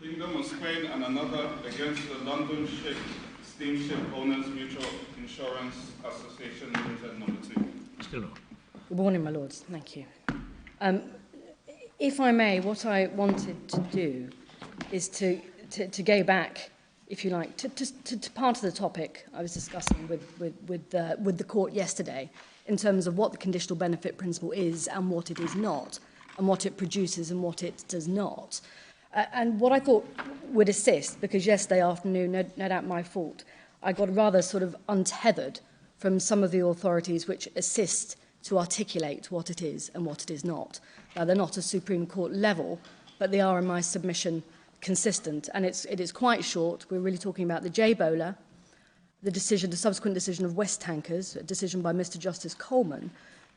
Kingdom of Spain and another against the London Steamship Owners Mutual Insurance Association Limited Number 2. Still no. Good morning, my lords. Thank you. If I may, what I wanted to do is to go back, if you like, to part of the topic I was discussing with the court yesterday in terms of what the conditional benefit principle is and what it is not, and what it produces and what it does not. And what I thought would assist, because yesterday afternoon, no doubt my fault, I got rather sort of untethered from some of the authorities which assist to articulate what it is and what it is not. They're not a Supreme Court level, but they are in my submission consistent. And it is quite short. We're really talking about the J-Bowler, the subsequent decision of West Tankers, a decision by Mr. Justice Coleman,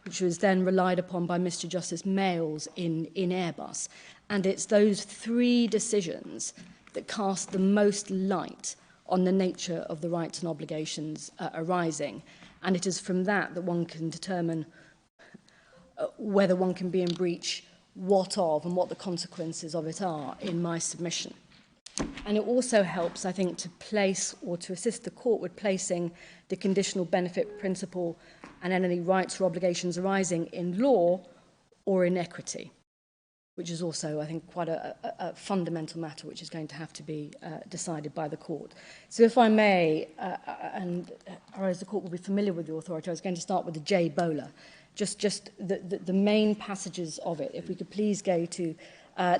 which was then relied upon by Mr. Justice Mayles in Airbus. And it's those three decisions that cast the most light on the nature of the rights and obligations arising. And it is from that that one can determine whether one can be in breach, what of, and what the consequences of it are in my submission. And it also helps, I think, to place or to assist the court with placing the conditional benefit principle and any rights or obligations arising in law or in equity, which is also, I think, quite a fundamental matter which is going to have to be decided by the court. So if I may, and I realize the court will be familiar with the authority, I was going to start with the J-Bowler, just the main passages of it. If we could please go to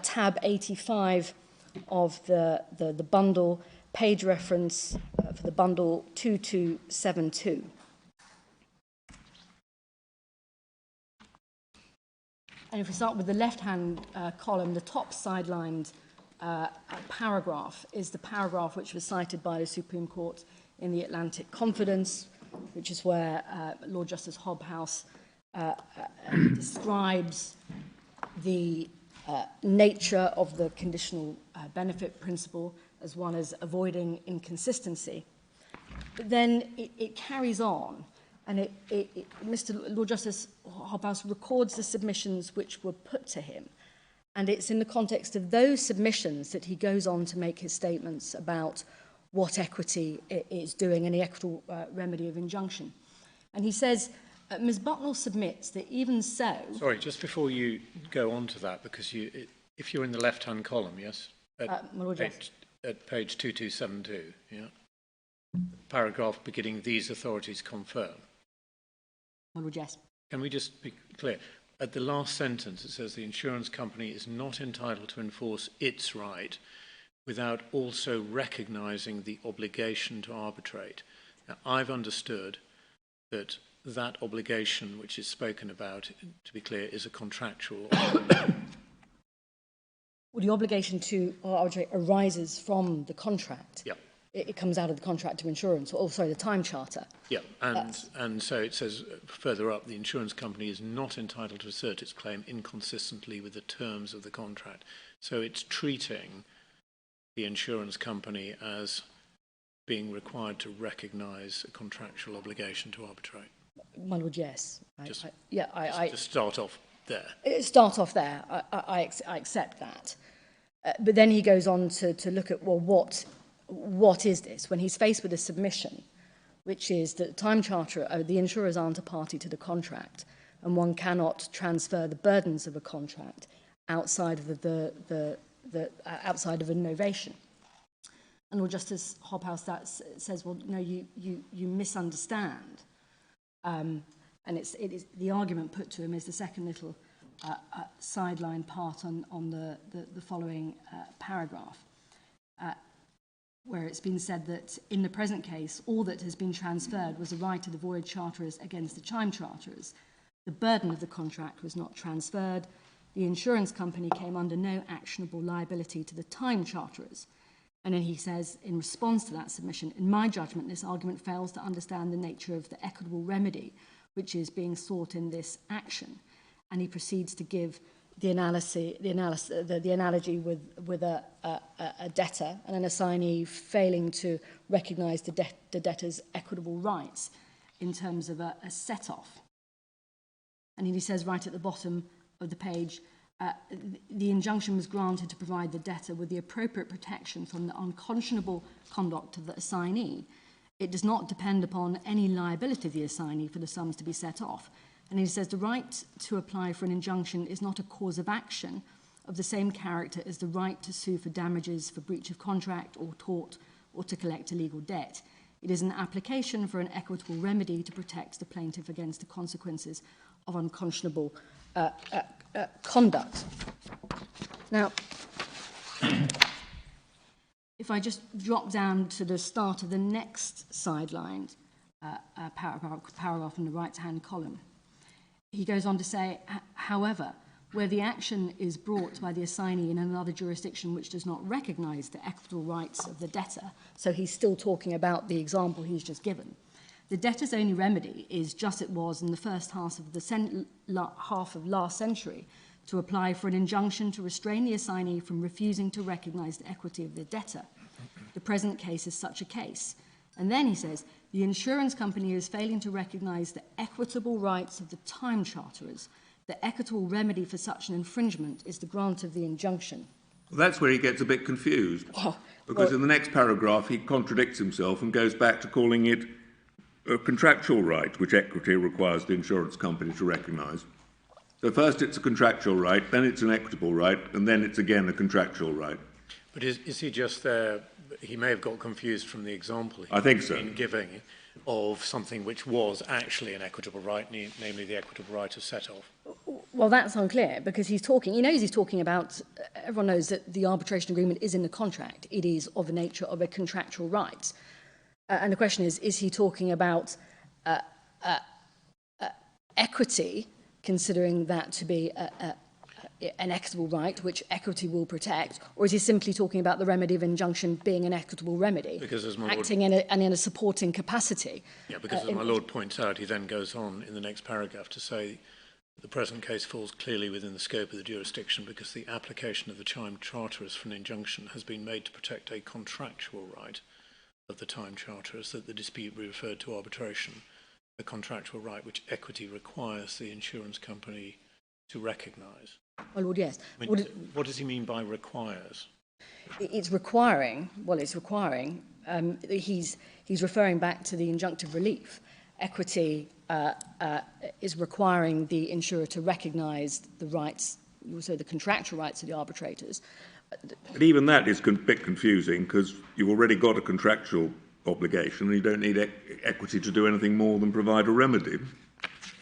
tab 85 of the bundle, page reference for the bundle 2272. And if we start with the left-hand column, the top sidelined paragraph is the paragraph which was cited by the Supreme Court in the Atlantic Confidence, which is where Lord Justice Hobhouse describes the nature of the conditional benefit principle as one as avoiding inconsistency. But then it carries on. And Mr. Lord Justice Hobhouse records the submissions which were put to him. And it's in the context of those submissions that he goes on to make his statements about what equity is doing and the equitable remedy of injunction. And he says, Ms. Bucknell submits that even so... Sorry, just before you go on to that, because if you're in the left-hand column, yes? At page 2272, yeah? Paragraph beginning, these authorities confirm. Well, yes. Can we just be clear? At the last sentence, it says the insurance company is not entitled to enforce its right without also recognising the obligation to arbitrate. Now, I've understood that that obligation which is spoken about, to be clear, is a contractual obligation. Well, the obligation to arbitrate arises from the contract. Yep. It comes out of the contract of insurance, or sorry, the time charter. Yeah, and so it says further up, the insurance company is not entitled to assert its claim inconsistently with the terms of the contract. So it's treating the insurance company as being required to recognise a contractual obligation to arbitrate. My lord, yes. Just start off there. Start off there. I accept that. But then he goes on to look at, well, what is this? When he's faced with a submission, which is that time charter, the insurers aren't a party to the contract, and one cannot transfer the burdens of a contract outside of outside of innovation. And Lord Justice Hobhouse that says, well, no, you misunderstand. And it is the argument put to him is the second little sideline part on the following paragraph. Where it's been said that in the present case, all that has been transferred was the right of the voyage charterers against the time charterers. The burden of the contract was not transferred. The insurance company came under no actionable liability to the time charterers. And then he says, in response to that submission, in my judgment, this argument fails to understand the nature of the equitable remedy which is being sought in this action. And he proceeds to give the analogy with a debtor and an assignee failing to recognise the debtor's equitable rights in terms of a set-off. And he says right at the bottom of the page, the injunction was granted to provide the debtor with the appropriate protection from the unconscionable conduct of the assignee. It does not depend upon any liability of the assignee for the sums to be set off. And he says the right to apply for an injunction is not a cause of action of the same character as the right to sue for damages for breach of contract or tort or to collect a legal debt. It is an application for an equitable remedy to protect the plaintiff against the consequences of unconscionable conduct. Now, if I just drop down to the start of the next sideline paragraph in the right-hand column, he goes on to say, however, where the action is brought by the assignee in another jurisdiction which does not recognise the equitable rights of the debtor, so he's still talking about the example he's just given, the debtor's only remedy is, just it was in the first half of last century, to apply for an injunction to restrain the assignee from refusing to recognise the equity of the debtor. The present case is such a case. And then he says, the insurance company is failing to recognise the equitable rights of the time charterers. The equitable remedy for such an infringement is the grant of the injunction. Well, that's where he gets a bit confused. Because in the next paragraph, he contradicts himself and goes back to calling it a contractual right, which equity requires the insurance company to recognise. So first it's a contractual right, then it's an equitable right, and then it's again a contractual right. But is he just there? He may have got confused from the example I think so. been giving of something which was actually an equitable right, namely the equitable right of set-off. Well, that's unclear because he's talking, he knows he's talking about, everyone knows that the arbitration agreement is in the contract. It is of the nature of a contractual right. And the question is he talking about equity, considering that to be an equitable right, which equity will protect, or is he simply talking about the remedy of injunction being an equitable remedy, because as acting in a supporting capacity? Yeah, because as my Lord points out, he then goes on in the next paragraph to say the present case falls clearly within the scope of the jurisdiction because the application of the time charterers for an injunction has been made to protect a contractual right of the time charterers, that the dispute be referred to arbitration, a contractual right which equity requires the insurance company to recognise. My Lord, yes. I mean, what does he mean by requires? It's requiring, he's referring back to the injunctive relief. Equity is requiring the insurer to recognise the rights, also the contractual rights of the arbitrators. But even that is a bit confusing because you've already got a contractual obligation and you don't need equity to do anything more than provide a remedy.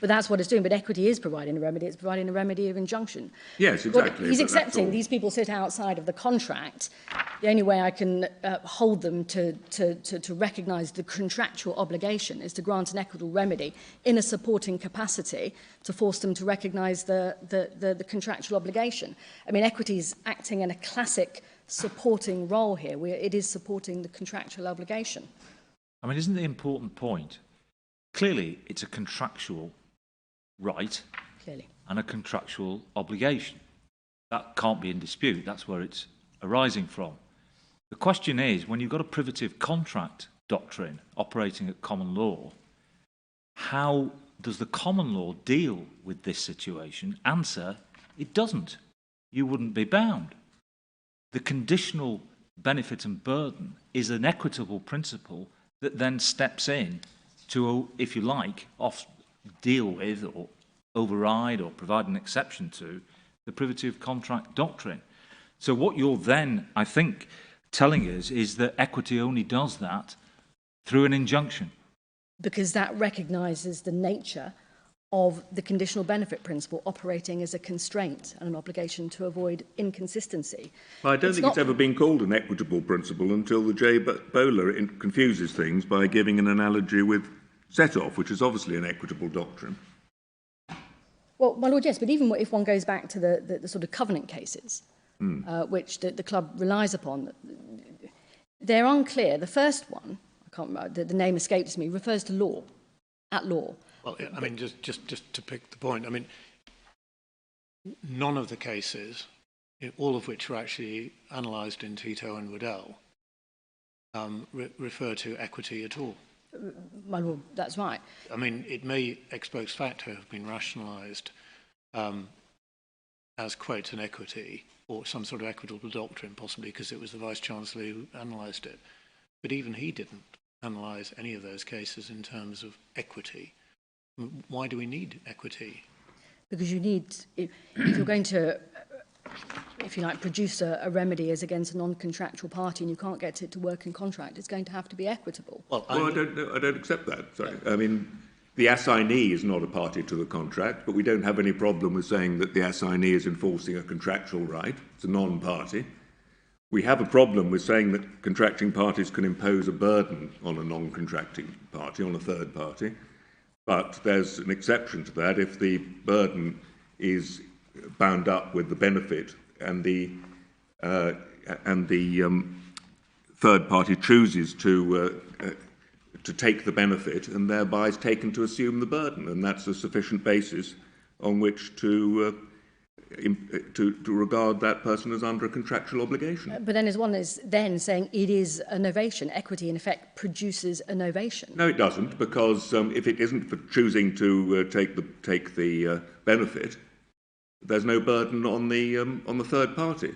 But that's what it's doing. But equity is providing a remedy. It's providing a remedy of injunction. Yes, exactly. He's accepting these people sit outside of the contract. The only way I can hold them to recognise the contractual obligation is to grant an equitable remedy in a supporting capacity to force them to recognise the contractual obligation. I mean, equity is acting in a classic supporting role here. It is supporting the contractual obligation. I mean, isn't the important point? Clearly, it's a contractual right and a contractual obligation. That can't be in dispute. That's where it's arising from. The question is, when you've got a privative contract doctrine operating at common law, how does the common law deal with this situation? Answer, it doesn't. You wouldn't be bound. The conditional benefit and burden is an equitable principle that then steps in to, if you like, deal with or override or provide an exception to the privative contract doctrine. So what you're then, I think, telling us is that equity only does that through an injunction. Because that recognises the nature of the conditional benefit principle operating as a constraint and an obligation to avoid inconsistency. Well, I don't think it's ever been called an equitable principle until the J. Bowler confuses things by giving an analogy with set-off, which is obviously an equitable doctrine. Well, my Lord, yes, but even if one goes back to the sort of covenant cases, which the club relies upon, they're unclear. The first one, I can't remember, the name escapes me, refers to law, at law. Well, I mean, just to pick the point, I mean, none of the cases, all of which are actually analysed in Tito and Waddell, refer to equity at all. My Lord, that's right. I mean, it may ex post facto have been rationalised as, quote, an equity, or some sort of equitable doctrine, possibly because it was the Vice-Chancellor who analysed it. But even he didn't analyse any of those cases in terms of equity. Why do we need equity? Because you need, if you're going to, if you like, produce a remedy as against a non-contractual party and you can't get it to work in contract, it's going to have to be equitable. Well, I don't accept that. Sorry. I mean, the assignee is not a party to the contract, but we don't have any problem with saying that the assignee is enforcing a contractual right. It's a non-party. We have a problem with saying that contracting parties can impose a burden on a non-contracting party, on a third party. But there's an exception to that if the burden is bound up with the benefit and the third party chooses to take the benefit and thereby is taken to assume the burden, and that's a sufficient basis on which to regard that person as under a contractual obligation. But then, as one is then saying it is a novation, equity in effect produces a novation. No, it doesn't, because if it isn't for choosing to take the benefit, there's no burden on the third party.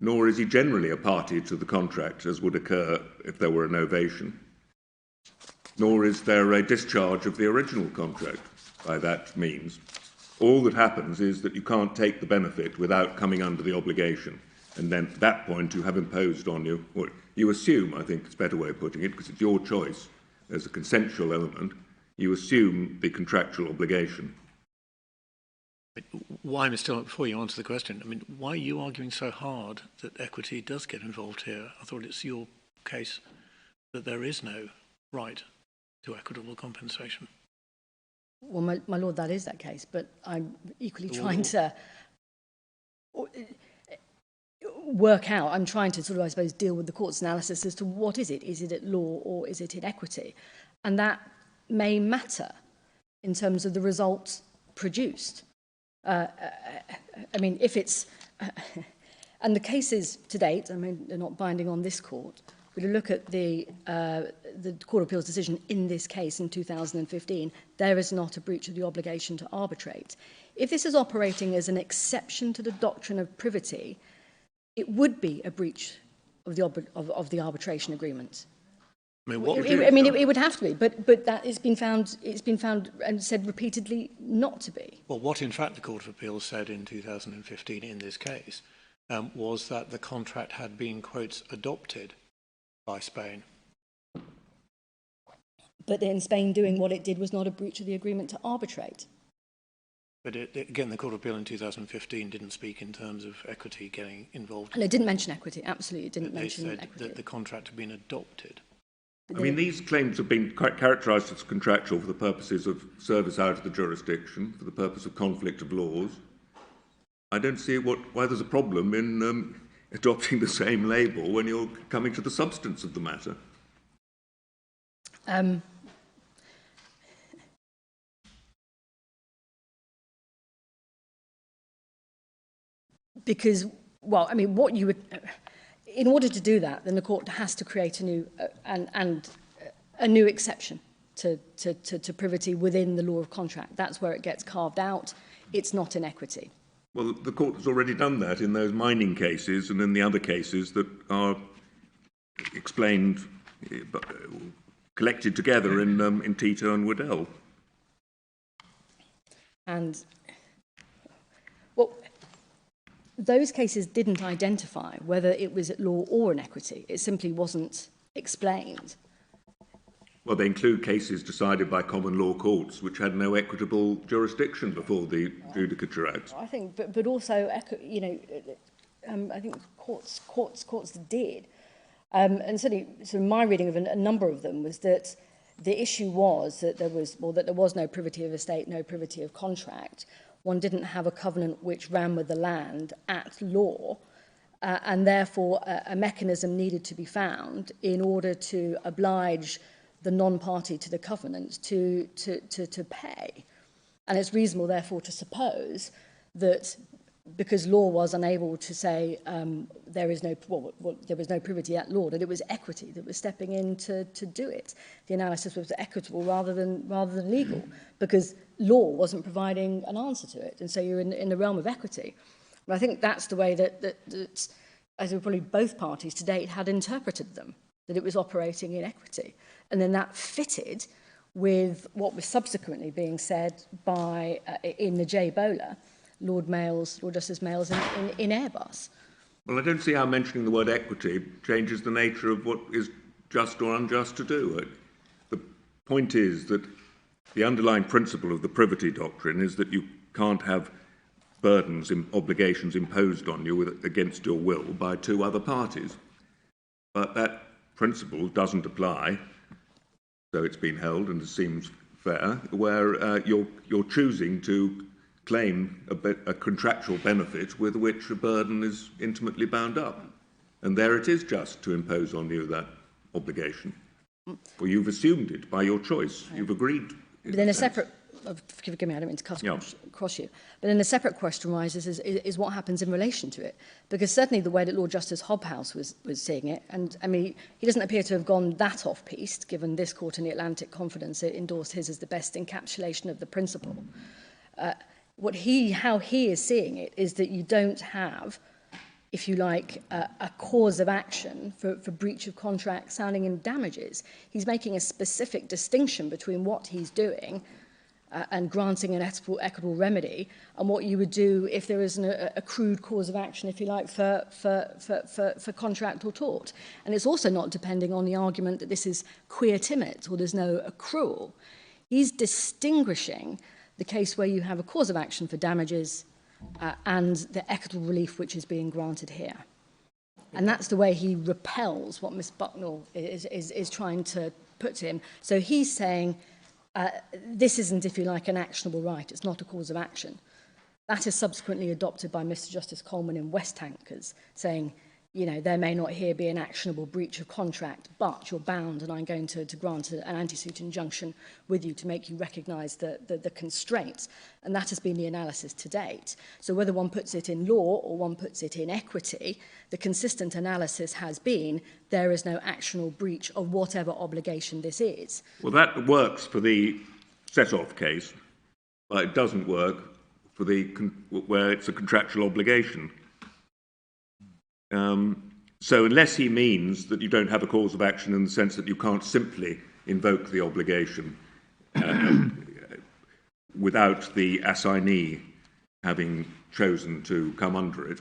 Nor is he generally a party to the contract, as would occur if there were a novation. Nor is there a discharge of the original contract by that means. All that happens is that you can't take the benefit without coming under the obligation. And then at that point you have imposed on you, or you assume, I think it's a better way of putting it, because it's your choice, there's a consensual element, you assume the contractual obligation. Why, Mr. Before you answer the question, I mean, why are you arguing so hard that equity does get involved here? I thought it's your case that there is no right to equitable compensation. Well, my lord, that is that case, but I'm equally trying to work out, I'm trying to sort of, I suppose, deal with the court's analysis as to what is it? Is it at law or is it in equity? And that may matter in terms of the results produced. I mean, if it's, and the cases to date, I mean, they're not binding on this court, but to look at the Court of Appeal's decision in this case in 2015, there is not a breach of the obligation to arbitrate. If this is operating as an exception to the doctrine of privity, it would be a breach of the arbitration agreement. I mean, what it would have to be, but that it's been found and said repeatedly not to be. Well, what in fact the Court of Appeal said in 2015 in this case was that the contract had been, quotes, adopted by Spain. But in Spain doing what it did was not a breach of the agreement to arbitrate. But again, the Court of Appeal in 2015 didn't speak in terms of equity getting involved. And it didn't mention equity, absolutely, it didn't mention equity. They said that the contract had been adopted. I mean, these claims have been characterised as contractual for the purposes of service out of the jurisdiction, for the purpose of conflict of laws. I don't see why there's a problem in adopting the same label when you're coming to the substance of the matter. Because, well, I mean, what you would... In order to do that, then the court has to create a new a new exception to privity within the law of contract. That's where it gets carved out. It's not in equity. Well, the court has already done that in those mining cases and in the other cases that are explained, collected together in Tito and Waddell. And, well, those cases didn't identify whether it was at law or in equity. It simply wasn't explained. Well, they include cases decided by common law courts which had no equitable jurisdiction before the Judicature Act. I think, but also, you know, I think courts did. And certainly, sort of my reading of a number of them was that the issue was that there was no privity of estate, no privity of contract. One didn't have a covenant which ran with the land at law, and therefore a mechanism needed to be found in order to oblige the non-party to the covenant to pay. And it's reasonable, therefore, to suppose that because law was unable to say there was no privity at law, that it was equity that was stepping in to do it. The analysis was equitable rather than legal, because law wasn't providing an answer to it, and so you're in the realm of equity. But I think that's the way that as probably both parties to date had interpreted them, that it was operating in equity, and then that fitted with what was subsequently being said by in the J. Bowler, Lord Justice Mayles in Airbus. Well, I don't see how mentioning the word equity changes the nature of what is just or unjust to do. The point is that the underlying principle of the privity doctrine is that you can't have burdens and obligations imposed on you against your will by two other parties. But that principle doesn't apply, so it's been held and it seems fair, where you're choosing to claim a contractual benefit with which a burden is intimately bound up. And there it is just to impose on you that obligation. Well, you've assumed it by your choice. You've agreed. But then a separate, forgive me, I don't mean to cut across you, but then a separate question rises is what happens in relation to it. Because certainly the way that Lord Justice Hobhouse was seeing it, and I mean, he doesn't appear to have gone that off-piste, given this court in the Atlantic Confidence endorsed his as the best encapsulation of the principle. How he is seeing it is that you don't have, if you like, a cause of action for breach of contract sounding in damages. He's making a specific distinction between what he's doing and granting an equitable remedy and what you would do if there is an accrued cause of action, if you like, for contract or tort. And it's also not depending on the argument that this is quia timid or there's no accrual. He's distinguishing the case where you have a cause of action for damages and the equitable relief which is being granted here. And that's the way he repels what Miss Bucknell is trying to put to him. So he's saying this isn't, if you like, an actionable right. It's not a cause of action. That is subsequently adopted by Mr. Justice Coleman in West Tankers, saying, you know, there may not here be an actionable breach of contract, but you're bound, and I'm going to grant an anti-suit injunction with you to make you recognise the constraints. And that has been the analysis to date. So whether one puts it in law or one puts it in equity, the consistent analysis has been there is no actionable breach of whatever obligation this is. Well, that works for the set-off case, but it doesn't work for the where it's a contractual obligation. So unless he means that you don't have a cause of action in the sense that you can't simply invoke the obligation without the assignee having chosen to come under it,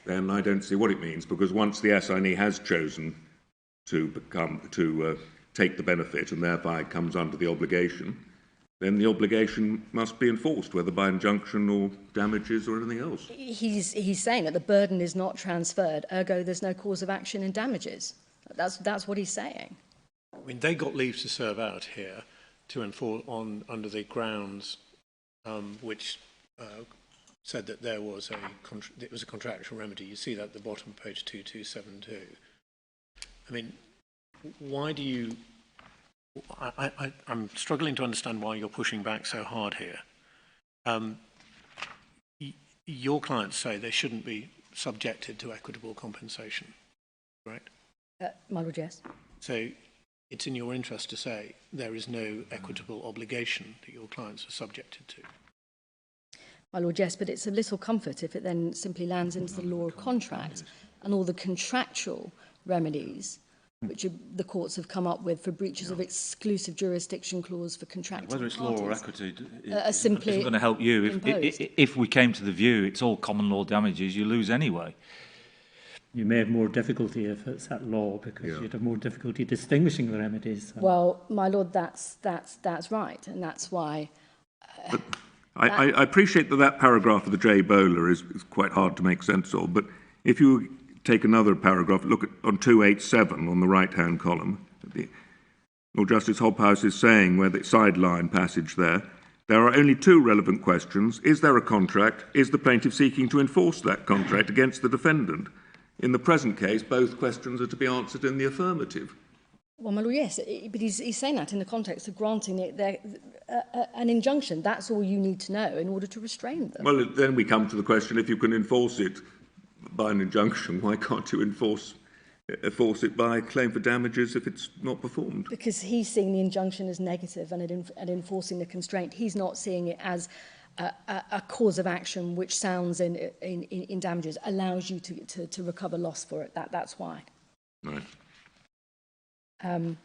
then I don't see what it means, because once the assignee has chosen to take the benefit and thereby comes under the obligation, then the obligation must be enforced, whether by injunction or damages or anything else. He's saying that the burden is not transferred, ergo there's no cause of action in damages. That's what he's saying. I mean, they got leave to serve out here to enforce under the grounds which said that there was it was a contractual remedy. You see that at the bottom of page 2272. I mean, why do you... I'm struggling to understand why you're pushing back so hard here. Your clients say they shouldn't be subjected to equitable compensation, right? My Lord, yes. So it's in your interest to say there is no equitable obligation that your clients are subjected to. My Lord, yes, but it's a little comfort if it then simply lands into the law of contract and all the contractual remedies which the courts have come up with for breaches of exclusive jurisdiction clause for contractual whether it's parties, law or equity simply isn't going to help you. If we came to the view it's all common law damages, you lose anyway. You may have more difficulty if it's at law, because you'd have more difficulty distinguishing the remedies. So. Well, my Lord, that's right, and that's why... I appreciate that paragraph of the J. Bowler is quite hard to make sense of, but if you take another paragraph, look at on 287 on the right-hand column. Lord Justice Hobhouse is saying, where the sideline passage there are only two relevant questions. Is there a contract? Is the plaintiff seeking to enforce that contract against the defendant? In the present case, both questions are to be answered in the affirmative. Well, my lord, yes, but he's saying that in the context of granting an injunction. That's all you need to know in order to restrain them. Well, then we come to the question, if you can enforce it by an injunction, why can't you enforce it by claim for damages if it's not performed? Because he's seeing the injunction as negative and enforcing the constraint. He's not seeing it as a cause of action which sounds in damages, allows you to recover loss for it. That's why. Right. And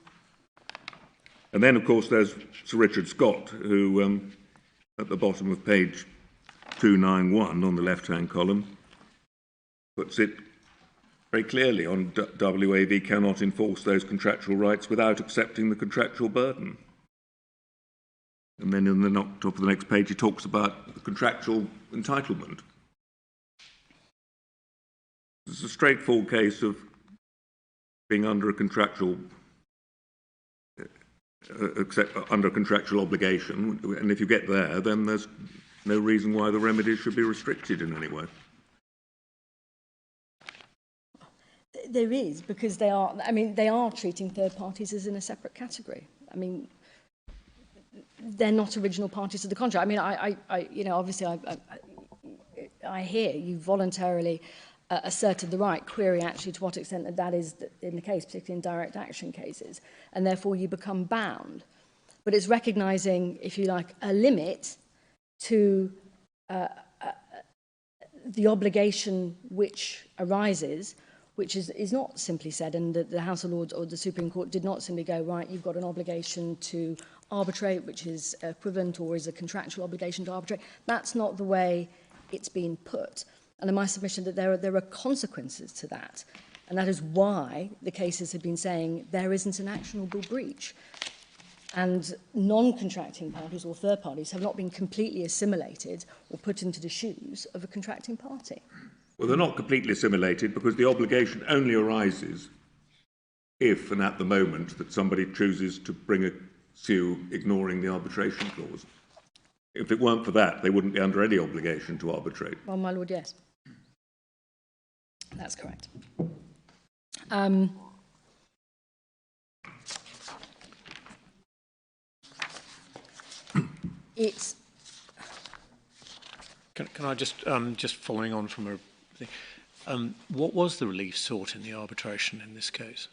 then, of course, there's Sir Richard Scott, who, at the bottom of page 291 on the left-hand column, puts it very clearly on WAV cannot enforce those contractual rights without accepting the contractual burden. And then in the top of the next page, he talks about the contractual entitlement. It's a straightforward case of being under a contractual under a contractual obligation, and if you get there, then there's no reason why the remedies should be restricted in any way. There is, because they are treating third parties as in a separate category. I mean, they're not original parties to the contract. I mean, obviously I hear you voluntarily asserted the right, query actually to what extent that is in the case, particularly in direct action cases, and therefore you become bound. But it's recognising, if you like, a limit to the obligation which arises, which is not simply said, and the House of Lords or the Supreme Court did not simply go, right, you've got an obligation to arbitrate, which is equivalent or is a contractual obligation to arbitrate. That's not the way it's been put. And in my submission that there are consequences to that. And that is why the cases have been saying there isn't an actionable breach. And non-contracting parties or third parties have not been completely assimilated or put into the shoes of a contracting party. Well, they're not completely assimilated because the obligation only arises if and at the moment that somebody chooses to bring a sue ignoring the arbitration clause. If it weren't for that, they wouldn't be under any obligation to arbitrate. Well, my lord, yes. That's correct. It's... Can I just following on from a thing, what was the relief sought in the arbitration in this case?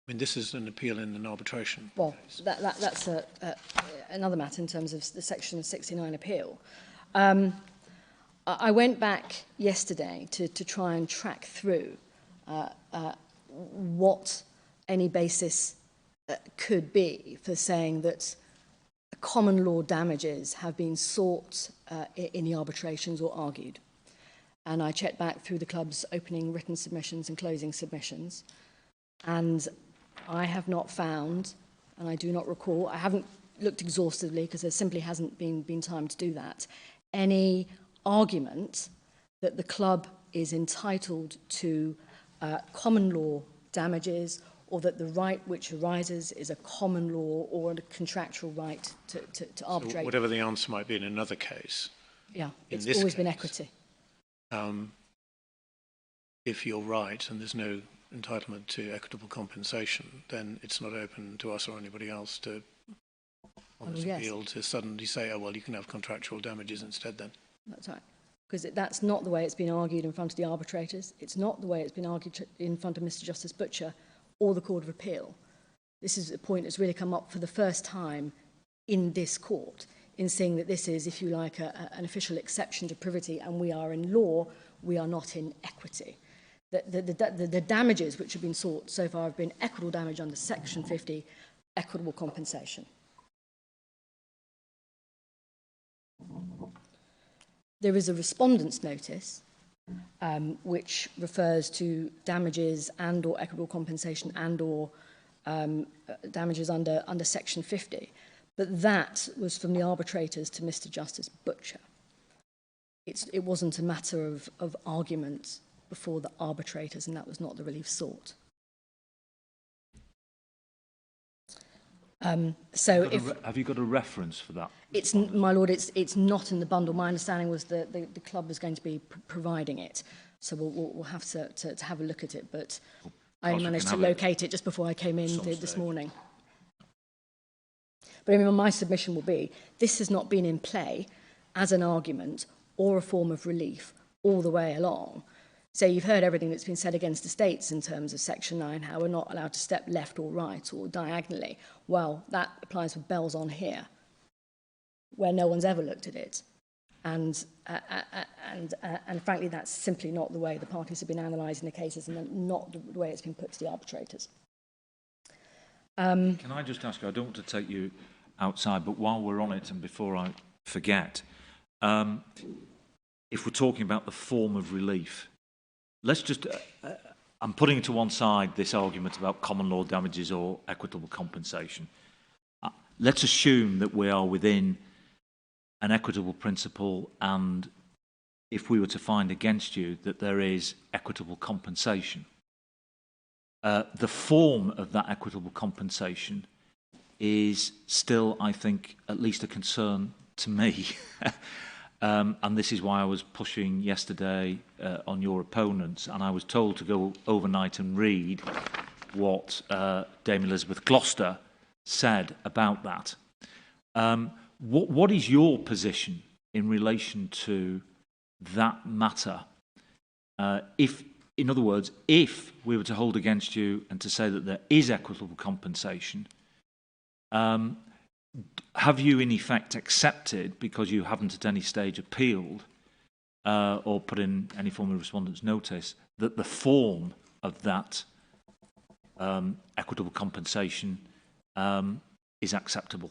I mean, this is an appeal in an arbitration. Well, that's another matter in terms of the Section 69 appeal. I went back yesterday to try and track through what any basis could be for saying that common law damages have been sought in the arbitrations or argued. And I checked back through the club's opening written submissions and closing submissions, and I have not found, and I do not recall, I haven't looked exhaustively because there simply hasn't been time to do that, any argument that the club is entitled to common law damages, or that the right which arises is a common law or a contractual right to arbitrate. So whatever the answer might be in another case. Yeah, it's always been equity. If you're right and there's no entitlement to equitable compensation, then it's not open to us or anybody else to, on this appeal, to suddenly say, oh, well, you can have contractual damages instead then. That's right. Because that's not the way it's been argued in front of the arbitrators. It's not the way it's been argued in front of Mr. Justice Butcher or the Court of Appeal. This is a point that's really come up for the first time in this court, in seeing that this is, if you like, an official exception to privity, and we are in law, we are not in equity. The damages which have been sought so far have been equitable damage under Section 50, equitable compensation. There is a respondent's notice which refers to damages and or equitable compensation and or damages under Section 50. But that was from the arbitrators to Mr. Justice Butcher. It wasn't a matter of argument before the arbitrators, and that was not the relief sought. So have you got a reference for that? It's, my lord, it's not in the bundle. My understanding was that the club was going to be providing it, so we'll have to have a look at it. But I only managed to locate it just before I came in this morning. But I mean, my submission will be, this has not been in play as an argument or a form of relief all the way along. So you've heard everything that's been said against the states in terms of Section 9, how we're not allowed to step left or right or diagonally. Well, that applies with bells on here, where no one's ever looked at it. And frankly, that's simply not the way the parties have been analysing the cases and not the way it's been put to the arbitrators. Can I just ask you, I don't want to take you outside, but while we're on it and before I forget, if we're talking about the form of relief, let's just, I'm putting to one side this argument about common law damages or equitable compensation. Let's assume that we are within an equitable principle, and if we were to find against you that there is equitable compensation, the form of that equitable compensation is still, I think, at least a concern to me. And this is why I was pushing yesterday on your opponents, and I was told to go overnight and read what Dame Elizabeth Gloucester said about that. What is your position in relation to that matter? In other words, if we were to hold against you and to say that there is equitable compensation, have you in effect accepted, because you haven't at any stage appealed or put in any form of respondent's notice, that the form of that equitable compensation is acceptable?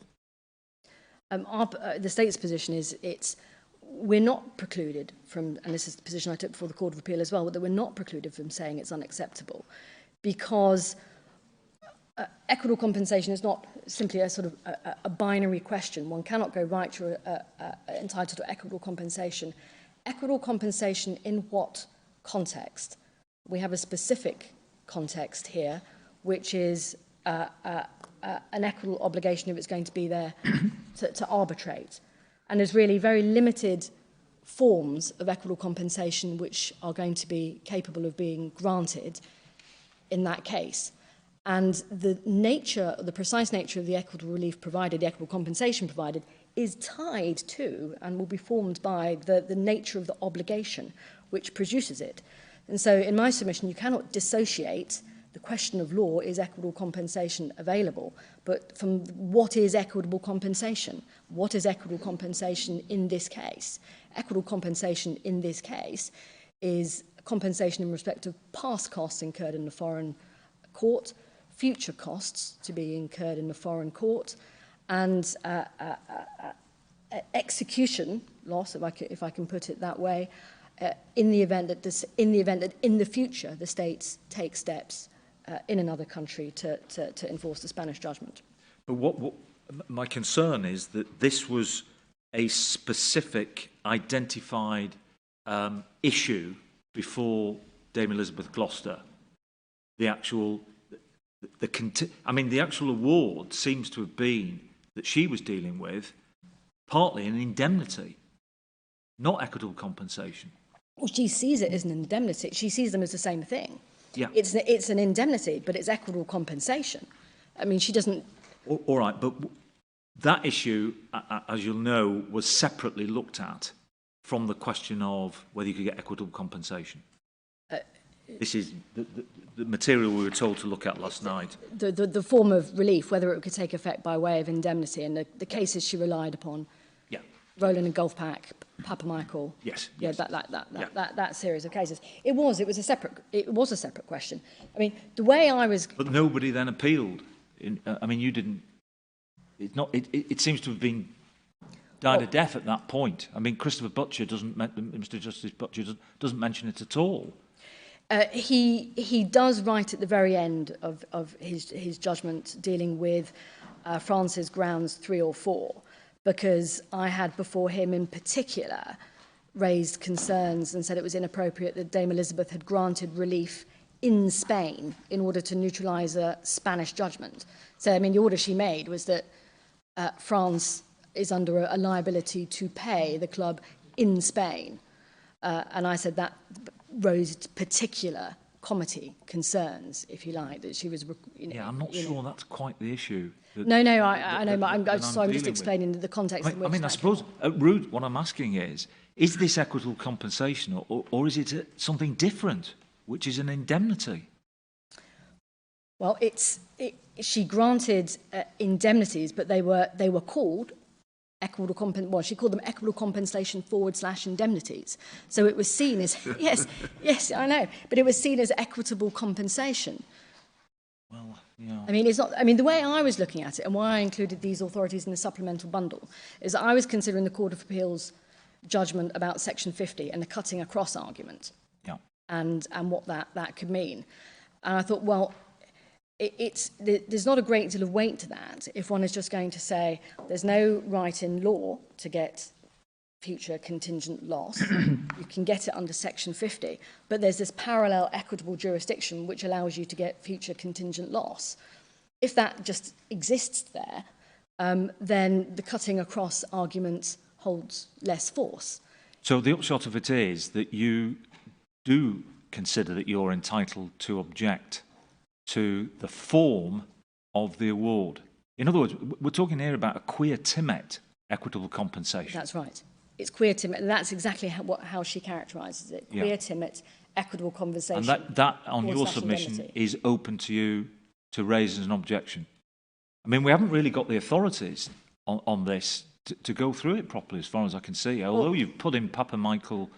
The state's position is we're not precluded from, and this is the position I took before the Court of Appeal as well, that we're not precluded from saying it's unacceptable, because equitable compensation is not simply a sort of a binary question. One cannot go right or entitled to equitable compensation. Equitable compensation in what context? We have a specific context here, which is an equitable obligation, if it's going to be there, to arbitrate. And there's really very limited forms of equitable compensation which are going to be capable of being granted in that case. And the nature, the precise nature of the equitable relief provided, the equitable compensation provided, is tied to and will be formed by the nature of the obligation which produces it. And so in my submission, you cannot dissociate the question of law, is equitable compensation available, but from what is equitable compensation? What is equitable compensation in this case? Equitable compensation in this case is compensation in respect of past costs incurred in the foreign court, future costs to be incurred in the foreign court, and execution loss, if I can put it that way, in the event that in the future the states take steps in another country to enforce the Spanish judgment. But what my concern is that this was a specific identified issue before Dame Elizabeth Gloucester. The actual award seems to have been that she was dealing with partly an indemnity, not equitable compensation. Well, she sees it as an indemnity. She sees them as the same thing. Yeah. It's an indemnity, but it's equitable compensation. I mean, she doesn't... All right, but that issue, as you'll know, was separately looked at from the question of whether you could get equitable compensation. This is the material we were told to look at last night. The form of relief, whether it could take effect by way of indemnity, and the cases she relied upon. Yeah. Roland and Gulf Pack, Papa Michael. Yes. Yeah, yes. That series of cases. It was a separate question. I mean, the way I was. But nobody then appealed. You didn't. It seems to have been died a death at that point. I mean, Christopher Butcher Mr. Justice Butcher doesn't mention it at all. He does write at the very end of his judgment dealing with France's grounds 3 or 4, because I had before him in particular raised concerns and said it was inappropriate that Dame Elizabeth had granted relief in Spain in order to neutralise a Spanish judgment. So, I mean, the order she made was that France is under a liability to pay the club in Spain. And I said that rose particular comity concerns, if you like, that she was. Yeah, I'm not sure that's quite the issue. No, I know, but I'm just explaining the context. I mean, I suppose, at root, what I'm asking is this equitable compensation, or is it something different, which is an indemnity? Well, she granted indemnities, but they were called equitable she called them equitable compensation / indemnities. So it was seen as yes, I know, but it was seen as equitable compensation. Well, yeah. I mean, it's not. I mean, the way I was looking at it, and why I included these authorities in the supplemental bundle, is that I was considering the Court of Appeal's judgment about Section 50 and the cutting across argument, and what that could mean. And I thought, well, there's not a great deal of weight to that if one is just going to say there's no right in law to get future contingent loss. You can get it under Section 50, but there's this parallel equitable jurisdiction which allows you to get future contingent loss. If that just exists there, then the cutting across argument holds less force. So the upshot of it is that you do consider that you're entitled to object to the form of the award. In other words, we're talking here about a quia timet equitable compensation. That's right. It's quia timet, and that's exactly how she characterises it. Quia timet equitable compensation. And that on your submission is open to you to raise as an objection. I mean, we haven't really got the authorities on this to go through it properly, as far as I can see. Although you've put in Papa Michael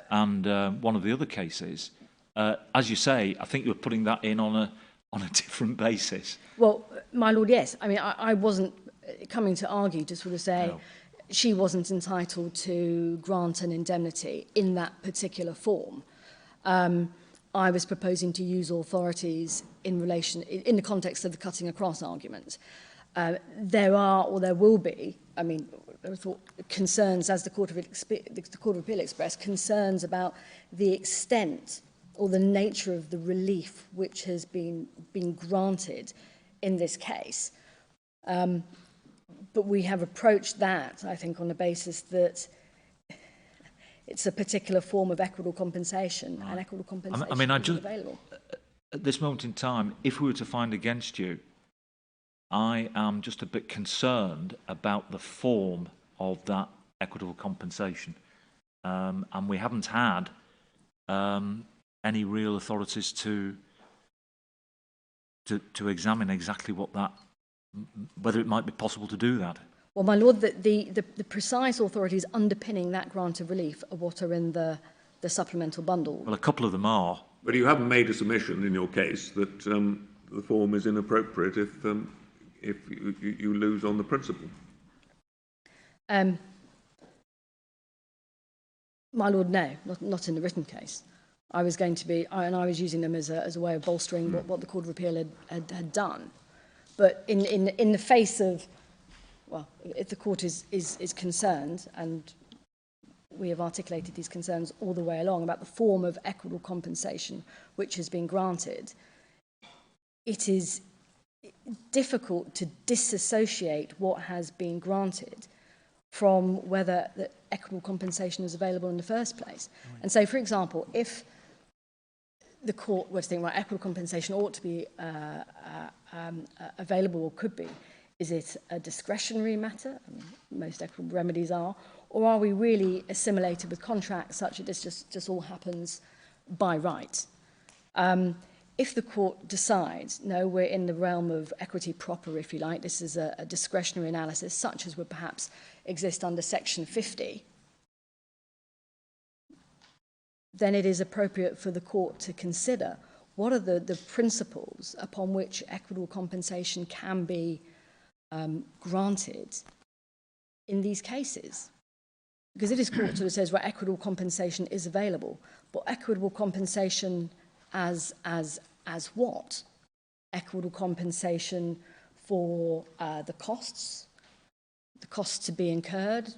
and one of the other cases, as you say, I think you're putting that in on a different basis. Well, my lord, yes. I mean, I wasn't coming to argue to sort of say she wasn't entitled to grant an indemnity in that particular form. I was proposing to use authorities in the context of the cutting across argument. There are, or there will be, I mean, I thought concerns, as the Court of Appeal expressed, concerns about the extent or the nature of the relief which has been granted in this case. But we have approached that, I think, on the basis that it's a particular form of equitable compensation, and equitable compensation is available. At this moment in time, if we were to find against you, I am just a bit concerned about the form of that equitable compensation. And we haven't had any real authorities to examine exactly what that, whether it might be possible to do that. Well, my lord, the precise authorities underpinning that grant of relief are what are in the supplemental bundle. Well, a couple of them are. But you haven't made a submission in your case that the form is inappropriate if you lose on the principle. My lord, no, not in the written case. I was going to be, and I was using them as a way of bolstering what the Court of Appeal had done. But in the face of, well, if the court is concerned, and we have articulated these concerns all the way along about the form of equitable compensation which has been granted, it is difficult to disassociate what has been granted from whether the equitable compensation is available in the first place. Right. And so, for example, if the court were to think, right, equitable compensation ought to be available, or could be, is it a discretionary matter? I mean, most equitable remedies are. Or are we really assimilated with contracts such that this just all happens by right? If the court decides, no, we're in the realm of equity proper, if you like, this is a discretionary analysis, such as would perhaps exist under Section 50, then it is appropriate for the court to consider what are the principles upon which equitable compensation can be granted in these cases. Because it is court that says, well, equitable compensation is available, but equitable compensation as what? Equitable compensation for the costs to be incurred,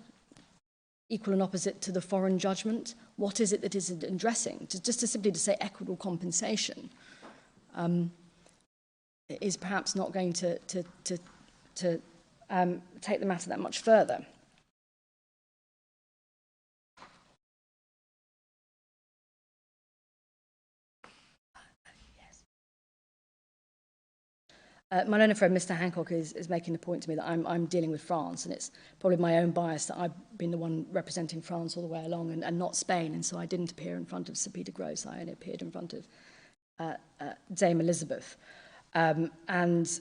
equal and opposite to the foreign judgment. What is it that is addressing? Just simply to say equitable compensation is perhaps not going to take the matter that much further. My learned friend, Mr. Hancock, is making the point to me that I'm dealing with France, and it's probably my own bias that I've been the one representing France all the way along and not Spain, and so I didn't appear in front of Sir Peter Gross. I only appeared in front of Dame Elizabeth. And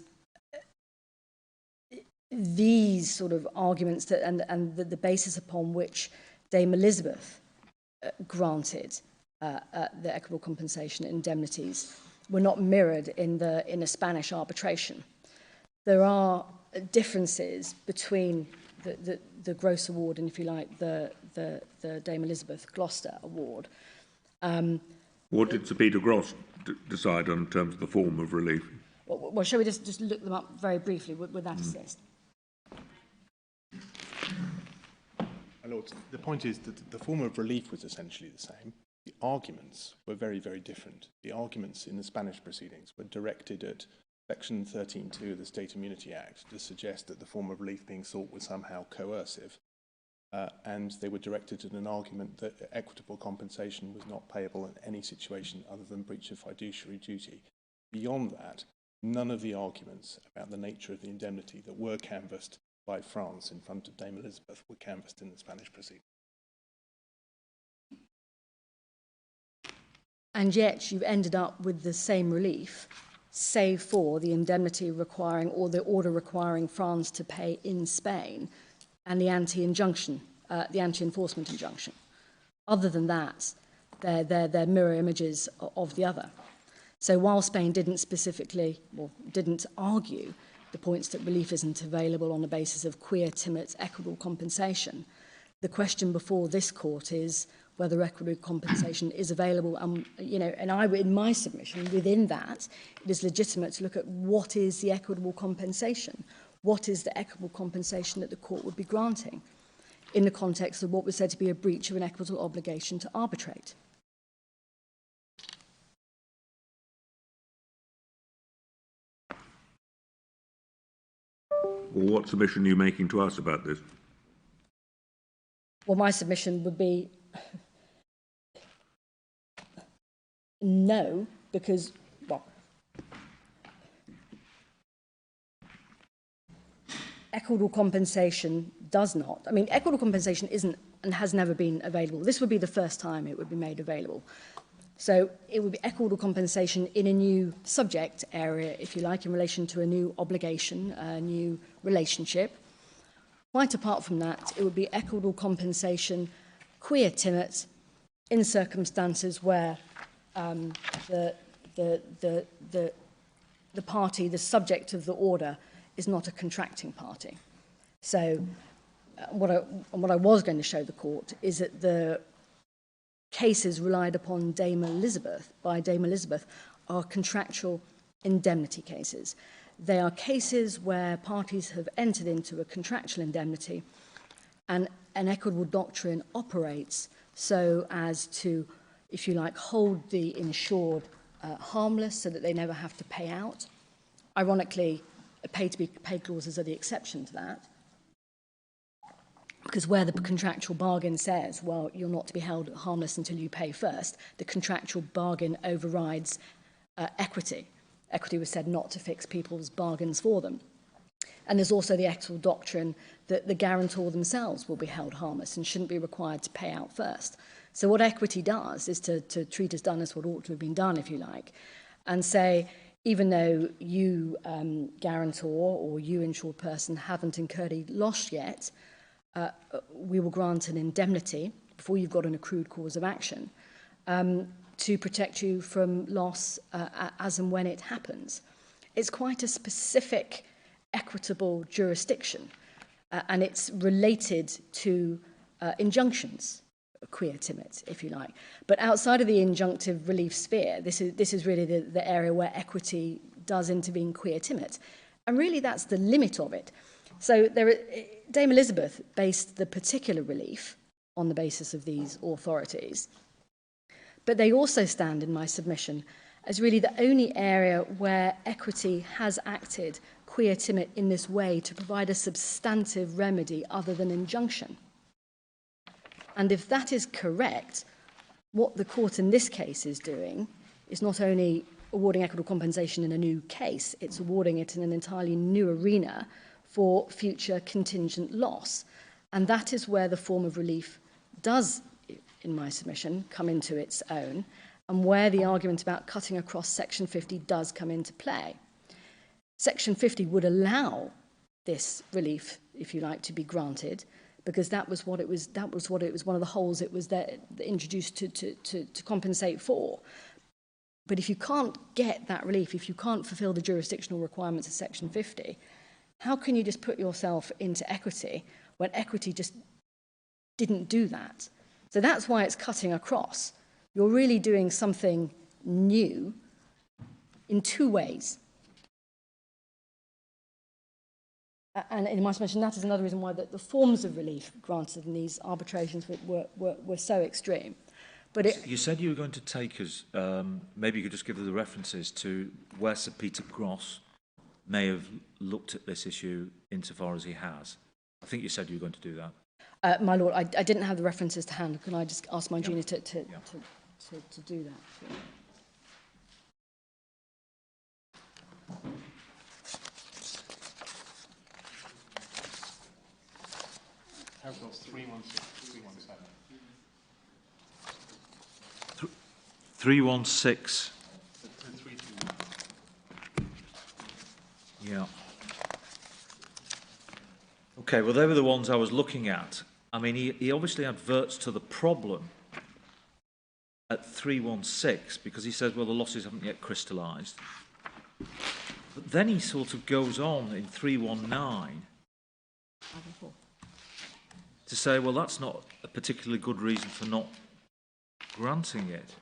these sort of arguments that, and the basis upon which Dame Elizabeth granted the equitable compensation indemnities were not mirrored in a Spanish arbitration. There are differences between the Gross Award and, if you like, the Dame Elizabeth Gloucester Award. What did Sir Peter Gross decide on in terms of the form of relief? Well, shall we just look them up very briefly? Would that assist? My Lord, the point is that the form of relief was essentially the same. The arguments were very, very different. The arguments in the Spanish proceedings were directed at Section 13.2 of the State Immunity Act to suggest that the form of relief being sought was somehow coercive, and they were directed at an argument that equitable compensation was not payable in any situation other than breach of fiduciary duty. Beyond that, none of the arguments about the nature of the indemnity that were canvassed by France in front of Dame Elizabeth were canvassed in the Spanish proceedings. And yet you've ended up with the same relief, save for the indemnity requiring, or the order requiring France to pay in Spain, and the anti-injunction, the anti-enforcement injunction. Other than that, they're mirror images of the other. So while Spain didn't specifically, or didn't argue the points that relief isn't available on the basis of quia timit equitable compensation, the question before this court is whether equitable compensation is available. You know, and I, in my submission, within that, it is legitimate to look at what is the equitable compensation. What is the equitable compensation that the court would be granting in the context of what was said to be a breach of an equitable obligation to arbitrate? Well, what submission are you making to us about this? Well, my submission would be no, because, well, equitable compensation does not. I mean, equitable compensation isn't and has never been available. This would be the first time it would be made available. So it would be equitable compensation in a new subject area, if you like, in relation to a new obligation, a new relationship. Quite apart from that, it would be equitable compensation quia timit in circumstances where the party, the subject of the order, is not a contracting party. So what I was going to show the court is that the cases relied upon by Dame Elizabeth are contractual indemnity cases. They are cases where parties have entered into a contractual indemnity and an equitable doctrine operates so as to, if you like, hold the insured harmless so that they never have to pay out. Ironically, pay-to-be-paid clauses are the exception to that, because where the contractual bargain says, well, you're not to be held harmless until you pay first, the contractual bargain overrides equity. Equity was said not to fix people's bargains for them. And there's also the equitable doctrine that the guarantor themselves will be held harmless and shouldn't be required to pay out first. So what equity does is to treat as done as what ought to have been done, if you like, and say, even though you, guarantor, or you, insured person, haven't incurred a loss yet, we will grant an indemnity before you've got an accrued cause of action to protect you from loss as and when it happens. It's quite a specific equitable jurisdiction, and it's related to injunctions, quia timit, if you like. But outside of the injunctive relief sphere, this is really the area where equity does intervene quia timit. And really that's the limit of it. So Dame Elizabeth based the particular relief on the basis of these authorities. But they also stand in my submission as really the only area where equity has acted quia timit in this way to provide a substantive remedy other than injunction. And if that is correct, what the court in this case is doing is not only awarding equitable compensation in a new case. It's awarding it in an entirely new arena for future contingent loss. And that is where the form of relief does, in my submission, come into its own, and where the argument about cutting across Section 50 does come into play. Section 50 would allow this relief, if you like, to be granted, because that was what it was. That was what it was. One of the holes it was there introduced to compensate for. But if you can't get that relief, if you can't fulfil the jurisdictional requirements of Section 50, how can you just put yourself into equity when equity just didn't do that? So that's why it's cutting across. You're really doing something new in two ways. And in my submission, that is another reason why the forms of relief granted in these arbitrations were so extreme. But you said you were going to take us, maybe you could just give us the references to where Sir Peter Gross may have looked at this issue insofar as he has. I think you said you were going to do that. My Lord, I didn't have the references to hand. Can I just ask my junior to do that? Paragraphs 316, 317. 316. Yeah. Okay, well, they were the ones I was looking at. I mean, he obviously adverts to the problem at 316 because he says, well, the losses haven't yet crystallised. But then he sort of goes on in 319 to say, well, that's not a particularly good reason for not granting it.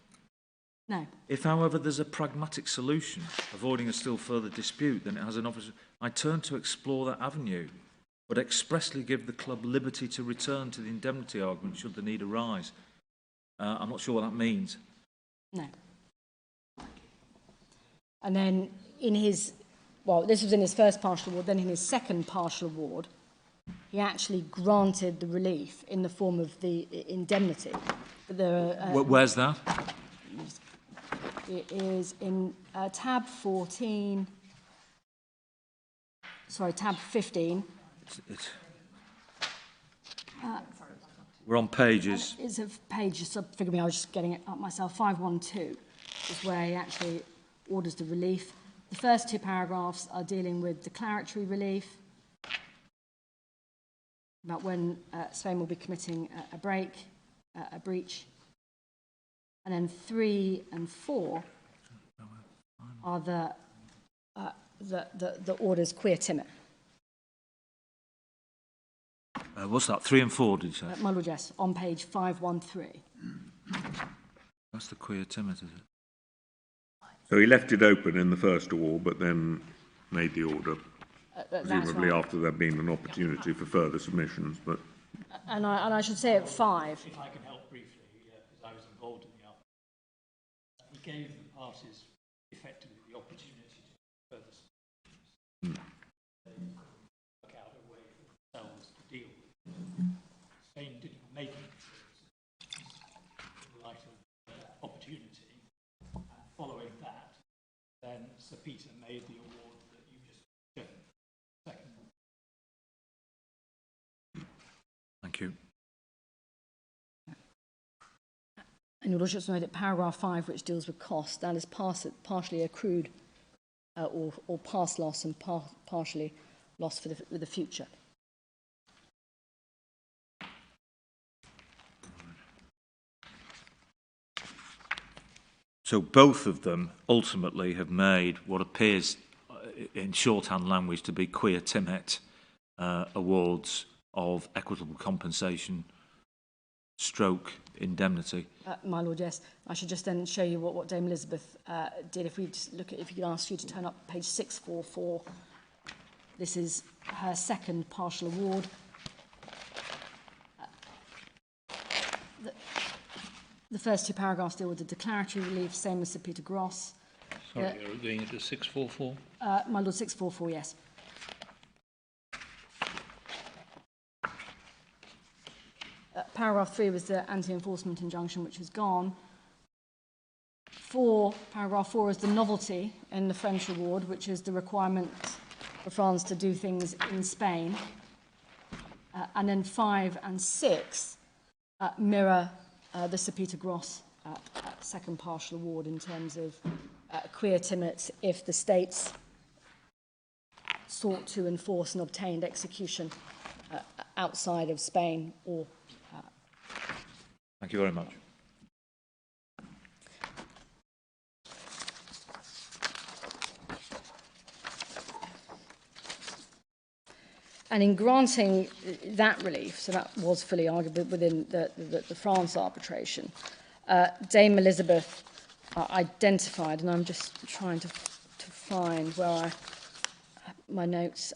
No. If, however, there's a pragmatic solution, avoiding a still further dispute, then it has an obvious... I turn to explore that avenue, but expressly give the club liberty to return to the indemnity argument should the need arise. I'm not sure what that means. No. And then in his... Well, this was in his first partial award. Then in his second partial award, he actually granted the relief in the form of the indemnity. Where's that? It is in tab 14, sorry, tab 15. We're on pages. It's a page, so forgive me, I was just getting it up myself. 512 is where he actually orders the relief. The first two paragraphs are dealing with declaratory relief, about when Spain will be committing a breach. And then 3 and 4 are the orders quia timid. What's that? 3 and 4, did you say? My Lord, yes, on page 513. That's the quia timid, is it? So he left it open in the first award, but then made the order, presumably right. after there had been an opportunity for further submissions. But and I should say at 5. If I can help briefly, because I was involved in the argument, he gave the parties effectively the opportunity to further submissions. They could work out a way for themselves to deal with it. Spain didn't make it in light of opportunity, and following that, then Sir Peter made the award that you just shown. Second. Thank you. And you'll also know that paragraph 5, which deals with cost, that is partially accrued or past loss and partially loss for the future. So both of them ultimately have made what appears in shorthand language to be quia timid awards of equitable compensation stroke indemnity. My Lord, yes. I should just then show you what Dame Elizabeth did. If we just look at, if you could ask you to turn up page 644. This is her second partial award. The first two paragraphs deal with the declaratory relief, same as Sir Peter Gross. Sorry, you're going into 644? My Lord, 644, yes. Paragraph 3 was the anti-enforcement injunction, which is gone. paragraph 4 is the novelty in the French award, which is the requirement for France to do things in Spain. And then 5 and 6 mirror the Sir Peter Gross second partial award in terms of quia timit if the states sought to enforce an obtained execution outside of Spain or... Thank you very much. And in granting that relief, so that was fully argued within the France arbitration, Dame Elizabeth identified, and I'm just trying to find where my notes.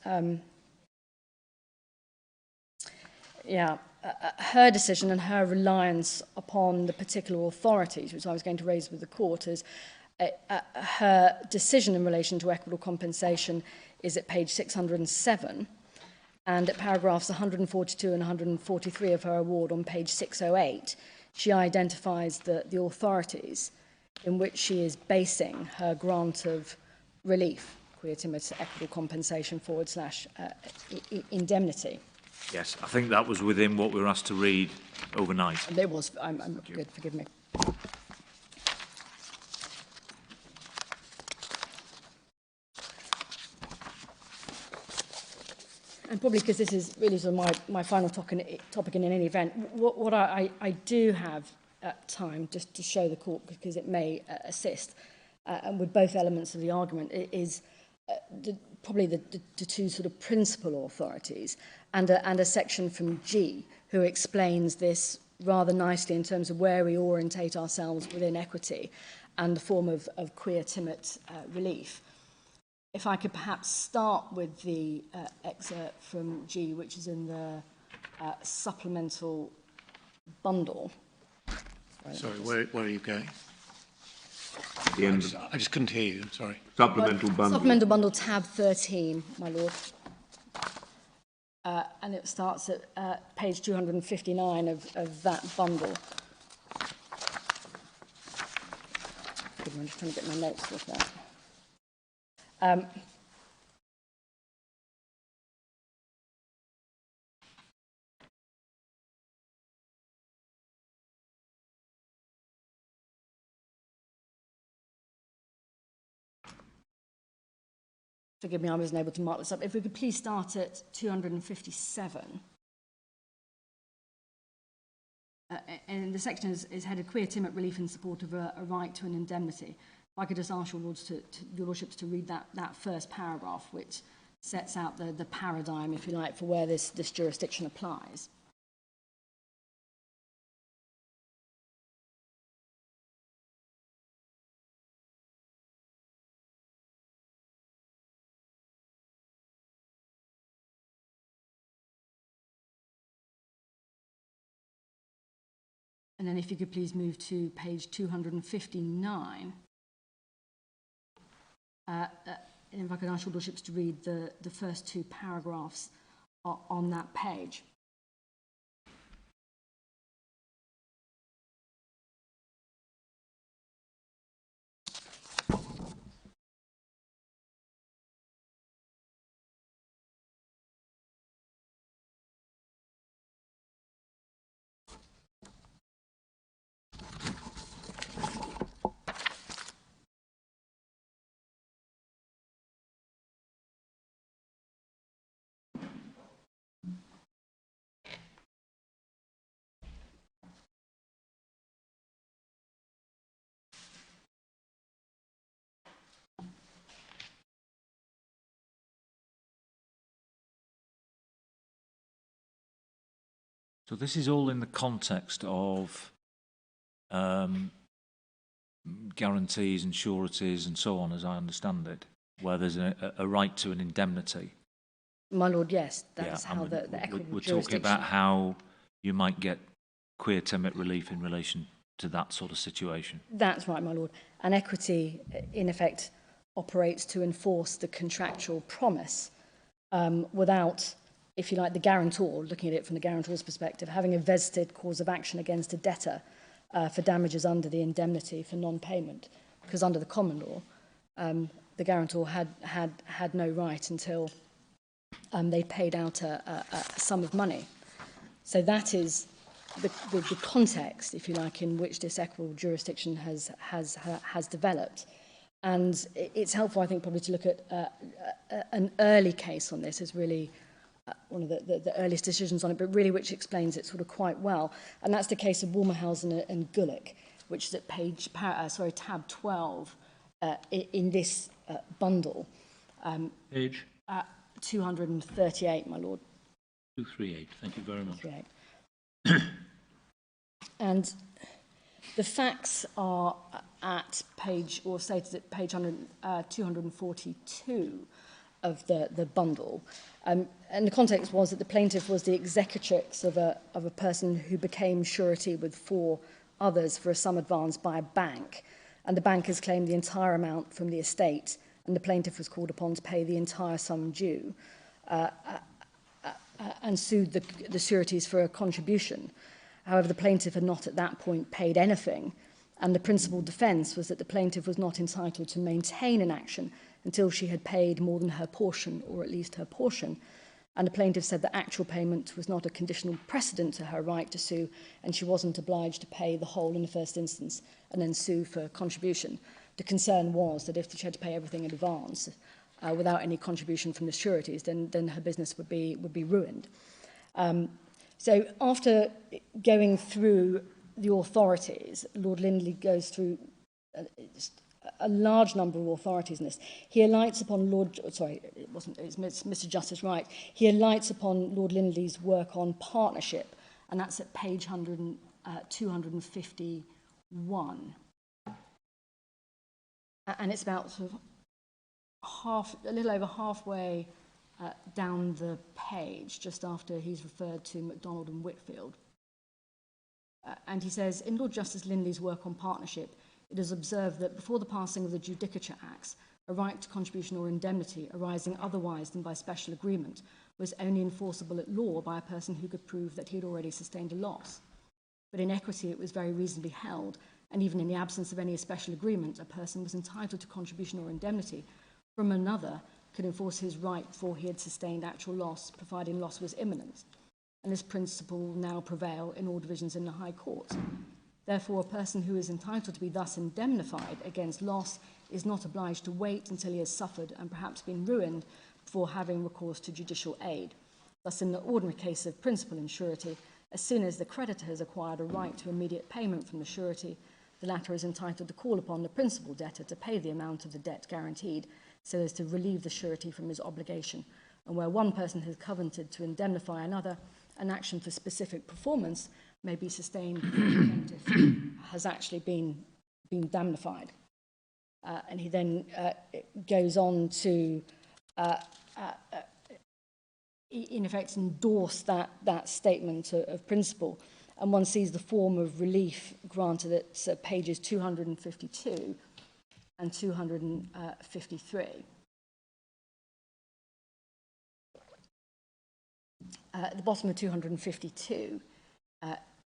Her decision and her reliance upon the particular authorities, which I was going to raise with the court, is her decision in relation to equitable compensation is at page 607. And at paragraphs 142 and 143 of her award on page 608, she identifies the authorities in which she is basing her grant of relief, quia timit equitable compensation / indemnity. Yes, I think that was within what we were asked to read overnight. It was. I'm good, forgive me. And probably because this is really sort of my final topic in any event, what I do have time just to show the court, because it may assist, and with both elements of the argument, is probably the two sort of principal authorities, and a section from G, who explains this rather nicely in terms of where we orientate ourselves within equity and the form of quia timit relief. If I could perhaps start with the excerpt from G, which is in the supplemental bundle. Sorry, where are you going? The end. I just couldn't hear you, sorry. Supplemental bundle. Supplemental bundle, tab 13, my lord. And it starts at page 259 of that bundle. I'm just trying to get my notes with that. Forgive me, I wasn't able to mark this up. If we could please start at 257. And the section is headed quia timit relief in support of a right to an indemnity. If I could just ask your lordships to read that first paragraph, which sets out the paradigm, if you like, for where this jurisdiction applies. And then if you could please move to page 259. And if I could ask your lordships to read the first two paragraphs on that page. So this is all in the context of guarantees and sureties and so on, as I understand it, where there's a right to an indemnity. My lord, yes, that's how the equitable we're talking about how you might get quia timit relief in relation to that sort of situation. That's right, my lord. And equity, in effect, operates to enforce the contractual promise without, if you like, the guarantor, looking at it from the guarantor's perspective, having a vested cause of action against a debtor for damages under the indemnity for non-payment. because under the common law, the guarantor had no right until they paid out a sum of money. So that is the context, if you like, in which this equitable jurisdiction has developed. And it's helpful, I think, probably to look at an early case on this as really one of the earliest decisions on it, but really which explains it sort of quite well. And that's the case of Walmerhausen and Gulick, which is at tab 12 in this bundle. Page? 238, my lord. 238, thank you very much. 238. And the facts are at page, or stated at page 242 of the bundle. And the context was that the plaintiff was the executrix of a person who became surety with 4 others for a sum advanced by a bank. And the bankers claimed the entire amount from the estate, and the plaintiff was called upon to pay the entire sum due and sued the sureties for a contribution. However, the plaintiff had not at that point paid anything, and the principal defence was that the plaintiff was not entitled to maintain an action until she had paid more than her portion, or at least her portion. And the plaintiff said that actual payment was not a conditional precedent to her right to sue, and she wasn't obliged to pay the whole in the first instance and then sue for contribution. The concern was that if she had to pay everything in advance without any contribution from the sureties, then her business would be ruined. So after going through the authorities, Lord Lindley goes through a large number of authorities in this. He alights upon it's Mr. Justice Wright. He alights upon Lord Lindley's work on partnership, and that's at page 251. And it's about sort of a little over halfway down the page, just after he's referred to MacDonald and Whitfield. And he says, in Lord Justice Lindley's work on partnership, it is observed that before the passing of the Judicature Acts, a right to contribution or indemnity arising otherwise than by special agreement was only enforceable at law by a person who could prove that he had already sustained a loss. But in equity, it was very reasonably held, and even in the absence of any special agreement, a person was entitled to contribution or indemnity from another could enforce his right before he had sustained actual loss, providing loss was imminent. And this principle will now prevail in all divisions in the High Court. Therefore, a person who is entitled to be thus indemnified against loss is not obliged to wait until he has suffered and perhaps been ruined before having recourse to judicial aid. Thus, in the ordinary case of principal and surety, as soon as the creditor has acquired a right to immediate payment from the surety, the latter is entitled to call upon the principal debtor to pay the amount of the debt guaranteed so as to relieve the surety from his obligation. And where one person has covenanted to indemnify another, an action for specific performance may be sustained if the plaintiff has actually been damnified. And he then goes on to, in effect, endorse that statement of principle. And one sees the form of relief granted at pages 252 and 253. At the bottom of 252,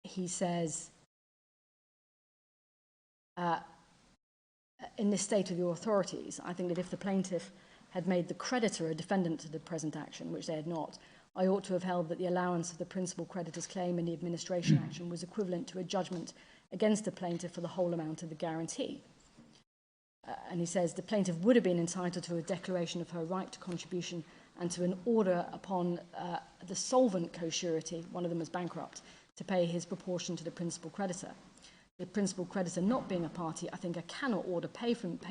he says, in this state of your authorities, I think that if the plaintiff had made the creditor a defendant to the present action, which they had not, I ought to have held that the allowance of the principal creditor's claim in the administration action was equivalent to a judgment against the plaintiff for the whole amount of the guarantee. And he says the plaintiff would have been entitled to a declaration of her right to contribution and to an order upon the solvent co-surety, one of them was bankrupt, to pay his proportion to the principal creditor. The principal creditor not being a party, I think I cannot order payment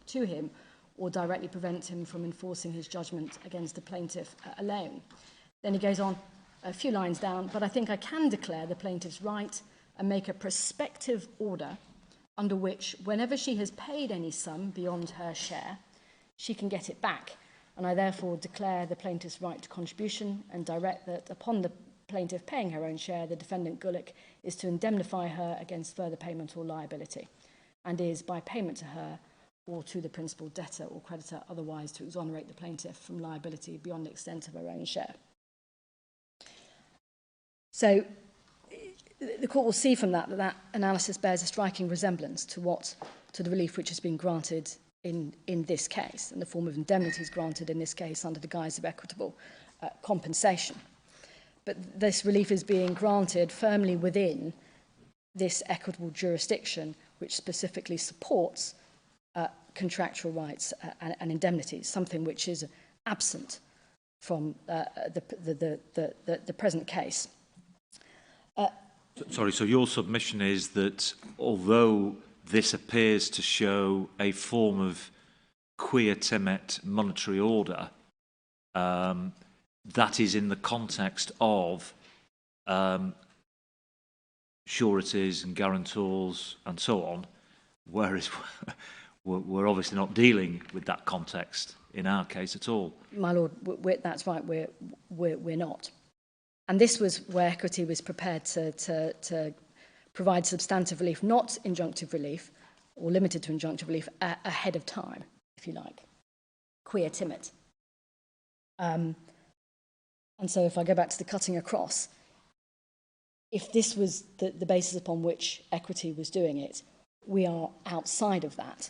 to him or directly prevent him from enforcing his judgment against the plaintiff alone. Then he goes on a few lines down, but I think I can declare the plaintiff's right and make a prospective order under which, whenever she has paid any sum beyond her share, she can get it back. And I therefore declare the plaintiff's right to contribution and direct that upon the plaintiff paying her own share, the defendant Gulick is to indemnify her against further payment or liability, and is by payment to her or to the principal debtor or creditor otherwise to exonerate the plaintiff from liability beyond the extent of her own share. So the court will see from that analysis bears a striking resemblance to what to the relief which has been granted in this case, and the form of indemnity is granted in this case under the guise of equitable compensation. But this relief is being granted firmly within this equitable jurisdiction, which specifically supports contractual rights and indemnities, something which is absent from the present case. Sorry, so your submission is that although this appears to show a form of quia timet monetary order, that is in the context of sureties and guarantors and so on, whereas we're obviously not dealing with that context in our case at all. My Lord, that's right, we're not. And this was where equity was prepared to provide substantive relief, not injunctive relief, or limited to injunctive relief, ahead of time, if you like. Quia timet. And so if I go back to the cutting across, if this was the basis upon which equity was doing it, we are outside of that.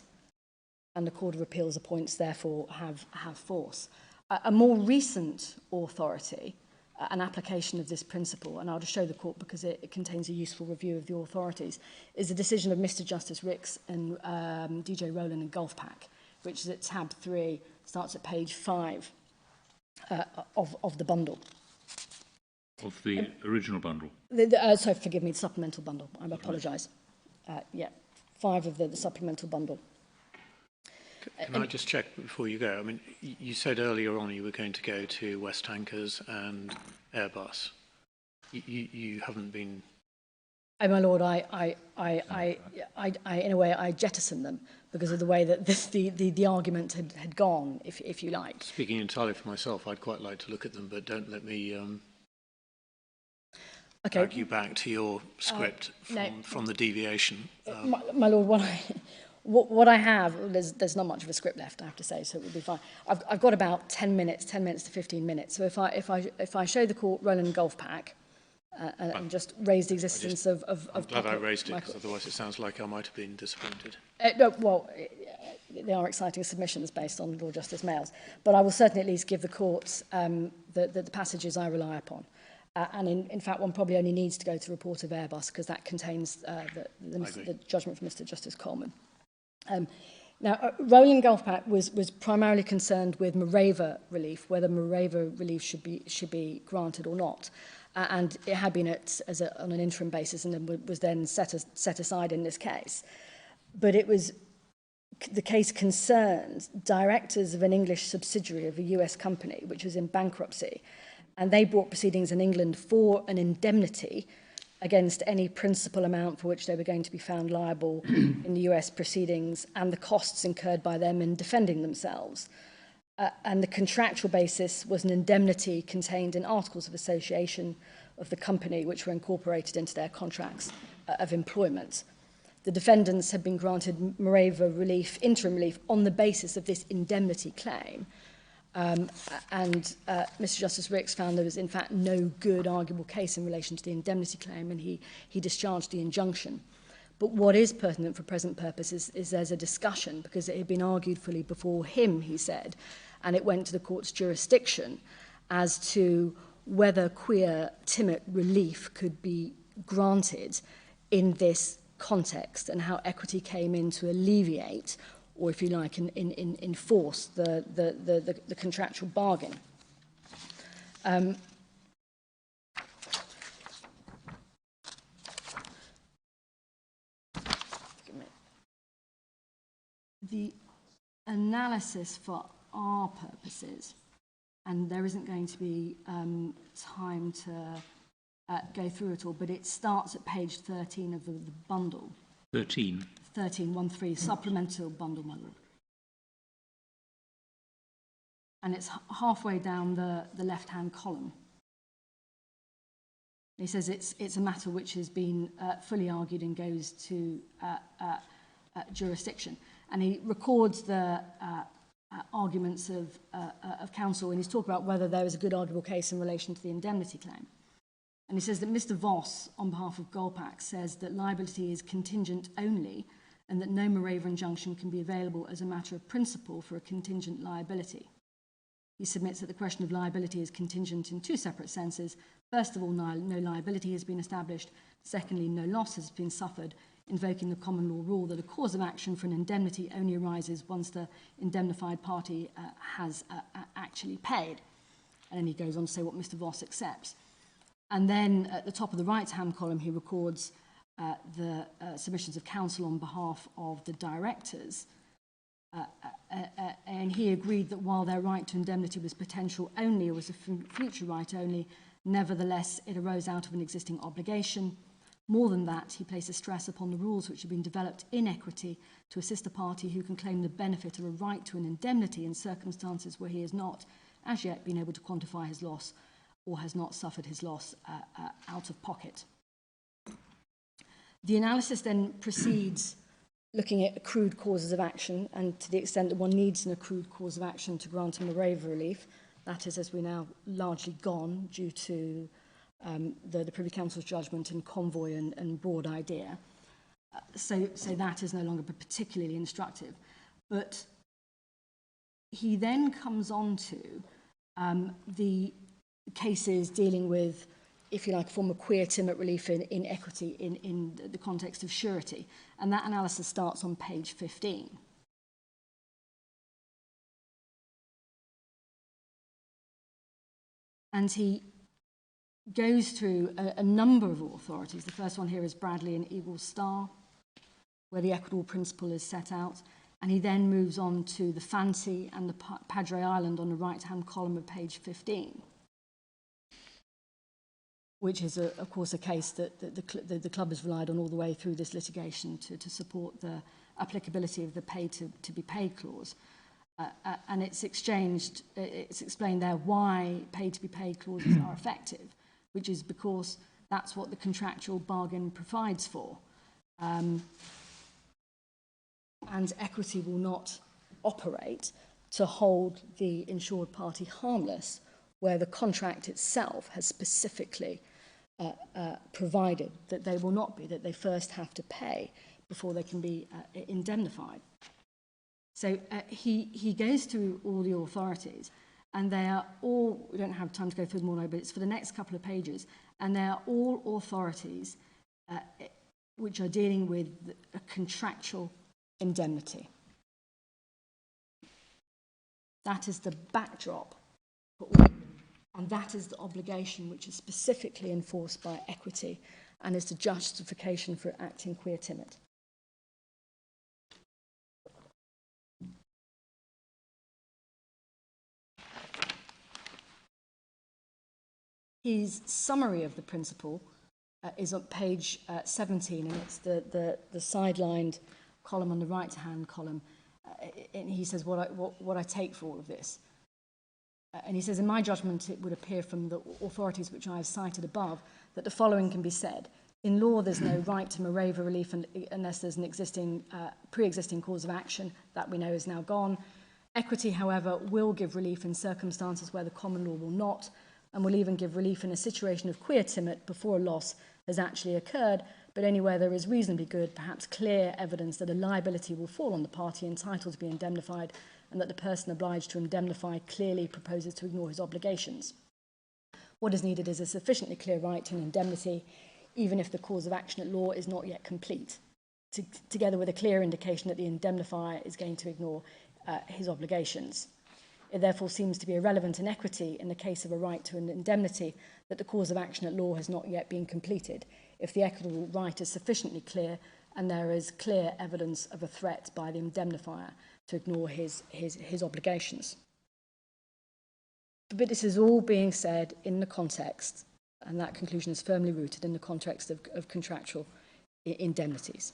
And the Court of Appeal's appoints therefore have force. A more recent authority, an application of this principle, and I'll just show the Court because it contains a useful review of the authorities, is the decision of Mr. Justice Ricks and DJ Rowland and Gulfpack, which is at tab 3, starts at page 5 of the bundle. Of the original bundle? Sorry, forgive me, the supplemental bundle. I apologise. Yeah, 5 of the supplemental bundle. Can I just check before you go? I mean, you said earlier on you were going to go to West Tankers and Airbus. You haven't been... Oh, my Lord, I in a way, I jettisoned them because of the way that the argument had gone, if you like. Speaking entirely for myself, I'd quite like to look at them, but don't let me drag you back to your script from the deviation. My Lord, what I have, there's not much of a script left, I have to say, so it would be fine. I've got about 10 minutes to 15 minutes. So if I show the Court Rowland and Gulfpack and just raise the existence of I'm glad I raised it, because otherwise it sounds like I might have been disappointed. No, well, they are exciting submissions based on Lord Justice Mayall's, but I will certainly at least give the courts the passages I rely upon. And in fact, one probably only needs to go to the report of Airbus because that contains the judgment from Mr. Justice Coleman. Now, Rowland Gulfpack was primarily concerned with Morava relief, whether Morava relief should be granted or not, and it had been on an interim basis, and then was then set aside in this case. But the case concerned directors of an English subsidiary of a US company, which was in bankruptcy, and they brought proceedings in England for an indemnity against any principal amount for which they were going to be found liable in the US proceedings and the costs incurred by them in defending themselves. And the contractual basis was an indemnity contained in articles of association of the company which were incorporated into their contracts of employment. The defendants had been granted Morava relief, interim relief, on the basis of this indemnity claim. Mr. Justice Ricks found there was in fact no good arguable case in relation to the indemnity claim, and he discharged the injunction. But what is pertinent for present purposes is there's a discussion, because it had been argued fully before him, he said, and it went to the court's jurisdiction as to whether quia timet relief could be granted in this context, and how equity came in to alleviate, or if you like, enforce the contractual bargain. The analysis for our purposes, and there isn't going to be time to go through it all, but it starts at page 13 of the bundle. 13? 13, supplemental bundle, my Lord. And it's halfway down the left-hand column. He says it's a matter which has been fully argued and goes to jurisdiction. And he records the arguments of counsel, and he's talking about whether there is a good arguable case in relation to the indemnity claim. And he says that Mr. Voss, on behalf of Gulfpack, says that liability is contingent only and that no moreover injunction can be available as a matter of principle for a contingent liability. He submits that the question of liability is contingent in two separate senses. First of all, no liability has been established. Secondly, no loss has been suffered, invoking the common law rule that a cause of action for an indemnity only arises once the indemnified party has actually paid. And then he goes on to say what Mr. Voss accepts. And then at the top of the right-hand column, he records the submissions of counsel on behalf of the directors. And he agreed that while their right to indemnity was potential only, or was a future right only, nevertheless it arose out of an existing obligation. More than that, he places stress upon the rules which have been developed in equity to assist a party who can claim the benefit of a right to an indemnity in circumstances where he has not as yet been able to quantify his loss or has not suffered his loss out of pocket. The analysis then proceeds looking at accrued causes of action, and to the extent that one needs an accrued cause of action to grant a moreover relief, that is, as we're now largely gone due to the Privy Council's judgment and Convoy and Broad Idea. So that is no longer particularly instructive. But he then comes on to the cases dealing with, if you like, a form of quia timid relief in equity in the context of surety. And that analysis starts on page 15. And he goes through a number of authorities. The first one here is Bradley and Eagle Star, where the equitable principle is set out. And he then moves on to the Fancy and the Padre Island on the right-hand column of page 15, which is, of course, a case that the club has relied on all the way through this litigation to support the applicability of the pay to be paid clause. And it's explained there why pay to be paid clauses are effective, which is because that's what the contractual bargain provides for. And equity will not operate to hold the insured party harmless where the contract itself has specifically provided that they will not be, that they first have to pay before they can be indemnified. So he goes through all the authorities, and they are all, we don't have time to go through them all, but it's for the next couple of pages, and they are all authorities which are dealing with a contractual indemnity. That is the backdrop for all of them, and that is the obligation which is specifically enforced by equity and is the justification for acting quia timid. His summary of the principle is on page 17, and it's the sidelined column on the right-hand column. And he says what I take for all of this. And he says, in my judgment, it would appear from the authorities which I have cited above that the following can be said. In law, there's no right to moreover relief unless there's an pre-existing cause of action that we know is now gone. Equity, however, will give relief in circumstances where the common law will not, and will even give relief in a situation of quia timid before a loss has actually occurred, but only where there is reasonably good, perhaps clear evidence that a liability will fall on the party entitled to be indemnified and that the person obliged to indemnify clearly proposes to ignore his obligations. What is needed is a sufficiently clear right to an indemnity, even if the cause of action at law is not yet complete, together with a clear indication that the indemnifier is going to ignore his obligations. It therefore seems to be irrelevant in equity in the case of a right to an indemnity that the cause of action at law has not yet been completed, if the equitable right is sufficiently clear and there is clear evidence of a threat by the indemnifier to ignore his obligations. But this is all being said in the context, and that conclusion is firmly rooted in the context of contractual indemnities.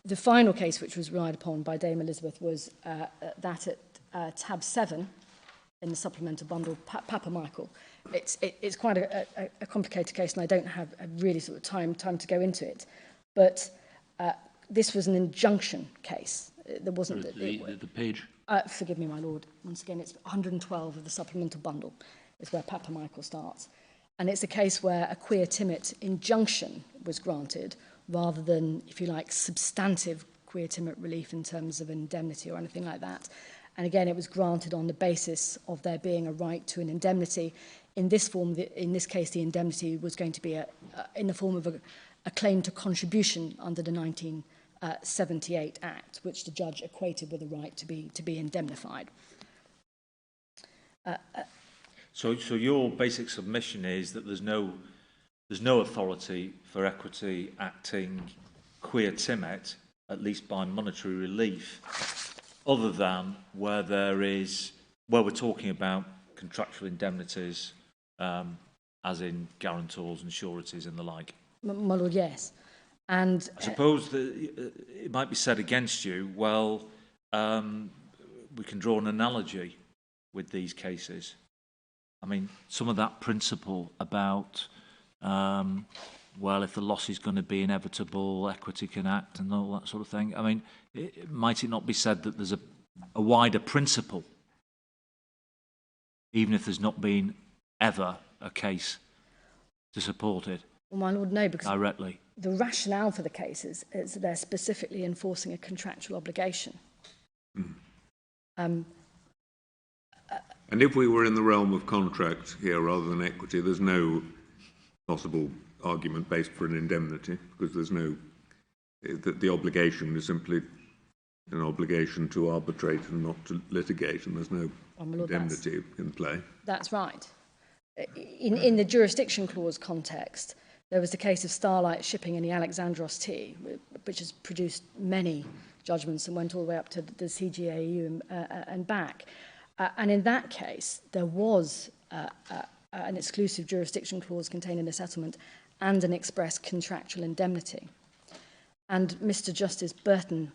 The final case which was relied upon by Dame Elizabeth was that at tab 7 in the supplemental bundle, Papa Michael. It's quite a complicated case, and I don't have a really sort of time to go into it. But this was an injunction case. There wasn't the page. Forgive me, my lord. Once again, it's 112 of the supplemental bundle is where Papa Michael starts. And it's a case where a quia timit injunction was granted rather than, if you like, substantive quia timit relief in terms of indemnity or anything like that. And again, it was granted on the basis of there being a right to an indemnity. In this form, in this case, the indemnity was going to be in the form of a claim to contribution under the 1978 Act, which the judge equated with a right to be indemnified. So your basic submission is that there's no authority for equity acting quia timet, at least by monetary relief, other than where we're talking about contractual indemnities, as in guarantors and sureties and the like. My Lord, yes. And I suppose that it might be said against you, well, we can draw an analogy with these cases. I mean, some of that principle about, well, if the loss is going to be inevitable, equity can act and all that sort of thing. I mean, might it not be said that there's a wider principle, even if there's not been ever a case to support it? Well, my Lord, no, because directly. The rationale for the case is that they're specifically enforcing a contractual obligation. And if we were in the realm of contract here rather than equity, there's no possible argument based for an indemnity, because there's no, the obligation is simply an obligation to arbitrate and not to litigate, and there's no indemnity in play. That's right. In the jurisdiction clause context, there was the case of Starlight Shipping and the Alexandros T, which has produced many judgments and went all the way up to the CGAU and back. And in that case, there was an exclusive jurisdiction clause contained in the settlement and an express contractual indemnity. And Mr. Justice Burton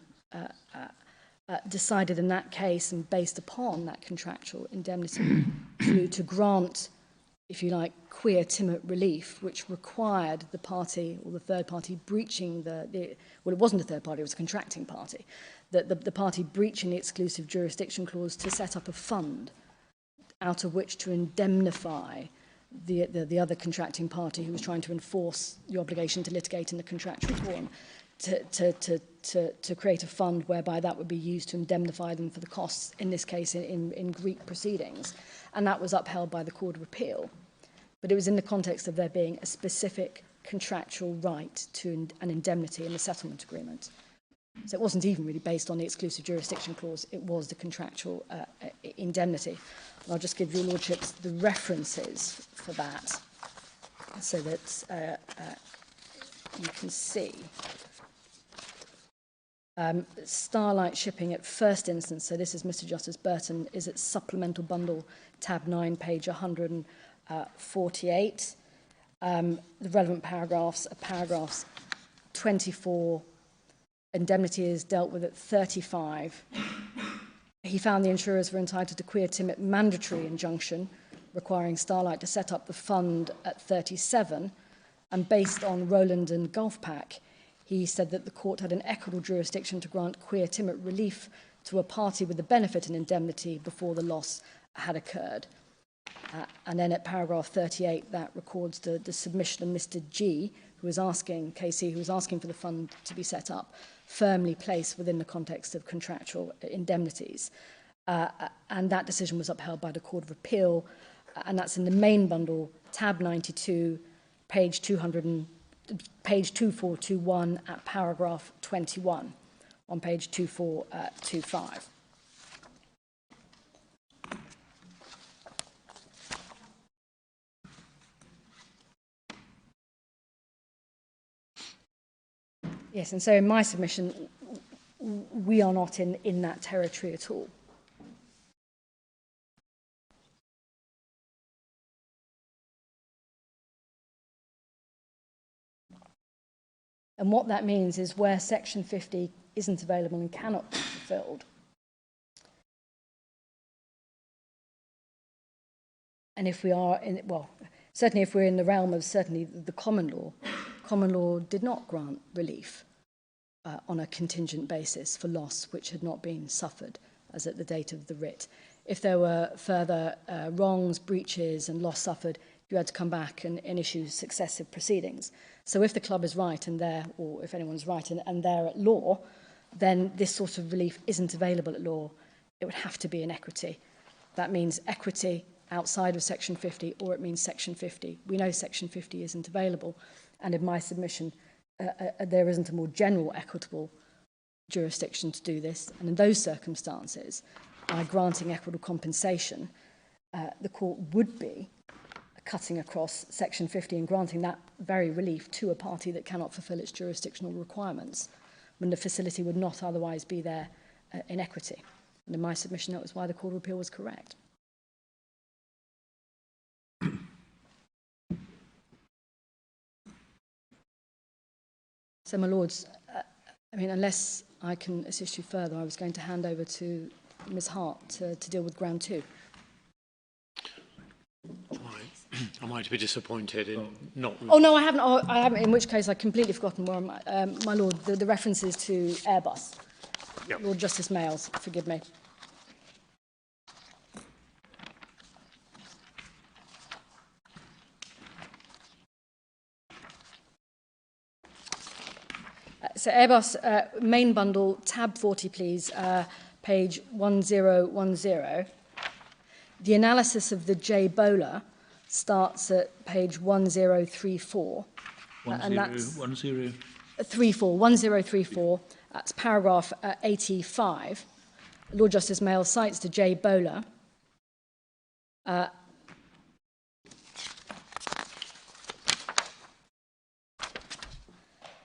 decided in that case, and based upon that contractual indemnity, to grant, if you like, quia timit relief, which required the party or the third party breaching well, it wasn't a third party, it was a contracting party, the party breaching the exclusive jurisdiction clause to set up a fund out of which to indemnify the other contracting party who was trying to enforce the obligation to litigate in the contractual form, to create a fund whereby that would be used to indemnify them for the costs, in this case in Greek proceedings. And that was upheld by the Court of Appeal. But it was in the context of there being a specific contractual right to an indemnity in the settlement agreement. So it wasn't even really based on the exclusive jurisdiction clause, it was the contractual indemnity. And I'll just give your lordships the references for that so that you can see. Starlight Shipping at first instance, so this is Mr. Justice Burton, is at Supplemental Bundle, tab 9, page 148. The relevant paragraphs are paragraphs 24. Indemnity is dealt with at 35. He found the insurers were entitled to quia timit mandatory injunction, requiring Starlight to set up the fund at 37. And based on Roland and Gulfpack, he said that the court had an equitable jurisdiction to grant quia timit relief to a party with the benefit and indemnity before the loss had occurred. And then at paragraph 38, that records the submission of Mr. G, who was asking, KC, who was asking for the fund to be set up, firmly placed within the context of contractual indemnities. And that decision was upheld by the Court of Appeal, and that's in the main bundle, tab 92, page 2421 at paragraph 21 on page 2425. Yes, and so in my submission, we are not in that territory at all. And what that means is where Section 50 isn't available and cannot be fulfilled, and if we are in, well, certainly if we're in the realm of certainly the common law did not grant relief on a contingent basis for loss which had not been suffered as at the date of the writ. If there were further wrongs, breaches and loss suffered, you had to come back and issue successive proceedings. So if the club is right and they're, or if anyone's right and they're at law, then this sort of relief isn't available at law. It would have to be in equity. That means equity outside of Section 50, or it means Section 50. We know Section 50 isn't available, and in my submission, there isn't a more general equitable jurisdiction to do this. And in those circumstances, by granting equitable compensation, the court would be cutting across Section 50 and granting that very relief to a party that cannot fulfil its jurisdictional requirements, when the facility would not otherwise be there in equity. And in my submission, that was why the Court of Appeal was correct. So, my lords, I mean, unless I can assist you further, I was going to hand over to Ms. Hart to deal with ground 2. I might be disappointed in not... Oh, no, I haven't. Oh, I haven't, in which case I've completely forgotten where my lord, the references to Airbus. Yep. Lord Justice Mayles, forgive me. So Airbus, main bundle, tab 40, please, page 1010. The analysis of the J Bowler starts at page 1034. And that's 1034. That's paragraph 85. Lord Justice Mayles cites the J Bowler. And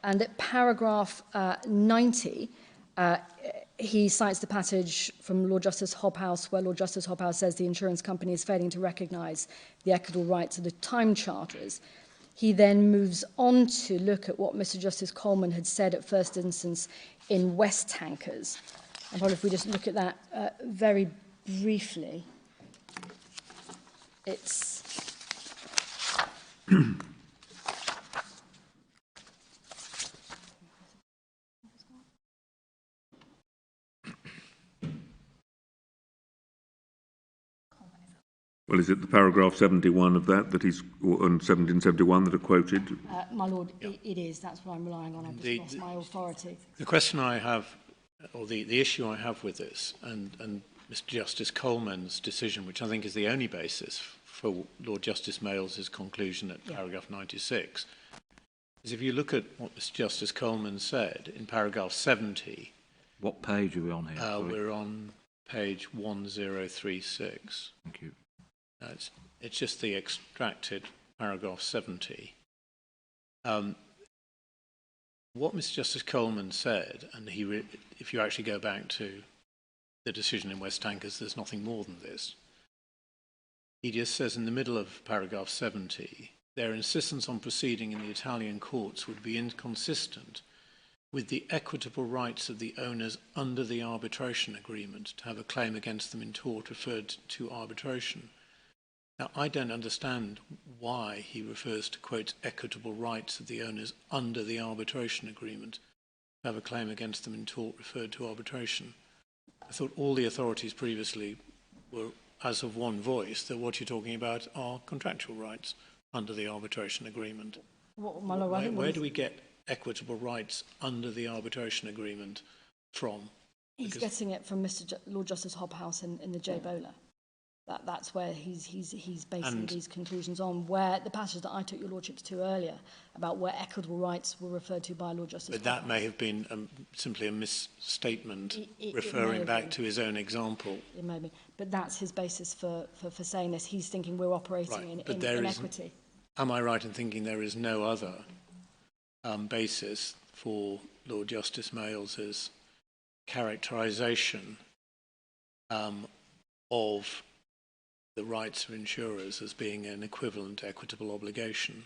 at paragraph 90, he cites the passage from Lord Justice Hobhouse, where Lord Justice Hobhouse says the insurance company is failing to recognise the equitable rights of the time charters. He then moves on to look at what Mr. Justice Coleman had said at first instance in West Tankers. And probably if we just look at that very briefly, it's... Well, is it the paragraph 71 of that he's, or 1771 that are quoted? My lord, it is. That's what I'm relying on. I've just lost my authority. The question I have, or the issue I have with this, and Mr. Justice Coleman's decision, which I think is the only basis for Lord Justice Mayles' conclusion at paragraph 96, is if you look at what Mr. Justice Coleman said in paragraph 70. What page are we on here? We're on page 1036. Thank you. It's just the extracted paragraph 70. What Mr. Justice Coleman said, and if you actually go back to the decision in West Tankers, there's nothing more than this. He just says in the middle of paragraph 70, their insistence on proceeding in the Italian courts would be inconsistent with the equitable rights of the owners under the arbitration agreement to have a claim against them in tort referred to arbitration. Now, I don't understand why he refers to, quote, equitable rights of the owners under the arbitration agreement to have a claim against them in tort referred to arbitration. I thought all the authorities previously were, as of one voice, that what you're talking about are contractual rights under the arbitration agreement. Where do we get equitable rights under the arbitration agreement from? He's getting it from Lord Justice Hobhouse in the J Bowler. That's where he's basing these conclusions on, where the passage that I took your lordships to earlier about where equitable rights were referred to by Lord Justice. But that may have been simply a misstatement, referring back to his own example. It may be, but that's his basis for saying this. He's thinking we're operating in equity. Am I right in thinking there is no other basis for Lord Justice Mayles' characterisation of the rights of insurers as being an equivalent equitable obligation?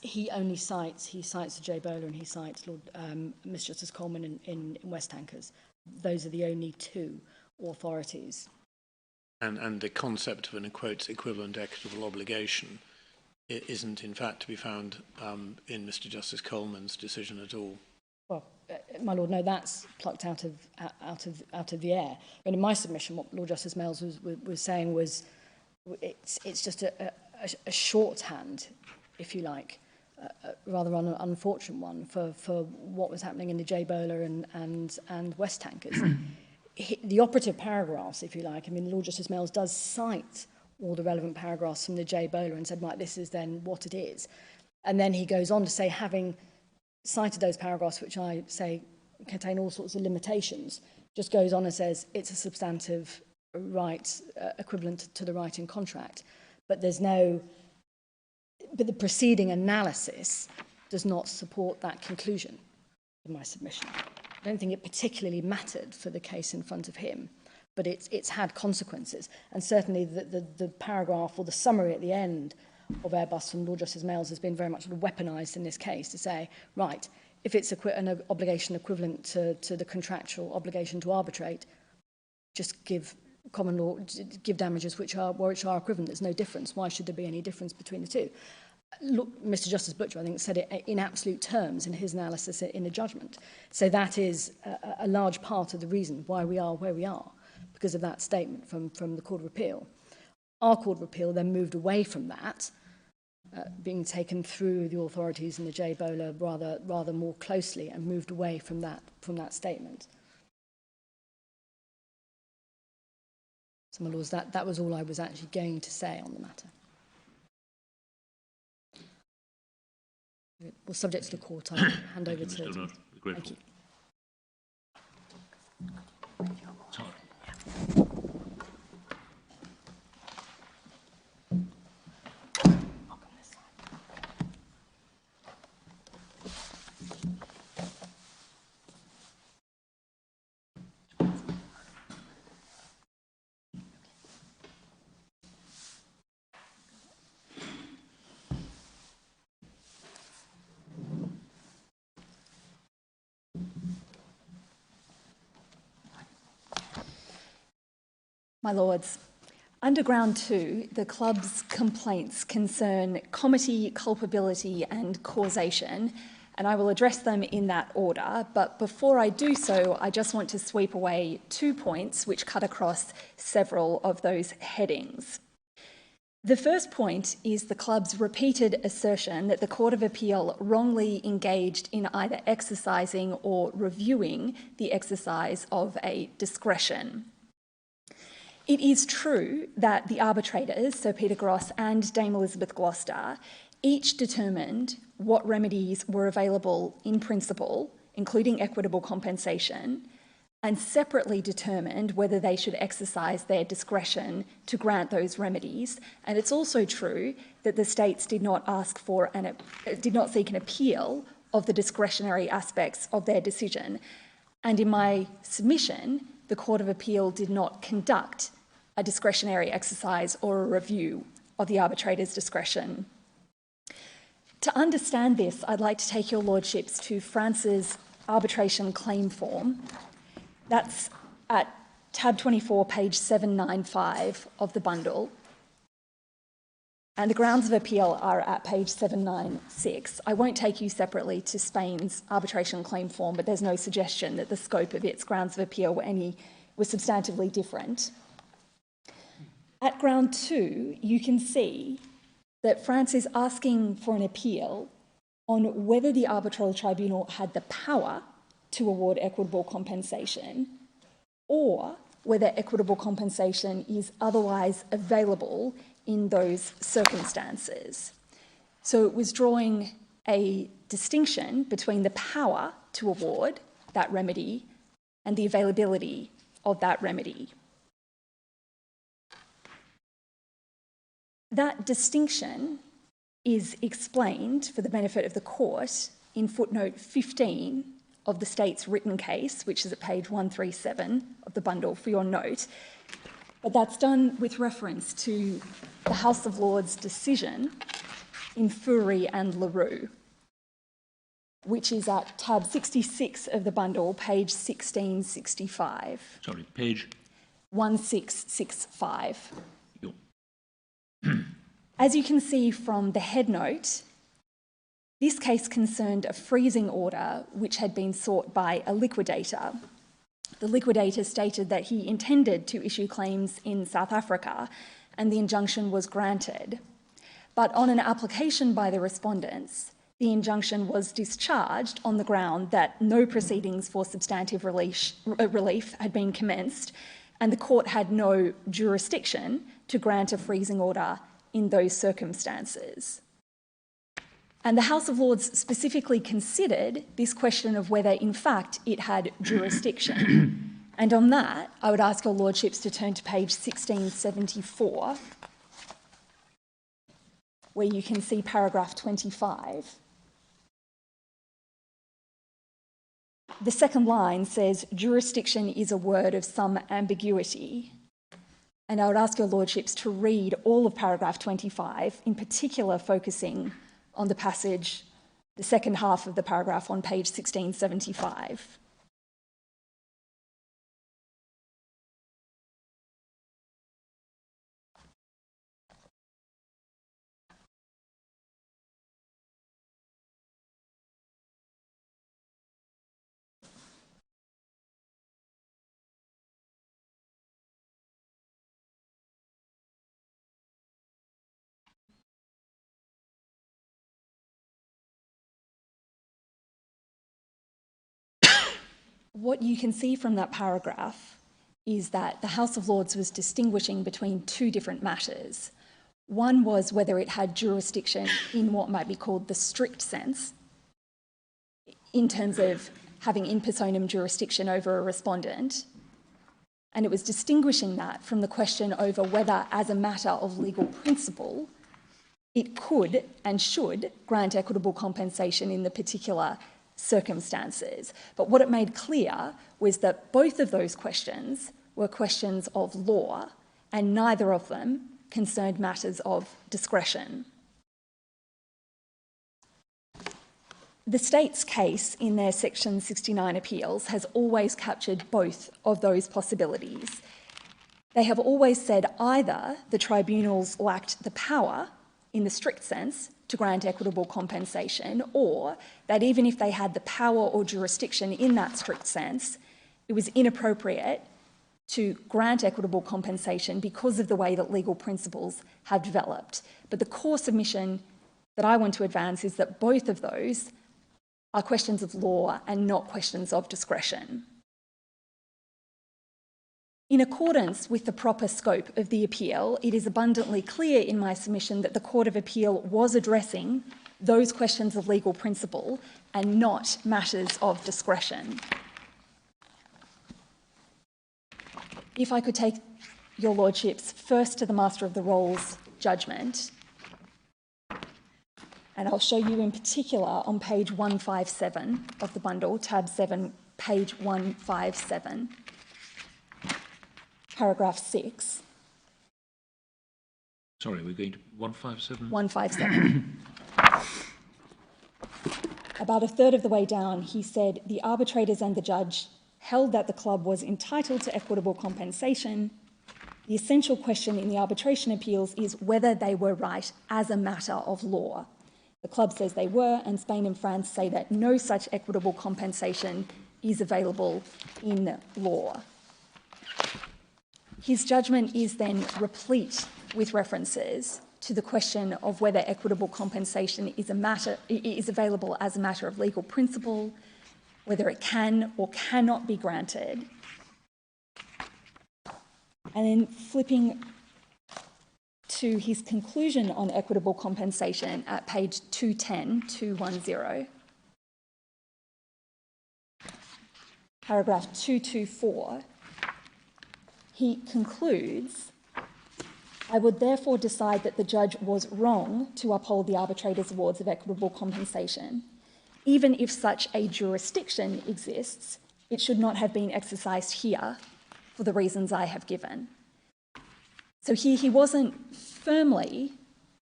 He cites the J Bowler and he cites Mr. Justice Coleman in West Tankers. Those are the only two authorities. And the concept of an equivalent equitable obligation isn't in fact to be found in Mr. Justice Coleman's decision at all. Well, my lord, no, that's plucked out of the air. And in my submission, what Lord Justice Mayles was saying was it's just a shorthand, if you like, rather unfortunate one for what was happening in the J-Bowler and West Tankers. The operative paragraphs, if you like, I mean, Lord Justice Mayles does cite all the relevant paragraphs from the J-Bowler and said, right, this is then what it is. And then he goes on to say, having cited those paragraphs, which I say contain all sorts of limitations, just goes on and says it's a substantive right equivalent to the right in contract. But the preceding analysis does not support that conclusion in my submission. I don't think it particularly mattered for the case in front of him, but it's had consequences. And certainly the paragraph or the summary at the end of Airbus from Lord Justice Mayles has been very much sort of weaponised in this case to say, right, if it's an obligation equivalent to the contractual obligation to arbitrate, just give common law, give damages which are equivalent. There's no difference. Why should there be any difference between the two? Look, Mr. Justice Butcher, I think, said it in absolute terms in his analysis in the judgment. So that is a large part of the reason why we are where we are, because of that statement from the Court of Appeal. Our Court of Appeal then moved away from that, being taken through the authorities in the J-Bowler rather more closely, and moved away from that statement. So, my lords, that was all I was actually going to say on the matter. Well, subject to the court, I'll hand over to... Thank you. My Lords, under Ground 2, the club's complaints concern comity, culpability and causation, and I will address them in that order. But before I do so, I just want to sweep away 2 points which cut across several of those headings. The first point is the club's repeated assertion that the Court of Appeal wrongly engaged in either exercising or reviewing the exercise of a discretion. It is true that the arbitrators, Sir Peter Gross and Dame Elizabeth Gloucester, each determined what remedies were available in principle, including equitable compensation, and separately determined whether they should exercise their discretion to grant those remedies. And it's also true that the states did not seek an appeal of the discretionary aspects of their decision. And in my submission, the Court of Appeal did not conduct a discretionary exercise or a review of the arbitrator's discretion. To understand this, I'd like to take your lordships to France's arbitration claim form. That's at tab 24, page 795 of the bundle. And the grounds of appeal are at page 796. I won't take you separately to Spain's arbitration claim form, but there's no suggestion that the scope of its grounds of appeal was substantively different. At ground 2, you can see that France is asking for an appeal on whether the arbitral tribunal had the power to award equitable compensation, or whether equitable compensation is otherwise available in those circumstances. So it was drawing a distinction between the power to award that remedy and the availability of that remedy. That distinction is explained for the benefit of the court in footnote 15 of the state's written case, which is at page 137 of the bundle for your note. But that's done with reference to the House of Lords decision in Fourie and LaRue, which is at tab 66 of the bundle, page 1665. Sorry, page? 1665. As you can see from the head note, this case concerned a freezing order which had been sought by a liquidator. The liquidator stated that he intended to issue claims in South Africa and the injunction was granted. But on an application by the respondents, the injunction was discharged on the ground that no proceedings for substantive relief had been commenced, and the court had no jurisdiction to grant a freezing order in those circumstances. And the House of Lords specifically considered this question of whether, in fact, it had jurisdiction. And on that, I would ask your Lordships to turn to page 1674, where you can see paragraph 25. The second line says, jurisdiction is a word of some ambiguity. And I would ask your Lordships to read all of paragraph 25, in particular focusing on the passage, the second half of the paragraph on page 1675. What you can see from that paragraph is that the House of Lords was distinguishing between two different matters. One was whether it had jurisdiction in what might be called the strict sense, in terms of having in personam jurisdiction over a respondent, and it was distinguishing that from the question over whether, as a matter of legal principle, it could and should grant equitable compensation in the particular circumstances. But what it made clear was that both of those questions were questions of law, and neither of them concerned matters of discretion. The state's case in their Section 69 appeals has always captured both of those possibilities. They have always said either the tribunals lacked the power, in the strict sense, to grant equitable compensation, or that even if they had the power or jurisdiction in that strict sense, it was inappropriate to grant equitable compensation because of the way that legal principles have developed. But the core submission that I want to advance is that both of those are questions of law and not questions of discretion. In accordance with the proper scope of the appeal, it is abundantly clear in my submission that the Court of Appeal was addressing those questions of legal principle and not matters of discretion. If I could take your Lordships first to the Master of the Rolls judgment, and I'll show you in particular on page 157 of the bundle, tab 7, page 157. Paragraph 6. Sorry, we're going to 157? 157. About a third of the way down, he said, the arbitrators and the judge held that the club was entitled to equitable compensation. The essential question in the arbitration appeals is whether they were right as a matter of law. The club says they were, and Spain and France say that no such equitable compensation is available in law. His judgment is then replete with references to the question of whether equitable compensation is available as a matter of legal principle, whether it can or cannot be granted. And then flipping to his conclusion on equitable compensation at page 210, paragraph 224, he concludes, I would therefore decide that the judge was wrong to uphold the arbitrator's awards of equitable compensation. Even if such a jurisdiction exists, it should not have been exercised here for the reasons I have given. So here he wasn't firmly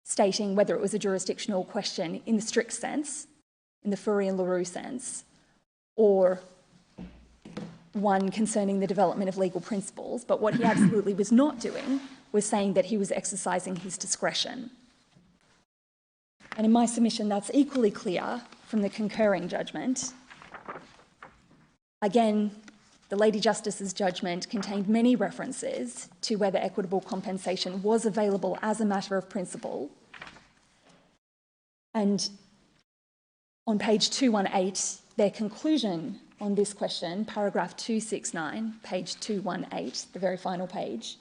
stating whether it was a jurisdictional question in the strict sense, in the Fourie and Leroux sense, or one concerning the development of legal principles, but what he absolutely was not doing was saying that he was exercising his discretion. And in my submission, that's equally clear from the concurring judgment. Again, The Lady Justice's judgment contained many references to whether equitable compensation was available as a matter of principle. And on page 218, their conclusion on this question, paragraph 269, page 218, the very final page,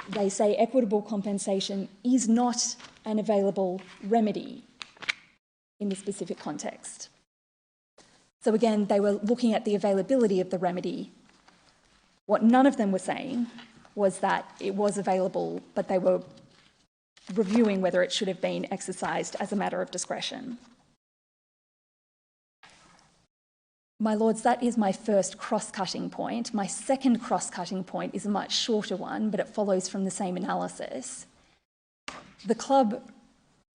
they say equitable compensation is not an available remedy in the specific context. So again, they were looking at the availability of the remedy. What none of them were saying was that it was available, but they were reviewing whether it should have been exercised as a matter of discretion. My Lords, that is my first cross-cutting point. My second cross-cutting point is a much shorter one, but it follows from the same analysis. The club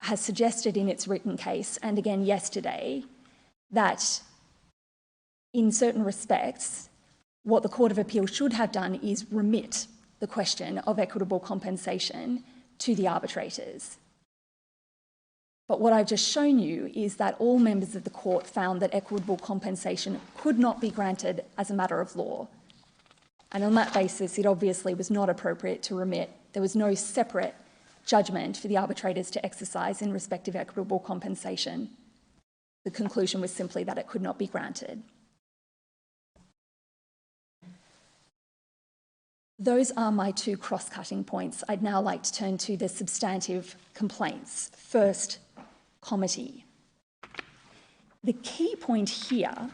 has suggested in its written case, and again yesterday, that in certain respects, what the Court of Appeal should have done is remit the question of equitable compensation to the arbitrators. But what I've just shown you is that all members of the court found that equitable compensation could not be granted as a matter of law. And on that basis, it obviously was not appropriate to remit. There was no separate judgment for the arbitrators to exercise in respect of equitable compensation. The conclusion was simply that it could not be granted. Those are my two cross-cutting points. I'd now like to turn to the substantive complaints. First, comity. The key point here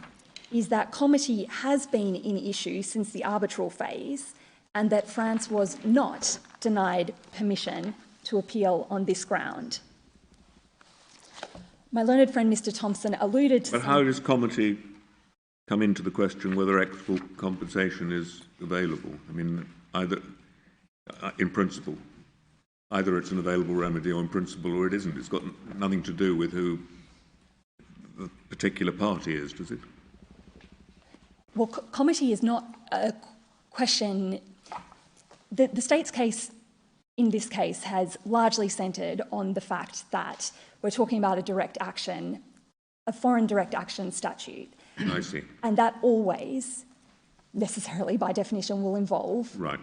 is that comity has been in issue since the arbitral phase and that France was not denied permission to appeal on this ground. My learned friend Mr Thompson alluded to... But how does comity come into the question whether equitable compensation is available? I mean, either in principle, either it's an available remedy or in principle or it isn't. It's got nothing to do with who the particular party is, does it? Well, comity is not a question... The state's case in this case has largely centred on the fact that we're talking about a direct action, a foreign direct action statute. I see. And that always, necessarily by definition, will involve right.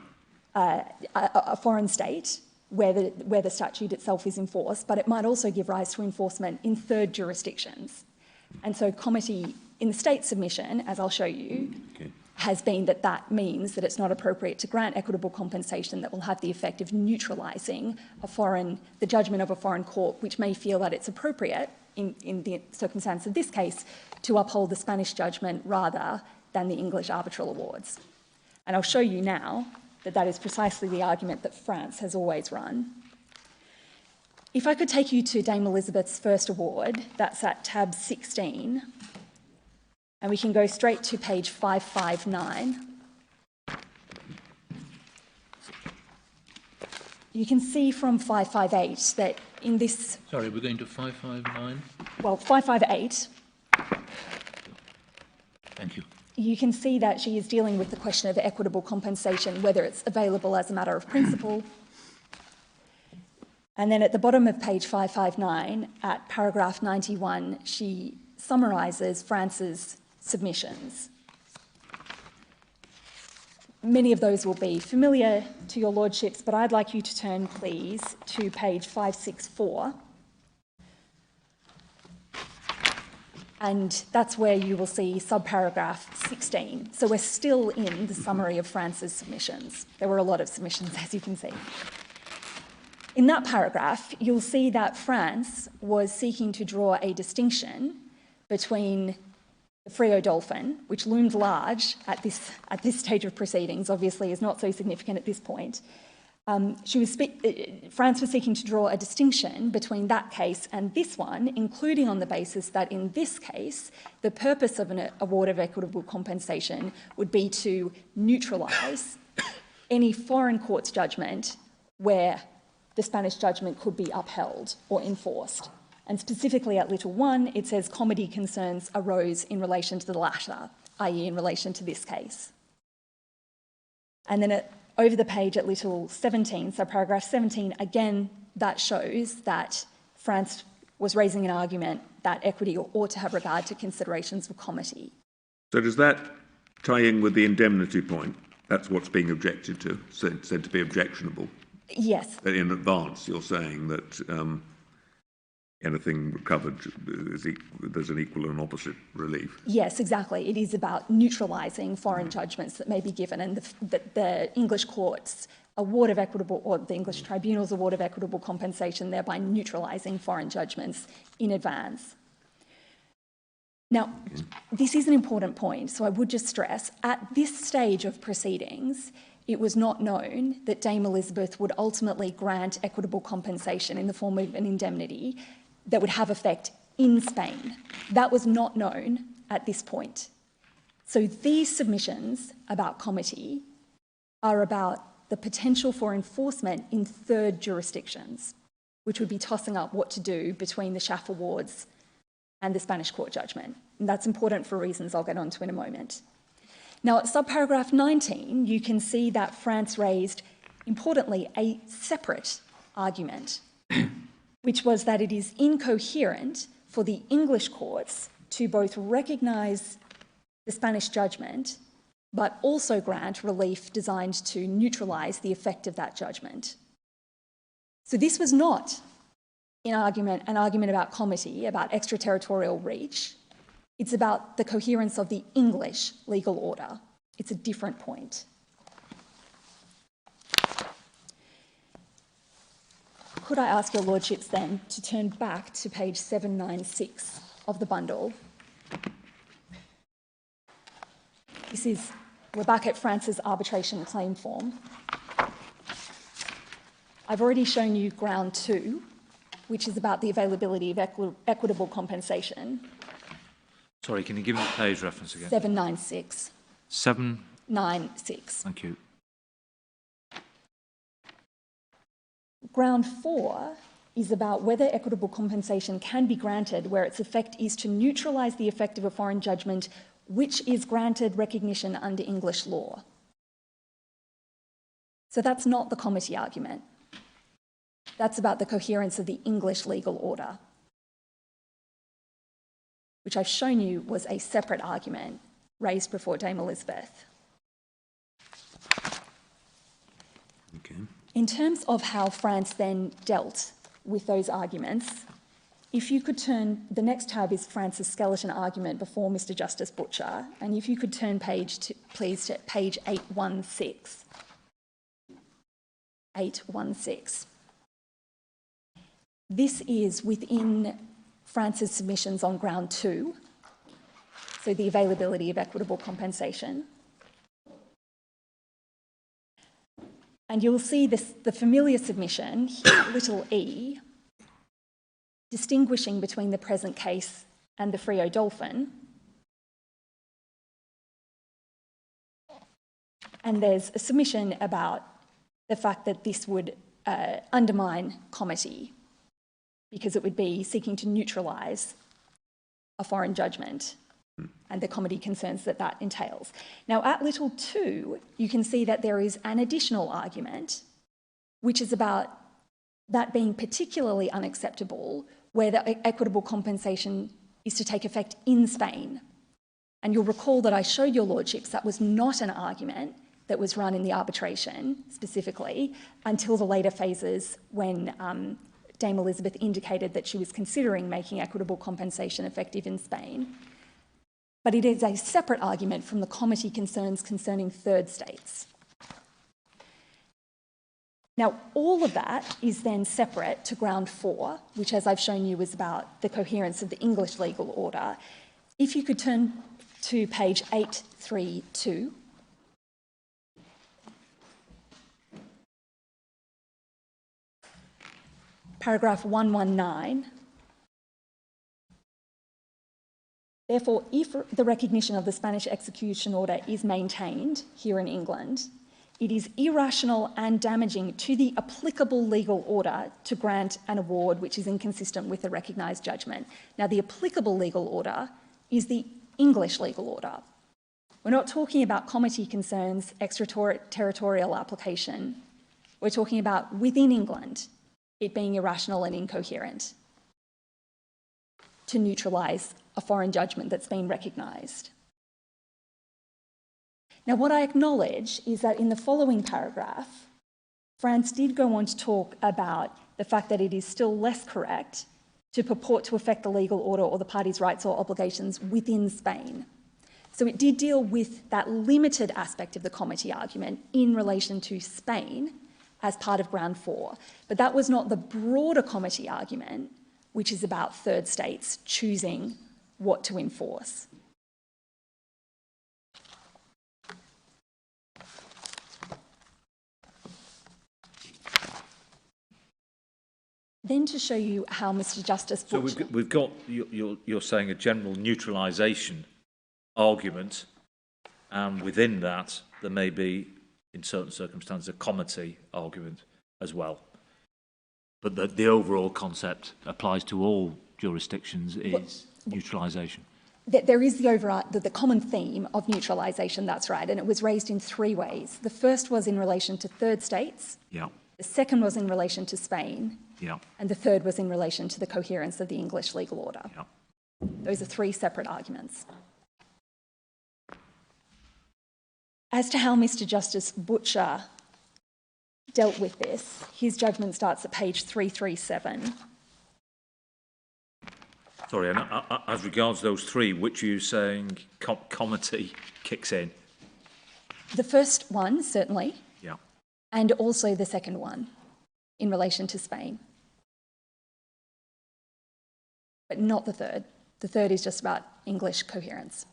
A foreign state where the statute itself is enforced, but it might also give rise to enforcement in third jurisdictions. And so comity in the state submission, as I'll show you, has been that that means that it's not appropriate to grant equitable compensation that will have the effect of neutralising the judgment of a foreign court, which may feel that it's appropriate in the circumstance of this case to uphold the Spanish judgment rather than the English arbitral awards. And I'll show you now that that is precisely the argument that France has always run. If I could take you to Dame Elizabeth's first award, that's at tab 16, and we can go straight to page 559. You can see from 558 that in this... Sorry, we're going to 559? Well, 558. Thank you. You can see that she is dealing with the question of equitable compensation, whether it's available as a matter of principle. And then at the bottom of page 559, at paragraph 91, she summarises France's submissions. Many of those will be familiar to your lordships, but I'd like you to turn, please, to page 564. And that's where you will see subparagraph 16. So we're still in the summary of France's submissions. There were a lot of submissions, as you can see. In that paragraph, you'll see that France was seeking to draw a distinction between the Frio Dolphin, which loomed large at this stage of proceedings, obviously is not so significant at this point. France was seeking to draw a distinction between that case and this one, including on the basis that in this case, the purpose of an award of equitable compensation would be to neutralise any foreign court's judgment where the Spanish judgment could be upheld or enforced. And specifically at little 1, it says comity concerns arose in relation to the latter, i.e. in relation to this case. And then over the page at little 17, so paragraph 17, again, that shows that France was raising an argument that equity ought to have regard to considerations of comity. So does that tie in with the indemnity point? That's what's being objected to, said to be objectionable. Yes. In advance, you're saying that anything recovered, there's an equal and opposite relief. Yes, exactly. It is about neutralising foreign judgments that may be given, and the English courts award of equitable, or the English tribunal's award of equitable compensation, thereby neutralising foreign judgments in advance. Now, this is an important point, so I would just stress, at this stage of proceedings, it was not known that Dame Elizabeth would ultimately grant equitable compensation in the form of an indemnity that would have effect in Spain. That was not known at this point. So these submissions about comity are about the potential for enforcement in third jurisdictions, which would be tossing up what to do between the Schaff Awards and the Spanish court judgment. And that's important for reasons I'll get onto in a moment. Now, at subparagraph 19, you can see that France raised, importantly, a separate argument, which was that it is incoherent for the English courts to both recognise the Spanish judgment, but also grant relief designed to neutralise the effect of that judgment. So this was not an argument about comity, about extraterritorial reach. It's about the coherence of the English legal order. It's a different point. Could I ask your lordships then to turn back to page 796 of the bundle? We're back at France's arbitration claim form. I've already shown you ground 2, which is about the availability of equitable compensation. Sorry, can you give me the page reference again? 796. 796. Thank you. Ground 4 is about whether equitable compensation can be granted where its effect is to neutralise the effect of a foreign judgment which is granted recognition under English law. So that's not the comity argument. That's about the coherence of the English legal order, which I've shown you was a separate argument raised before Dame Elizabeth. Okay. In terms of how France then dealt with those arguments, if you could turn, the next tab is France's skeleton argument before Mr. Justice Butcher, and if you could turn please to page 816. 816. This is within France's submissions on ground 2, so the availability of equitable compensation. And you'll see the familiar submission, here, little e, distinguishing between the present case and the Frio Dolphin. And there's a submission about the fact that this would undermine comity because it would be seeking to neutralise a foreign judgment and the comity concerns that that entails. Now, at little 2, you can see that there is an additional argument, which is about that being particularly unacceptable where the equitable compensation is to take effect in Spain. And you'll recall that I showed your lordships that was not an argument that was run in the arbitration specifically until the later phases when Dame Elizabeth indicated that she was considering making equitable compensation effective in Spain. But it is a separate argument from the comity concerns concerning third states. Now, all of that is then separate to ground 4, which, as I've shown you, is about the coherence of the English legal order. If you could turn to page 832. Paragraph 119. Therefore, if the recognition of the Spanish execution order is maintained here in England, it is irrational and damaging to the applicable legal order to grant an award which is inconsistent with the recognised judgment. Now, the applicable legal order is the English legal order. We're not talking about comity concerns, extraterritorial application. We're talking about within England, it being irrational and incoherent to neutralise a foreign judgment that's been recognised. Now, what I acknowledge is that in the following paragraph, France did go on to talk about the fact that it is still less correct to purport to affect the legal order or the parties' rights or obligations within Spain. So it did deal with that limited aspect of the comity argument in relation to Spain as part of ground 4. But that was not the broader comity argument, which is about third states choosing what to enforce. Then to show you how Mr. Justice Butcher... So we've got you're saying a general neutralisation argument, and within that there may be, in certain circumstances, a comity argument as well. But the overall concept applies to all jurisdictions is neutralisation. There is the common theme of neutralisation, that's right, and it was raised in 3 ways. The first was in relation to third states. Yeah. The second was in relation to Spain. Yeah. And the third was in relation to the coherence of the English legal order. Yeah. Those are 3 separate arguments. As to how Mr. Justice Butcher dealt with this, his judgment starts at page 337. Sorry, and as regards those 3, which are you saying comity kicks in? The first one, certainly. Yeah. And also the second one in relation to Spain. But not the third. The third is just about English coherence.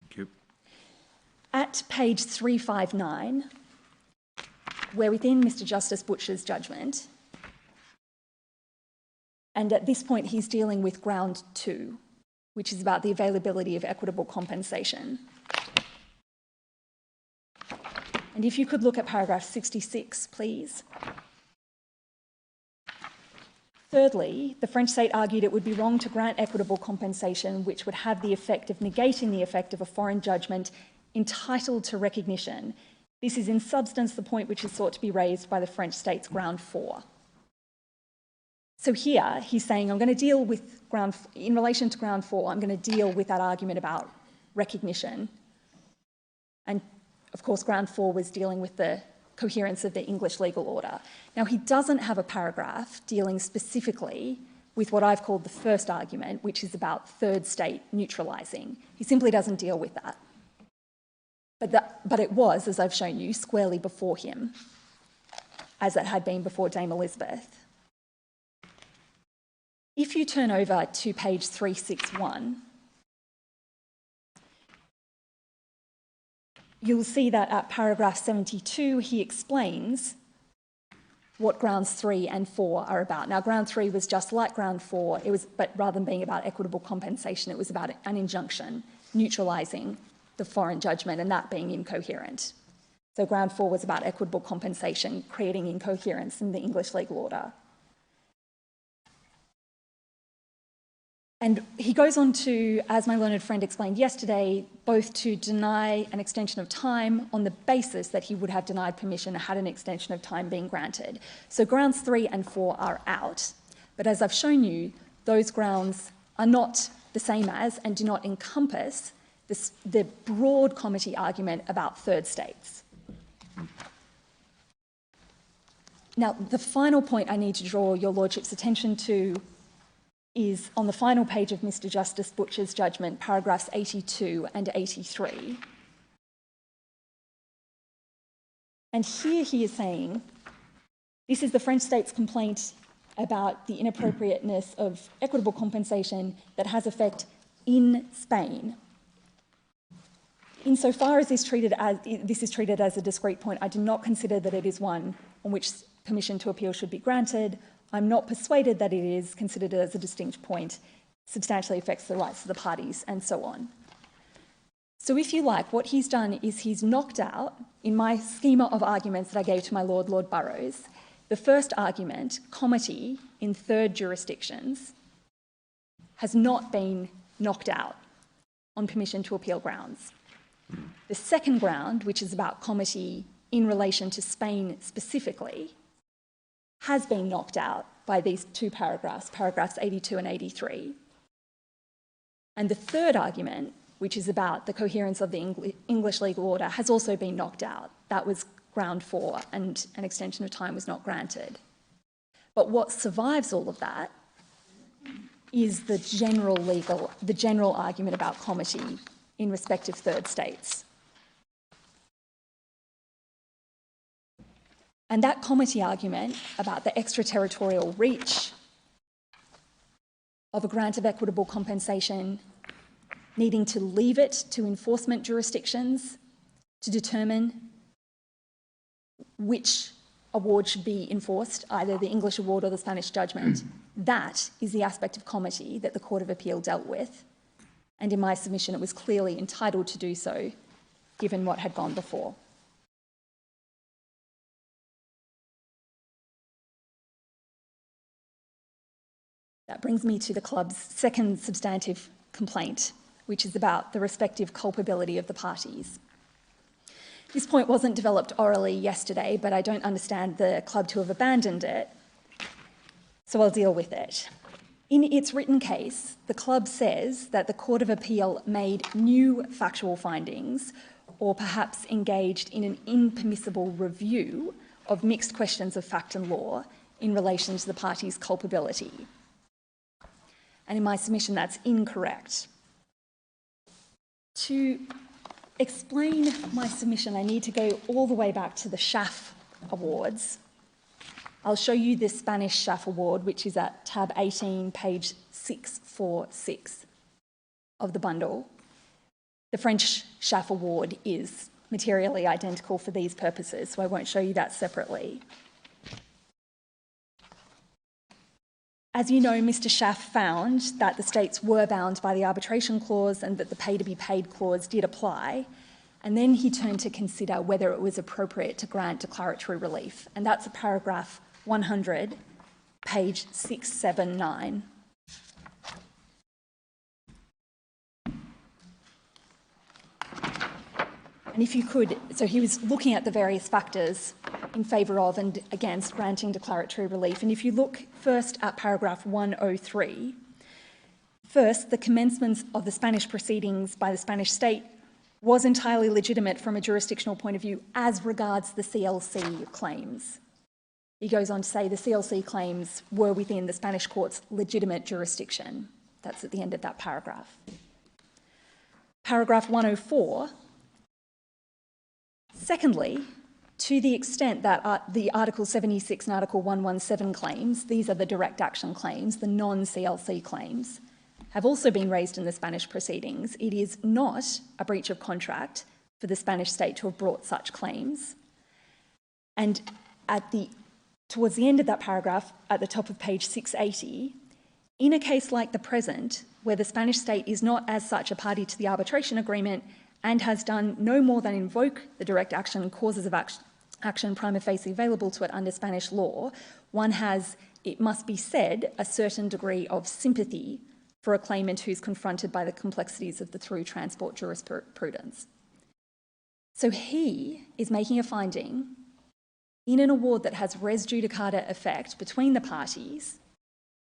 Thank you. At page 359, we're within Mr. Justice Butcher's judgment, and at this point he's dealing with ground 2, which is about the availability of equitable compensation. And if you could look at paragraph 66, please. Thirdly, the French state argued it would be wrong to grant equitable compensation which would have the effect of negating the effect of a foreign judgment entitled to recognition. This is in substance the point which is sought to be raised by the French state's ground 4. So here he's saying, I'm going to deal with in relation to ground 4, I'm going to deal with that argument about recognition. And of course, ground 4 was dealing with the coherence of the English legal order. Now, he doesn't have a paragraph dealing specifically with what I've called the first argument, which is about third state neutralising. He simply doesn't deal with that. But it was, as I've shown you, squarely before him, as it had been before Dame Elizabeth. If you turn over to page 361, you'll see that at paragraph 72, he explains what grounds 3 and 4 are about. Now, ground 3 was just like ground 4, but rather than being about equitable compensation, it was about an injunction, neutralising the foreign judgment and that being incoherent. So ground 4 was about equitable compensation, creating incoherence in the English legal order. And he goes on to, as my learned friend explained yesterday, both to deny an extension of time on the basis that he would have denied permission had an extension of time been granted. So grounds 3 and 4 are out. But as I've shown you, those grounds are not the same as and do not encompass the broad comity argument about third states. Now, the final point I need to draw your Lordship's attention to is on the final page of Mr. Justice Butcher's judgment, paragraphs 82 and 83. And here he is saying, this is the French state's complaint about the inappropriateness of equitable compensation that has effect in Spain. Insofar as this is treated as a discrete point, I do not consider that it is one on which permission to appeal should be granted. I'm not persuaded that it is considered as a distinct point, substantially affects the rights of the parties, and so on. So if you like, what he's done is he's knocked out, in my schema of arguments that I gave to my Lord Burrows, the first argument, comity in third jurisdictions, has not been knocked out on permission to appeal grounds. The second ground, which is about comity in relation to Spain specifically, has been knocked out by these 2 paragraphs, paragraphs 82 and 83. And the third argument, which is about the coherence of the English legal order, has also been knocked out. That was ground 4, and an extension of time was not granted. But what survives all of that is the general argument about comity in respect of third states. And that comity argument about the extraterritorial reach of a grant of equitable compensation, needing to leave it to enforcement jurisdictions to determine which award should be enforced, either the English award or the Spanish judgment. That is the aspect of comity that the Court of Appeal dealt with. And in my submission, it was clearly entitled to do so, given what had gone before. That brings me to the club's second substantive complaint, which is about the respective culpability of the parties. This point wasn't developed orally yesterday, but I don't understand the club to have abandoned it, so I'll deal with it. In its written case, the club says that the Court of Appeal made new factual findings or perhaps engaged in an impermissible review of mixed questions of fact and law in relation to the parties' culpability. And in my submission, that's incorrect. To explain my submission, I need to go all the way back to the SHAF awards. I'll show you this Spanish SHAF award, which is at tab 18, page 646 of the bundle. The French SHAF award is materially identical for these purposes, so I won't show you that separately. As you know, Mr. Schaff found that the states were bound by the arbitration clause and that the pay-to-be-paid clause did apply, and then he turned to consider whether it was appropriate to grant declaratory relief, and that's a paragraph 100, page 679. And if you could, so he was looking at the various factors in favour of and against granting declaratory relief. And if you look first at paragraph 103, first, the commencement of the Spanish proceedings by the Spanish state was entirely legitimate from a jurisdictional point of view as regards the CLC claims. He goes on to say the CLC claims were within the Spanish court's legitimate jurisdiction. That's at the end of that paragraph. Paragraph 104, secondly, to the extent that the Article 76 and Article 117 claims, these are the direct action claims, the non-CLC claims, have also been raised in the Spanish proceedings. It is not a breach of contract for the Spanish state to have brought such claims. And towards the end of that paragraph, at the top of page 680, in a case like the present, where the Spanish state is not as such a party to the arbitration agreement and has done no more than invoke the direct action causes of action prima facie available to it under Spanish law, one has, it must be said, a certain degree of sympathy for a claimant who's confronted by the complexities of the through transport jurisprudence. So he is making a finding in an award that has res judicata effect between the parties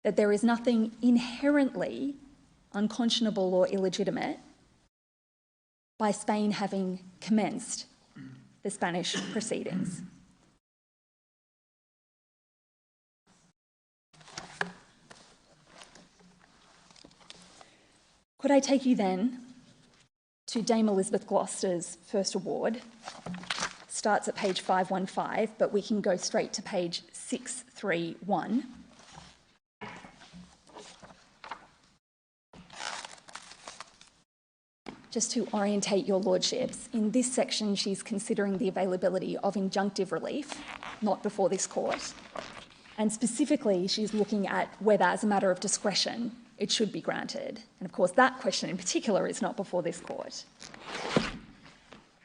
that there is nothing inherently unconscionable or illegitimate by Spain having commenced the Spanish proceedings. Could I take you then to Dame Elizabeth Gloucester's first award? Starts at page 515, but we can go straight to page 631. Just to orientate your lordships, in this section she's considering the availability of injunctive relief, not before this court, and specifically she's looking at whether, as a matter of discretion, it should be granted. And of course that question in particular is not before this court.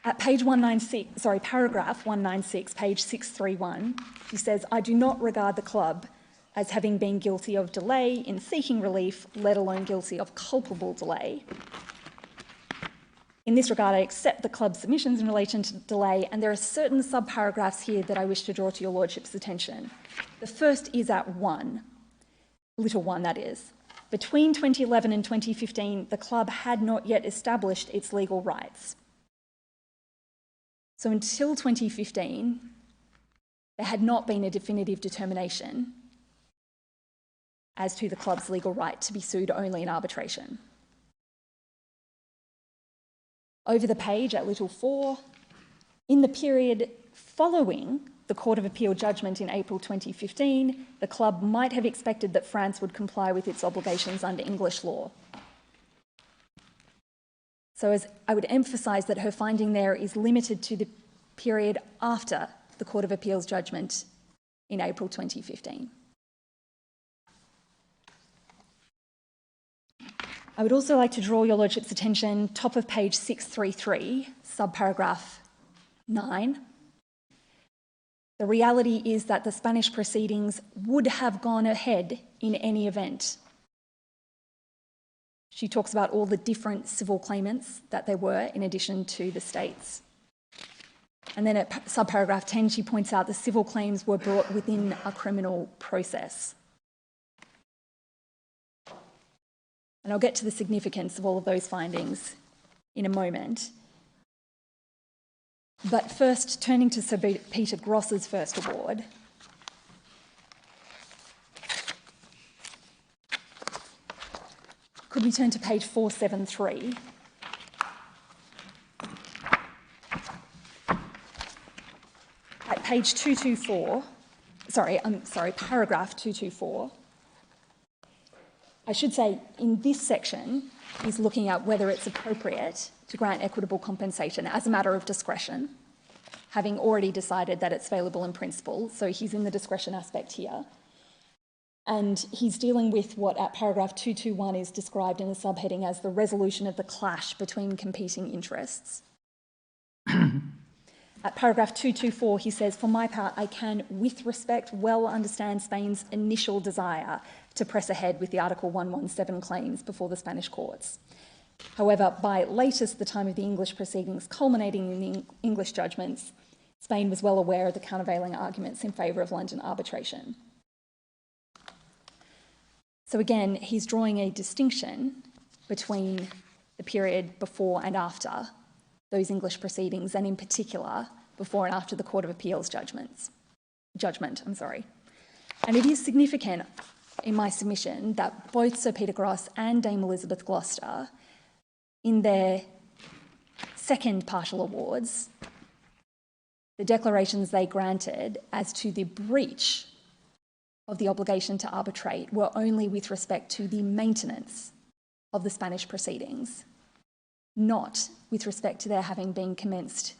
At paragraph 196, page 631, she says, I do not regard the club as having been guilty of delay in seeking relief, let alone guilty of culpable delay. In this regard, I accept the club's submissions in relation to delay, and there are certain subparagraphs here that I wish to draw to your lordship's attention. The first is at 1, little 1 that is. between 2011 and 2015, the club had not yet established its legal rights. So until 2015, there had not been a definitive determination as to the club's legal right to be sued only in arbitration. Over the page at little 4, in the period following the Court of Appeal judgment in April 2015, the club might have expected that France would comply with its obligations under English law. So as I would emphasise that her finding there is limited to the period after the Court of Appeal's judgment in April 2015. I would also like to draw your Lordship's attention, top of page 633, subparagraph 9. The reality is that the Spanish proceedings would have gone ahead in any event. She talks about all the different civil claimants that there were in addition to the states. And then at subparagraph 10, she points out the civil claims were brought within a criminal process. And I'll get to the significance of all of those findings in a moment. But first, turning to Sir Peter Gross's first award. Could we turn to page 473? At page 224, paragraph 224, I should say in this section, he's looking at whether it's appropriate to grant equitable compensation as a matter of discretion, having already decided that it's available in principle. So he's in the discretion aspect here. And he's dealing with what at paragraph 221 is described in a subheading as the resolution of the clash between competing interests. At paragraph 224, he says, for my part, I can, with respect, well understand Spain's initial desire to press ahead with the Article 117 claims before the Spanish courts. However, by latest the time of the English proceedings culminating in the English judgments, Spain was well aware of the countervailing arguments in favour of London arbitration. So again, he's drawing a distinction between the period before and after those English proceedings, and in particular, before and after the Court of Appeal's judgment. And it is significant in my submission that both Sir Peter Gross and Dame Elizabeth Gloucester, in their second partial awards, the declarations they granted as to the breach of the obligation to arbitrate were only with respect to the maintenance of the Spanish proceedings, not with respect to their having been commenced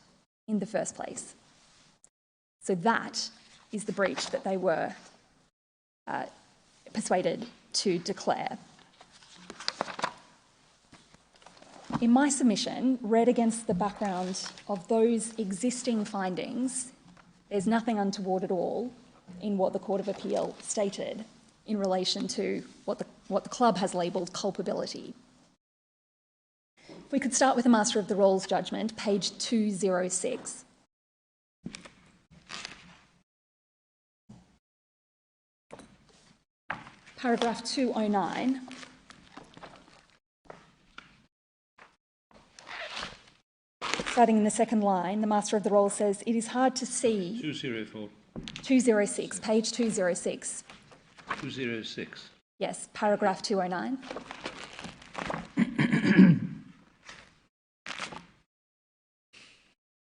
in the first place. So that is the breach that they were persuaded to declare. In my submission, read against the background of those existing findings, there's nothing untoward at all in what the Court of Appeal stated in relation to what the club has labelled culpability. If we could start with the Master of the Rolls judgment, page 206. Paragraph 209. Starting in the second line, the Master of the Rolls says, it is hard to see... 204. 206, page 206. 206. Yes, paragraph 209.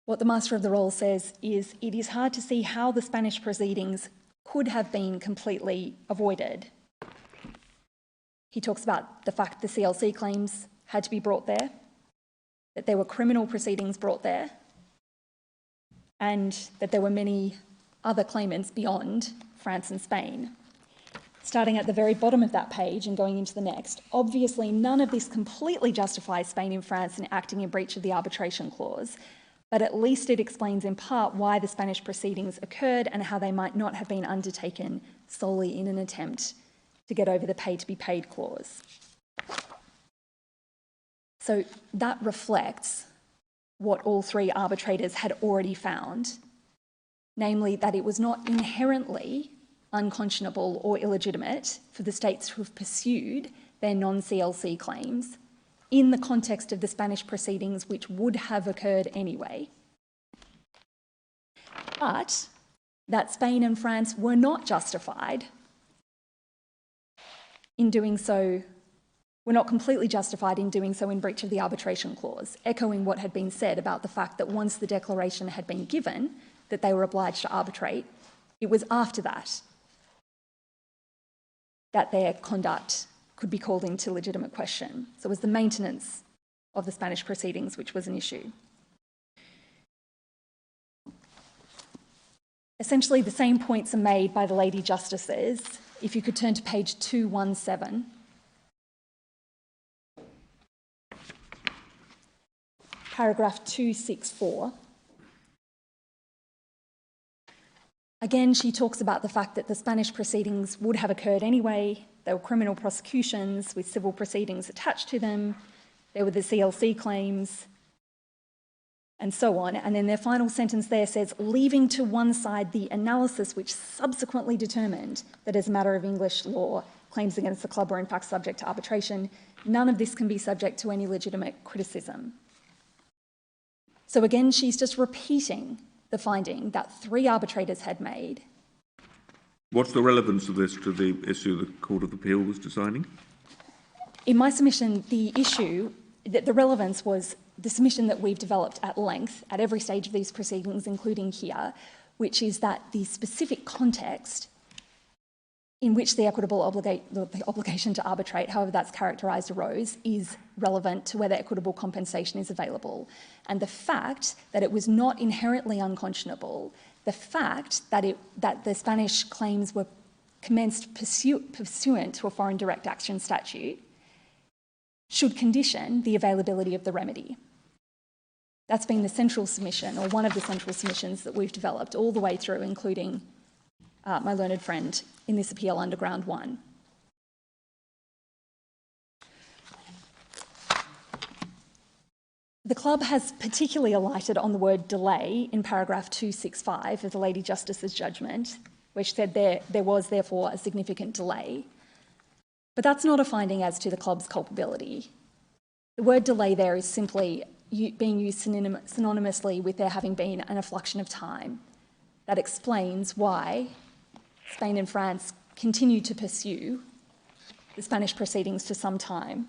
What the Master of the Rolls says is, it is hard to see how the Spanish proceedings could have been completely avoided. He talks about the fact the CLC claims had to be brought there, that there were criminal proceedings brought there, and that there were many other claimants beyond France and Spain. Starting at the very bottom of that page and going into the next, obviously none of this completely justifies Spain and France in acting in breach of the arbitration clause, but at least it explains in part why the Spanish proceedings occurred and how they might not have been undertaken solely in an attempt to get over the pay-to-be-paid clause. So that reflects what all three arbitrators had already found, namely that it was not inherently unconscionable or illegitimate for the states to have pursued their non-CLC claims in the context of the Spanish proceedings which would have occurred anyway, but that Spain and France were not justified in doing so, were not completely justified in doing so in breach of the arbitration clause, echoing what had been said about the fact that once the declaration had been given that they were obliged to arbitrate, it was after that that their conduct could be called into legitimate question. So it was the maintenance of the Spanish proceedings which was an issue. Essentially, the same points are made by the Lady Justices. If you could turn to page 217. Paragraph 264. Again, she talks about the fact that the Spanish proceedings would have occurred anyway. There were criminal prosecutions with civil proceedings attached to them. There were the CLC claims, and so on. And then their final sentence there says, leaving to one side the analysis which subsequently determined that as a matter of English law, claims against the club were in fact subject to arbitration, none of this can be subject to any legitimate criticism. So again, she's just repeating the finding that 3 arbitrators had made. What's the relevance of this to the issue the Court of Appeal was deciding? In my submission, the issue, the relevance was the submission that we've developed at length at every stage of these proceedings, including here, which is that the specific context in which the equitable obligation to arbitrate, however that's characterised, arose, is relevant to whether equitable compensation is available. And the fact that it was not inherently unconscionable, the fact that the Spanish claims were commenced pursuant to a foreign direct action statute, should condition the availability of the remedy. That's been the central submission, or one of the central submissions that we've developed all the way through, including my learned friend in this appeal under Ground 1. The club has particularly alighted on the word delay in paragraph 265 of the Lady Justice's judgment, which said there was therefore a significant delay. But that's not a finding as to the club's culpability. The word delay there is simply being used synonymously with there having been an effluxion of time. That explains why Spain and France continued to pursue the Spanish proceedings for some time.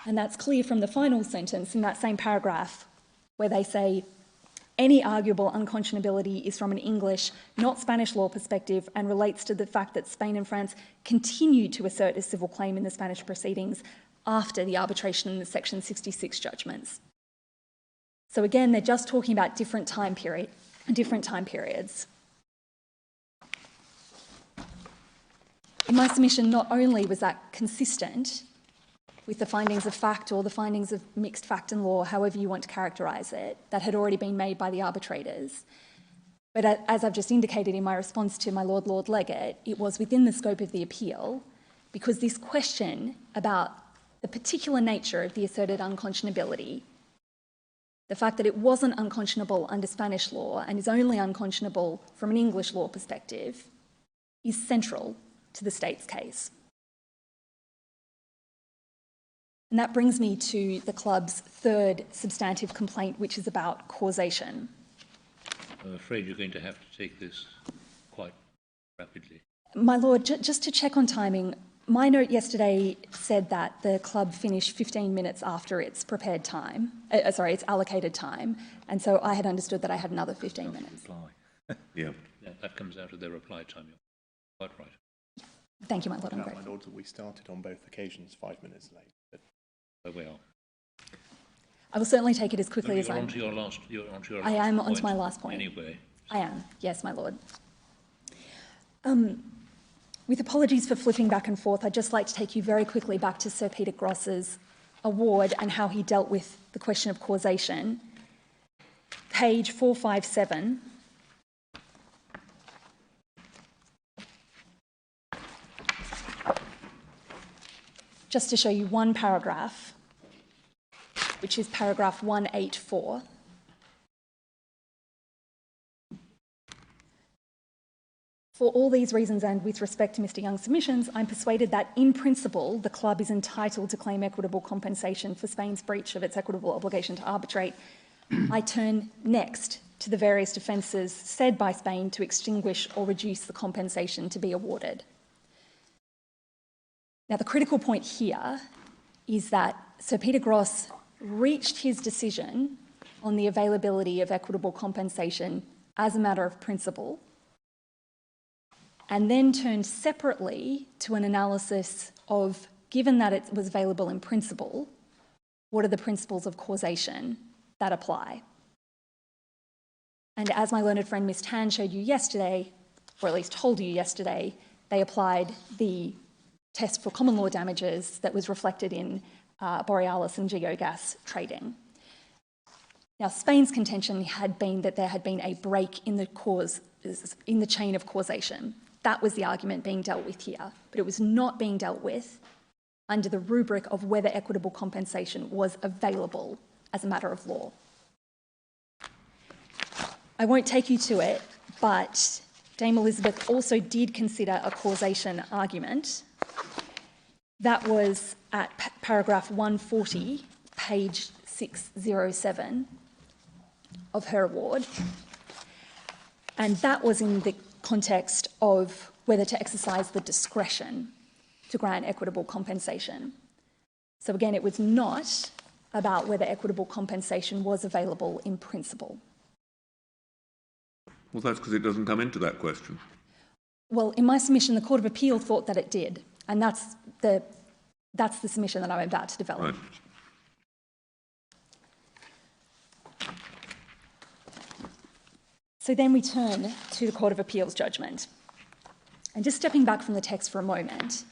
And that's clear from the final sentence in that same paragraph where they say, any arguable unconscionability is from an English, not Spanish law perspective and relates to the fact that Spain and France continued to assert a civil claim in the Spanish proceedings after the arbitration in the Section 66 judgments. So again, they're just talking about different time periods. In my submission, not only was that consistent with the findings of fact or the findings of mixed fact and law, however you want to characterise it, that had already been made by the arbitrators. But as I've just indicated in my response to my Lord Legate, it was within the scope of the appeal because this question about the particular nature of the asserted unconscionability, the fact that it wasn't unconscionable under Spanish law and is only unconscionable from an English law perspective, is central to the state's case. And that brings me to the club's third substantive complaint, which is about causation. I'm afraid you're going to have to take this quite rapidly. My Lord, just to check on timing, my note yesterday said that the club finished 15 minutes after its prepared time, its allocated time, and so I had understood that I had another 15 minutes. Yeah. That comes out of their reply time. You're quite right. Thank you, my Lord. I'm My grateful. Lord, we started on both occasions 5 minutes late. But There we are. I will certainly take it as quickly as You're I onto your last. You're onto your I last am point onto my last point. Anyway. I am, yes, my Lord. With apologies for flipping back and forth, I'd just like to take you very quickly back to Sir Peter Gross's award and how he dealt with the question of causation. Page 457. Just to show you one paragraph, which is paragraph 184. For all these reasons and with respect to Mr Young's submissions, I'm persuaded that in principle the club is entitled to claim equitable compensation for Spain's breach of its equitable obligation to arbitrate. I turn next to the various defences said by Spain to extinguish or reduce the compensation to be awarded. Now, the critical point here is that Sir Peter Gross reached his decision on the availability of equitable compensation as a matter of principle, and then turned separately to an analysis of, given that it was available in principle, what are the principles of causation that apply? And as my learned friend Ms Tan showed you yesterday, or at least told you yesterday, they applied the test for common law damages that was reflected in Borealis and Geogas trading. Now, Spain's contention had been that there had been a break in the chain of causation. That was the argument being dealt with here, but it was not being dealt with under the rubric of whether equitable compensation was available as a matter of law. I won't take you to it, but Dame Elizabeth also did consider a causation argument. That was at paragraph 140, page 607 of her award. And that was in the context of whether to exercise the discretion to grant equitable compensation. So again, it was not about whether equitable compensation was available in principle. Well, that's because it doesn't come into that question. Well, in my submission, the Court of Appeal thought that it did, and that's the submission that I'm about to develop. Right. So then we turn to the Court of Appeal's judgment. And just stepping back from the text for a moment,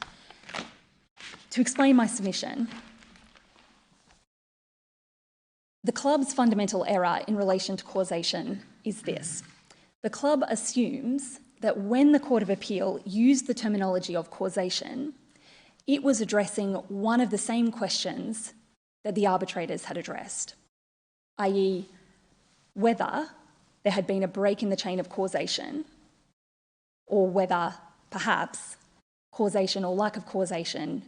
to explain my submission, the club's fundamental error in relation to causation is this. The club assumes that when the Court of Appeal used the terminology of causation, it was addressing one of the same questions that the arbitrators had addressed, i.e., whether there had been a break in the chain of causation, or whether, perhaps, causation or lack of causation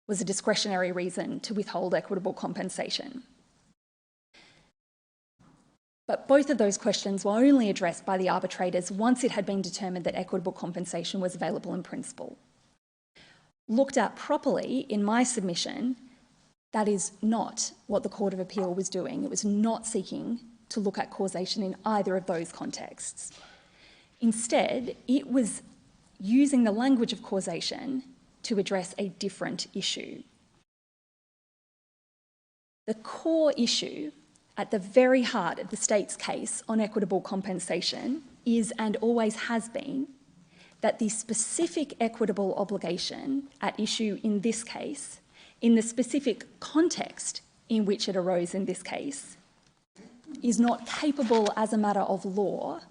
was a discretionary reason to withhold equitable compensation. But both of those questions were only addressed by the arbitrators once it had been determined that equitable compensation was available in principle. Looked at properly in my submission, that is not what the Court of Appeal was doing. It was not seeking to look at causation in either of those contexts. Instead, it was using the language of causation to address a different issue. The core issue at the very heart of the state's case on equitable compensation is, and always has been, that the specific equitable obligation at issue in this case, in the specific context in which it arose in this case, is not capable as a matter of law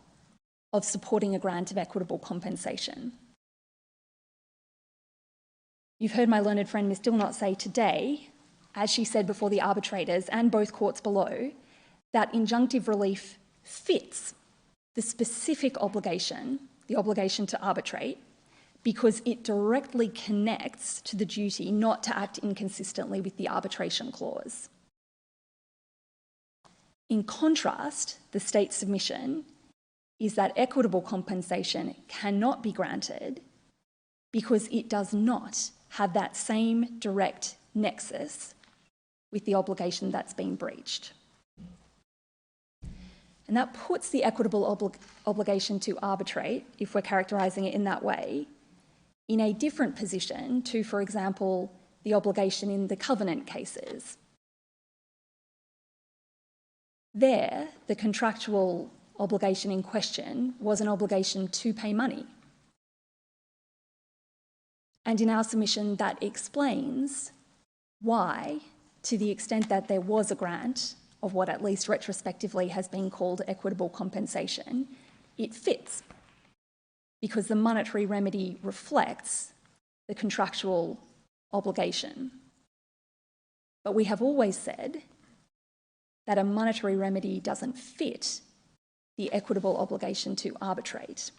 of supporting a grant of equitable compensation. You've heard my learned friend Ms Dilnot say today, as she said before the arbitrators and both courts below, that injunctive relief fits the specific obligation, the obligation to arbitrate, because it directly connects to the duty not to act inconsistently with the arbitration clause. In contrast, the state's submission is that equitable compensation cannot be granted because it does not have that same direct nexus with the obligation that's been breached. And that puts the equitable obligation to arbitrate, if we're characterising it in that way, in a different position to, for example, the obligation in the covenant cases. There, the contractual obligation in question was an obligation to pay money. And in our submission, that explains why, to the extent that there was a grant of what at least retrospectively has been called equitable compensation, it fits, because the monetary remedy reflects the contractual obligation. But we have always said that a monetary remedy doesn't fit the equitable obligation to arbitrate.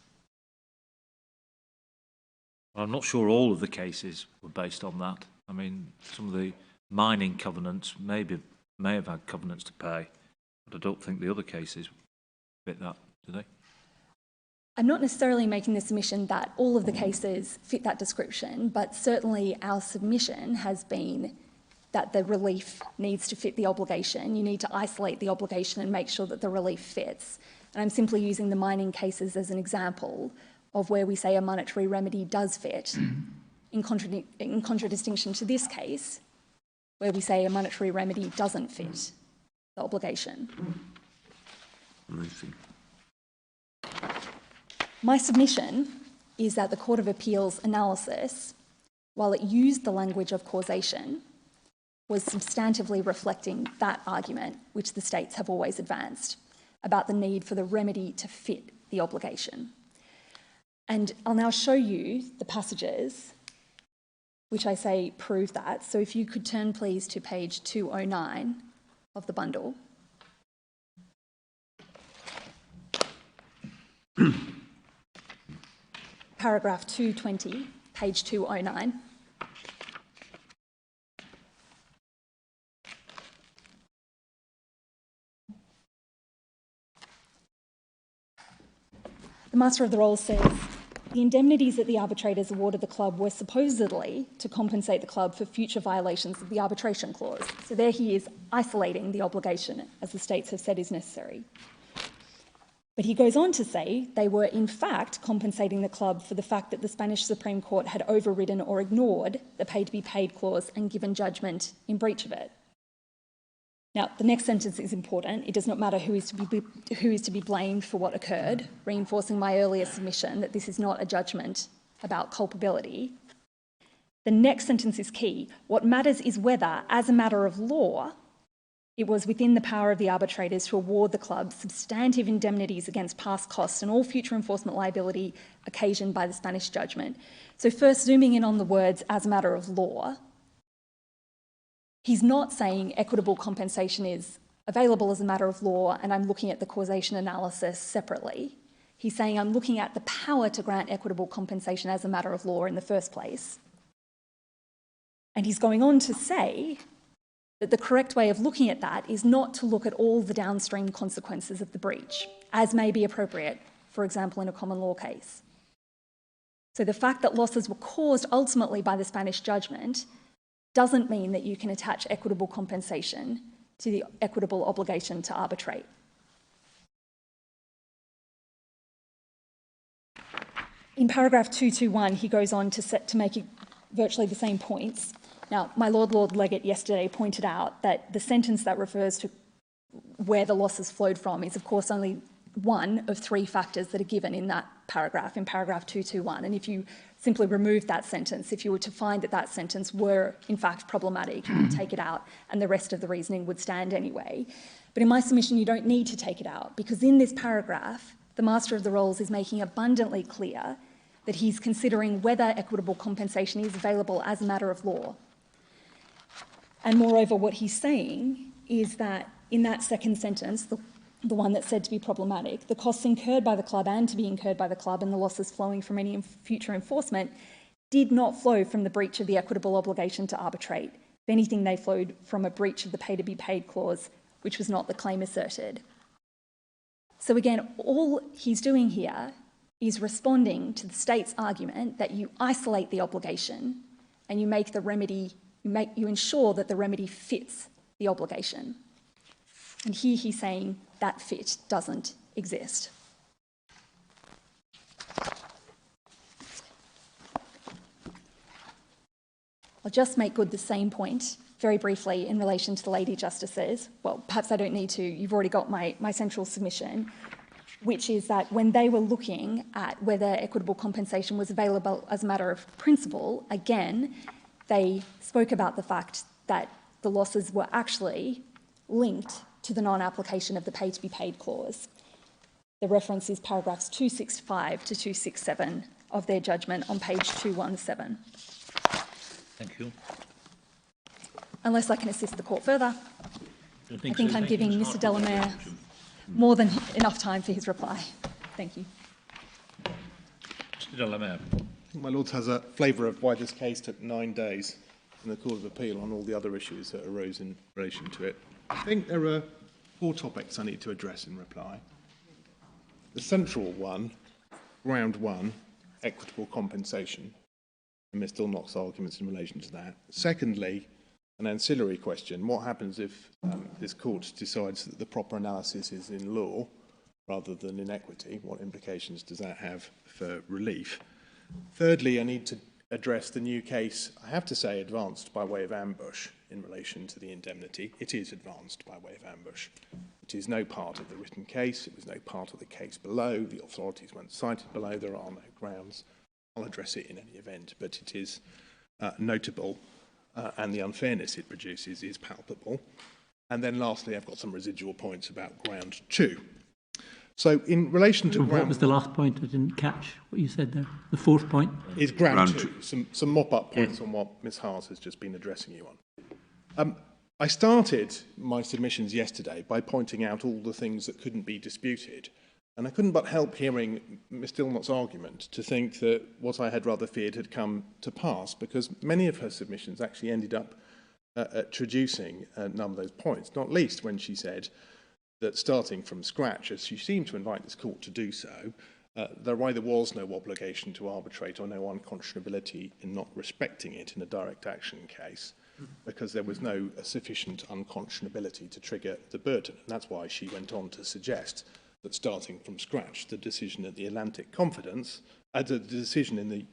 I'm not sure all of the cases were based on that. I mean, some of the mining covenants may have had covenants to pay, but I don't think the other cases fit that, do they? I'm not necessarily making the submission that all of the cases fit that description, but certainly our submission has been that the relief needs to fit the obligation. You need to isolate the obligation and make sure that the relief fits. And I'm simply using the mining cases as an example of where we say a monetary remedy does fit, in contradistinction to this case, where we say a monetary remedy doesn't fit the obligation. I see. My submission is that the Court of Appeal's analysis, while it used the language of causation, was substantively reflecting that argument which the states have always advanced about the need for the remedy to fit the obligation. And I'll now show you the passages which I say prove that. So if you could turn please to page 209 of the bundle. Paragraph 220, page 209. The Master of the Rolls says, the indemnities that the arbitrators awarded the club were supposedly to compensate the club for future violations of the arbitration clause. So there he is isolating the obligation, as the states have said is necessary. But he goes on to say they were in fact compensating the club for the fact that the Spanish Supreme Court had overridden or ignored the pay-to-be-paid clause and given judgment in breach of it. Now, the next sentence is important. It does not matter who is to be blamed for what occurred, reinforcing my earlier submission that this is not a judgment about culpability. The next sentence is key. What matters is whether, as a matter of law, it was within the power of the arbitrators to award the club substantive indemnities against past costs and all future enforcement liability occasioned by the Spanish judgment. So first, zooming in on the words as a matter of law, he's not saying equitable compensation is available as a matter of law and I'm looking at the causation analysis separately. He's saying I'm looking at the power to grant equitable compensation as a matter of law in the first place. And he's going on to say that the correct way of looking at that is not to look at all the downstream consequences of the breach, as may be appropriate, for example, in a common law case. So the fact that losses were caused ultimately by the Spanish judgment doesn't mean that you can attach equitable compensation to the equitable obligation to arbitrate. In paragraph 221, he goes on to make virtually the same points. Now, my Lord Legate yesterday pointed out that the sentence that refers to where the losses flowed from is, of course, only one of three factors that are given in that paragraph, in paragraph 221. And if you simply remove that sentence, if you were to find that that sentence were, in fact, problematic, you would take it out and the rest of the reasoning would stand anyway. But in my submission, you don't need to take it out because in this paragraph, the Master of the Rolls is making abundantly clear that he's considering whether equitable compensation is available as a matter of law. And moreover, what he's saying is that in that second sentence, the one that's said to be problematic, the costs incurred by the club and to be incurred by the club and the losses flowing from any future enforcement did not flow from the breach of the equitable obligation to arbitrate. If anything, they flowed from a breach of the pay-to-be-paid clause, which was not the claim asserted. So again, all he's doing here is responding to the state's argument that you isolate the obligation and you make the remedy, you ensure that the remedy fits the obligation. And here he's saying that fit doesn't exist. I'll just make good the same point very briefly in relation to the Lady Justices. Well, perhaps I don't need to. You've already got my central submission, which is that when they were looking at whether equitable compensation was available as a matter of principle, again, they spoke about the fact that the losses were actually linked to the non-application of the pay-to-be-paid clause. The reference is paragraphs 265 to 267 of their judgment on page 217. Thank you. Unless I can assist the court further, I think so. I'm giving Mr. Delamere more than enough time for his reply. Thank you. Mr. Delamere. My Lords has a flavour of why this case took 9 days in the Court of Appeal on all the other issues that arose in relation to it. I think there are 4 topics I need to address in reply. The central one, ground 1, equitable compensation, and Ms Dilnock's arguments in relation to that. Secondly, an ancillary question, what happens if this court decides that the proper analysis is in law rather than in equity? What implications does that have for relief? Thirdly, I need to address the new case, I have to say, advanced by way of ambush in relation to the indemnity. It is advanced by way of ambush. It is no part of the written case. It was no part of the case below. The authorities weren't cited below. There are no grounds. I'll address it in any event, but it is notable, and the unfairness it produces is palpable. And then lastly, I've got some residual points about ground 2. So in relation to what was the last point? I didn't catch what you said there. The 4th point? Is ground 2. Some mop-up points on what Ms Haas has just been addressing you on. I started my submissions yesterday by pointing out all the things that couldn't be disputed. And I couldn't but help hearing Ms Dilnock's argument to think that what I had rather feared had come to pass, because many of her submissions actually ended up traducing a number of those points, not least when she said that starting from scratch, as she seemed to invite this court to do so, there either was no obligation to arbitrate or no unconscionability in not respecting it in a direct action case, because there was no sufficient unconscionability to trigger the burden. And that's why she went on to suggest that starting from scratch, the decision at the Atlantic Confidence, the decision in the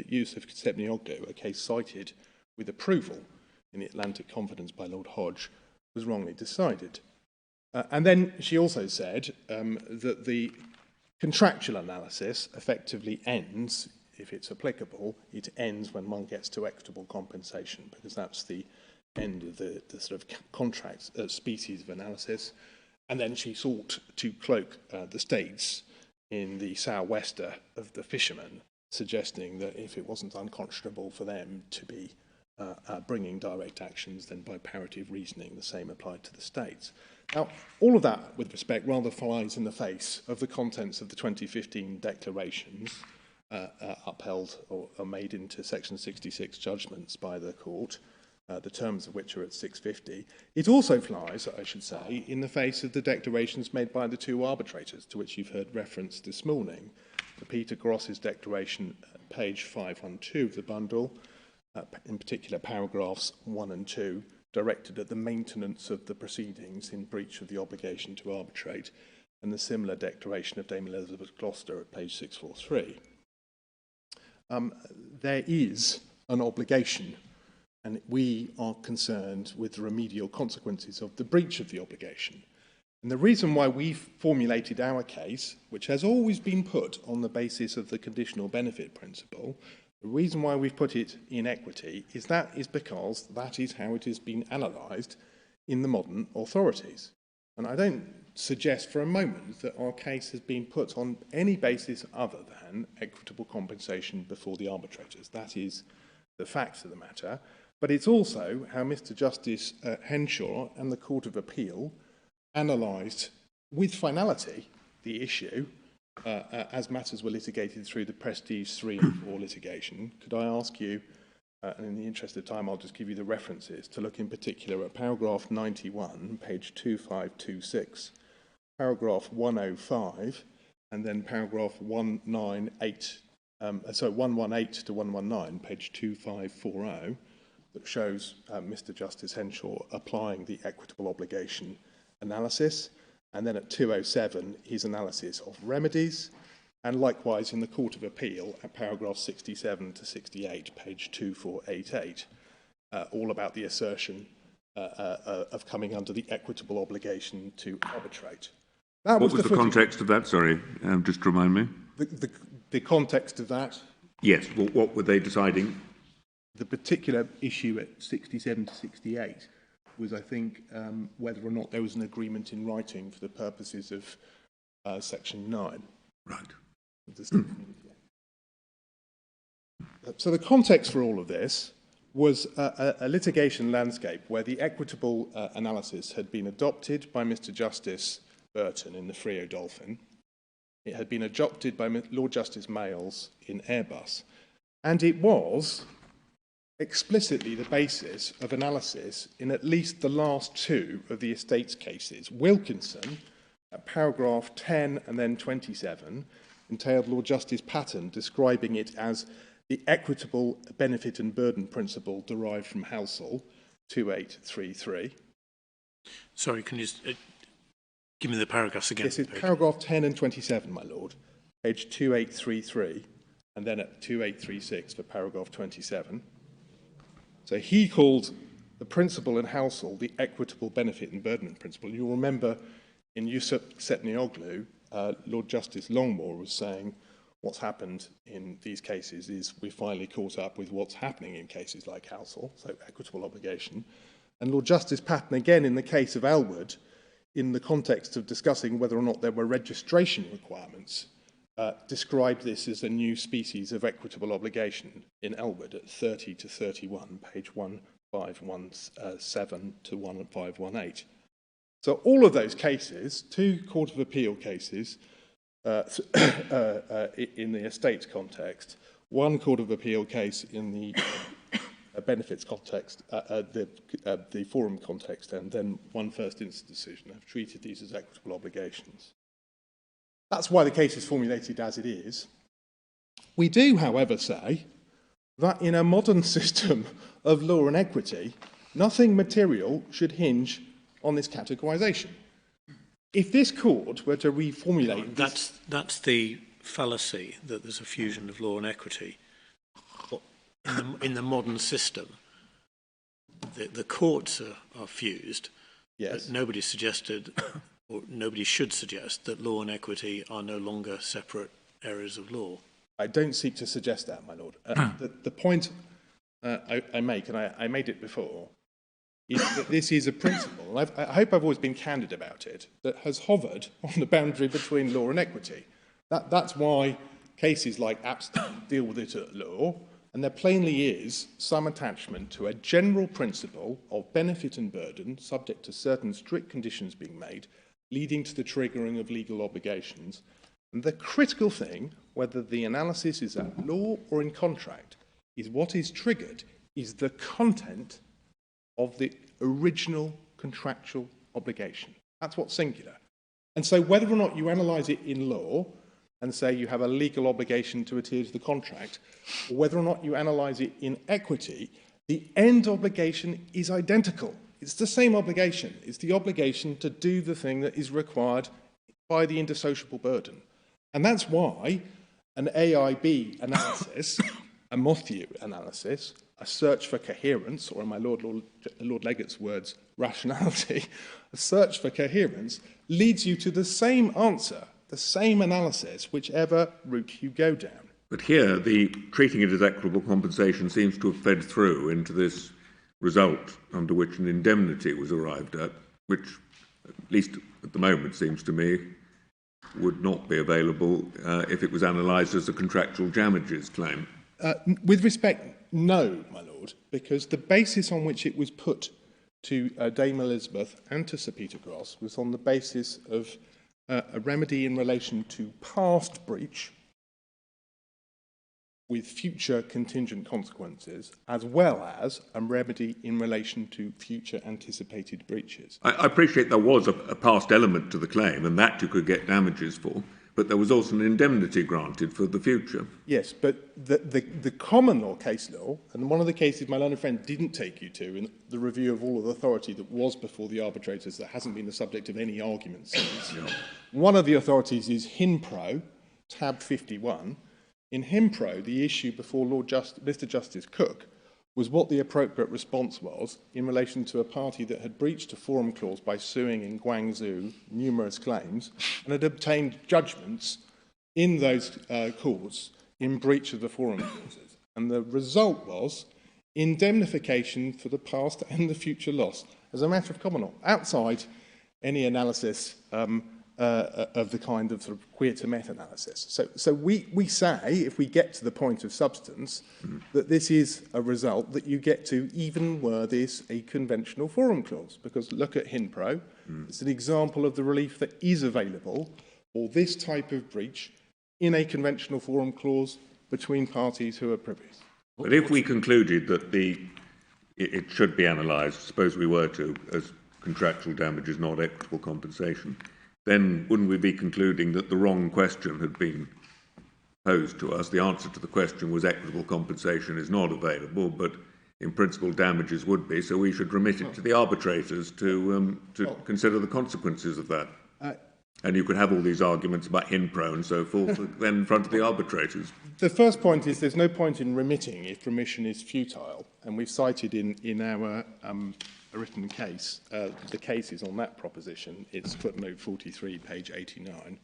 use of Stepney-Ogdo, a case cited with approval in the Atlantic Confidence by Lord Hodge, was wrongly decided. And then she also said that the contractual analysis effectively ends, if it's applicable, it ends when one gets to equitable compensation, because that's the end of the sort of contract species of analysis. And then she sought to cloak the states in the sou'wester of the fishermen, suggesting that if it wasn't unconscionable for them to be bringing direct actions, then by parity of reasoning, the same applied to the states. Now, all of that, with respect, rather flies in the face of the contents of the 2015 declarations upheld or made into Section 66 judgments by the court, the terms of which are at 650. It also flies, I should say, in the face of the declarations made by the 2 arbitrators, to which you've heard reference this morning. The Peter Gross's declaration, page 512 of the bundle, in particular paragraphs 1 and 2, directed at the maintenance of the proceedings in breach of the obligation to arbitrate, and the similar declaration of Dame Elizabeth Gloucester at page 643. There is an obligation, and we are concerned with the remedial consequences of the breach of the obligation. And the reason why we've formulated our case, which has always been put on the basis of the conditional benefit principle, the reason why we've put it in equity is because that is how it has been analysed in the modern authorities. And I don't suggest for a moment that our case has been put on any basis other than equitable compensation before the arbitrators. That is the facts of the matter. But it's also how Mr. Justice Henshaw and the Court of Appeal analysed with finality the issue as matters were litigated through the Prestige 3 and 4 litigation. Could I ask you, and in the interest of time I'll just give you the references, to look in particular at paragraph 91, page 2526, paragraph 105, and then paragraph 118 to 119, page 2540, that shows Mr. Justice Henshaw applying the equitable obligation analysis. And then at 207, his analysis of remedies, and likewise in the Court of Appeal at paragraph 67 to 68, page 2488, all about the assertion of coming under the equitable obligation to arbitrate. What was the context of that? Sorry, just remind me. The context of that? Yes, what were they deciding? The particular issue at 67 to 68 was, I think, whether or not there was an agreement in writing for the purposes of Section 9. Right. So the context for all of this was a litigation landscape where the equitable analysis had been adopted by Mr. Justice Burton in the Frio Dolphin. It had been adopted by Lord Justice Mayles in Airbus. And it was explicitly the basis of analysis in at least the last two of the estates cases. Wilkinson, at paragraph 10 and then 27, entailed Lord Justice Patten describing it as the equitable benefit and burden principle derived from Halsall, 2833. Sorry, can you just, give me the paragraphs again? This is paragraph 10 and 27, my lord, page 2833, and then at 2836 for paragraph 27. So he called the principle in Halsall the equitable benefit and burden principle. You'll remember in Yusuf Setnioglu, Lord Justice Longmore was saying what's happened in these cases is we finally caught up with what's happening in cases like Halsall, so equitable obligation. And Lord Justice Patten, again in the case of Elwood, in the context of discussing whether or not there were registration requirements, described this as a new species of equitable obligation in Elwood at 30 to 31, page 1517 to 1518. So all of those cases, two Court of Appeal cases in the estates context, one Court of Appeal case in the benefits context, the forum context, and then one first instance decision have treated these as equitable obligations. That's why the case is formulated as it is. We do, however, say that in a modern system of law and equity, nothing material should hinge on this categorisation. If this court were to reformulate... That's the fallacy, that there's a fusion of law and equity. In the modern system, the courts are fused, yes. But nobody suggested, or nobody should suggest, that law and equity are no longer separate areas of law. I don't seek to suggest that, my lord. The point I make, and I made it before, is that this is a principle, and I hope I've always been candid about it, that has hovered on the boundary between law and equity. That's why cases like Appellant deal with it at law, and there plainly is some attachment to a general principle of benefit and burden, subject to certain strict conditions being made, leading to the triggering of legal obligations. And the critical thing, whether the analysis is at law or in contract, is what is triggered is the content of the original contractual obligation. That's what's singular. And so whether or not you analyse it in law and say you have a legal obligation to adhere to the contract, or whether or not you analyse it in equity, the end obligation is identical. It's the same obligation. It's the obligation to do the thing that is required by the indissociable burden. And that's why an AIB analysis, a Matthew analysis, a search for coherence, or in my Lord Legate's words, rationality, a search for coherence leads you to the same answer, the same analysis, whichever route you go down. But here, the treating it as equitable compensation seems to have fed through into this result under which an indemnity was arrived at, which, at least at the moment, seems to me, would not be available if it was analysed as a contractual damages claim. With respect, no, my lord, because the basis on which it was put to Dame Elizabeth and to Sir Peter Gross was on the basis of a remedy in relation to past breach with future contingent consequences, as well as a remedy in relation to future anticipated breaches. I appreciate there was a past element to the claim, and that you could get damages for, but there was also an indemnity granted for the future. Yes, but the common law case law, and one of the cases my learned friend didn't take you to in the review of all of the authority that was before the arbitrators that hasn't been the subject of any argument since. One of the authorities is Hinpro, tab 51. In Hinpro, the issue before Mr. Justice Cook was what the appropriate response was in relation to a party that had breached a forum clause by suing in Guangzhou numerous claims and had obtained judgments in those courts in breach of the forum clauses. And the result was indemnification for the past and the future loss as a matter of common law, outside any analysis of the kind of sort of queer to met analysis. So we say, if we get to the point of substance, that this is a result that you get to even were this a conventional forum clause. Because look at Hinpro, it's an example of the relief that is available for this type of breach in a conventional forum clause between parties who are privy. But if we concluded that it should be analysed, suppose we were to, as contractual damage is not equitable compensation, then wouldn't we be concluding that the wrong question had been posed to us? The answer to the question was equitable compensation is not available, but in principle damages would be, so we should remit it to the arbitrators to consider the consequences of that. And you could have all these arguments about HINPRO and so forth then in front of the arbitrators. The first point is there's no point in remitting if remission is futile, and we've cited in our written case, the cases on that proposition. It's footnote 43, page 89.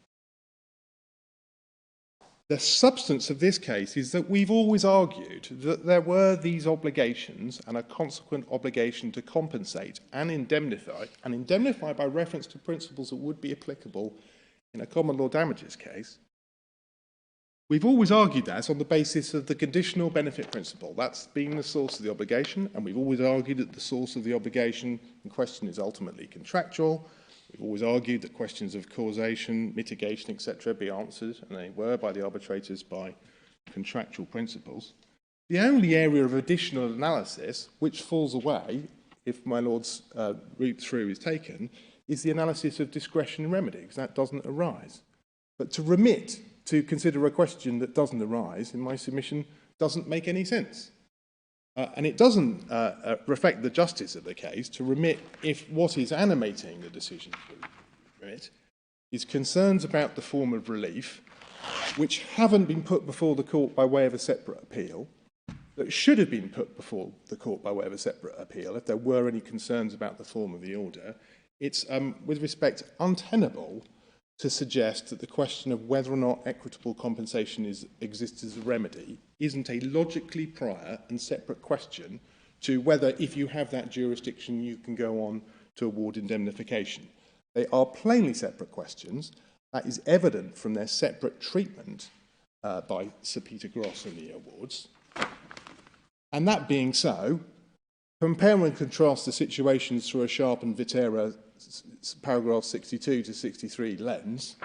The substance of this case is that we've always argued that there were these obligations and a consequent obligation to compensate and indemnify by reference to principles that would be applicable in a common law damages case. We've always argued that on the basis of the conditional benefit principle. That's been the source of the obligation, and we've always argued that the source of the obligation in question is ultimately contractual. We've always argued that questions of causation, mitigation, etc. be answered, and they were by the arbitrators by contractual principles. The only area of additional analysis which falls away, if my Lord's route through is taken, is the analysis of discretion and remedy, because that doesn't arise. But to remit to consider a question that doesn't arise, in my submission, doesn't make any sense. And it doesn't reflect the justice of the case to remit if what is animating the decision to remit is concerns about the form of relief which haven't been put before the court by way of a separate appeal, that should have been put before the court by way of a separate appeal if there were any concerns about the form of the order. It's, with respect, untenable to suggest that the question of whether or not equitable compensation exists as a remedy isn't a logically prior and separate question to whether, if you have that jurisdiction, you can go on to award indemnification. They are plainly separate questions. That is evident from their separate treatment by Sir Peter Gross in the awards. And that being so, compare and contrast the situations through a Sharp and Vitera paragraph 62 to 63 lens.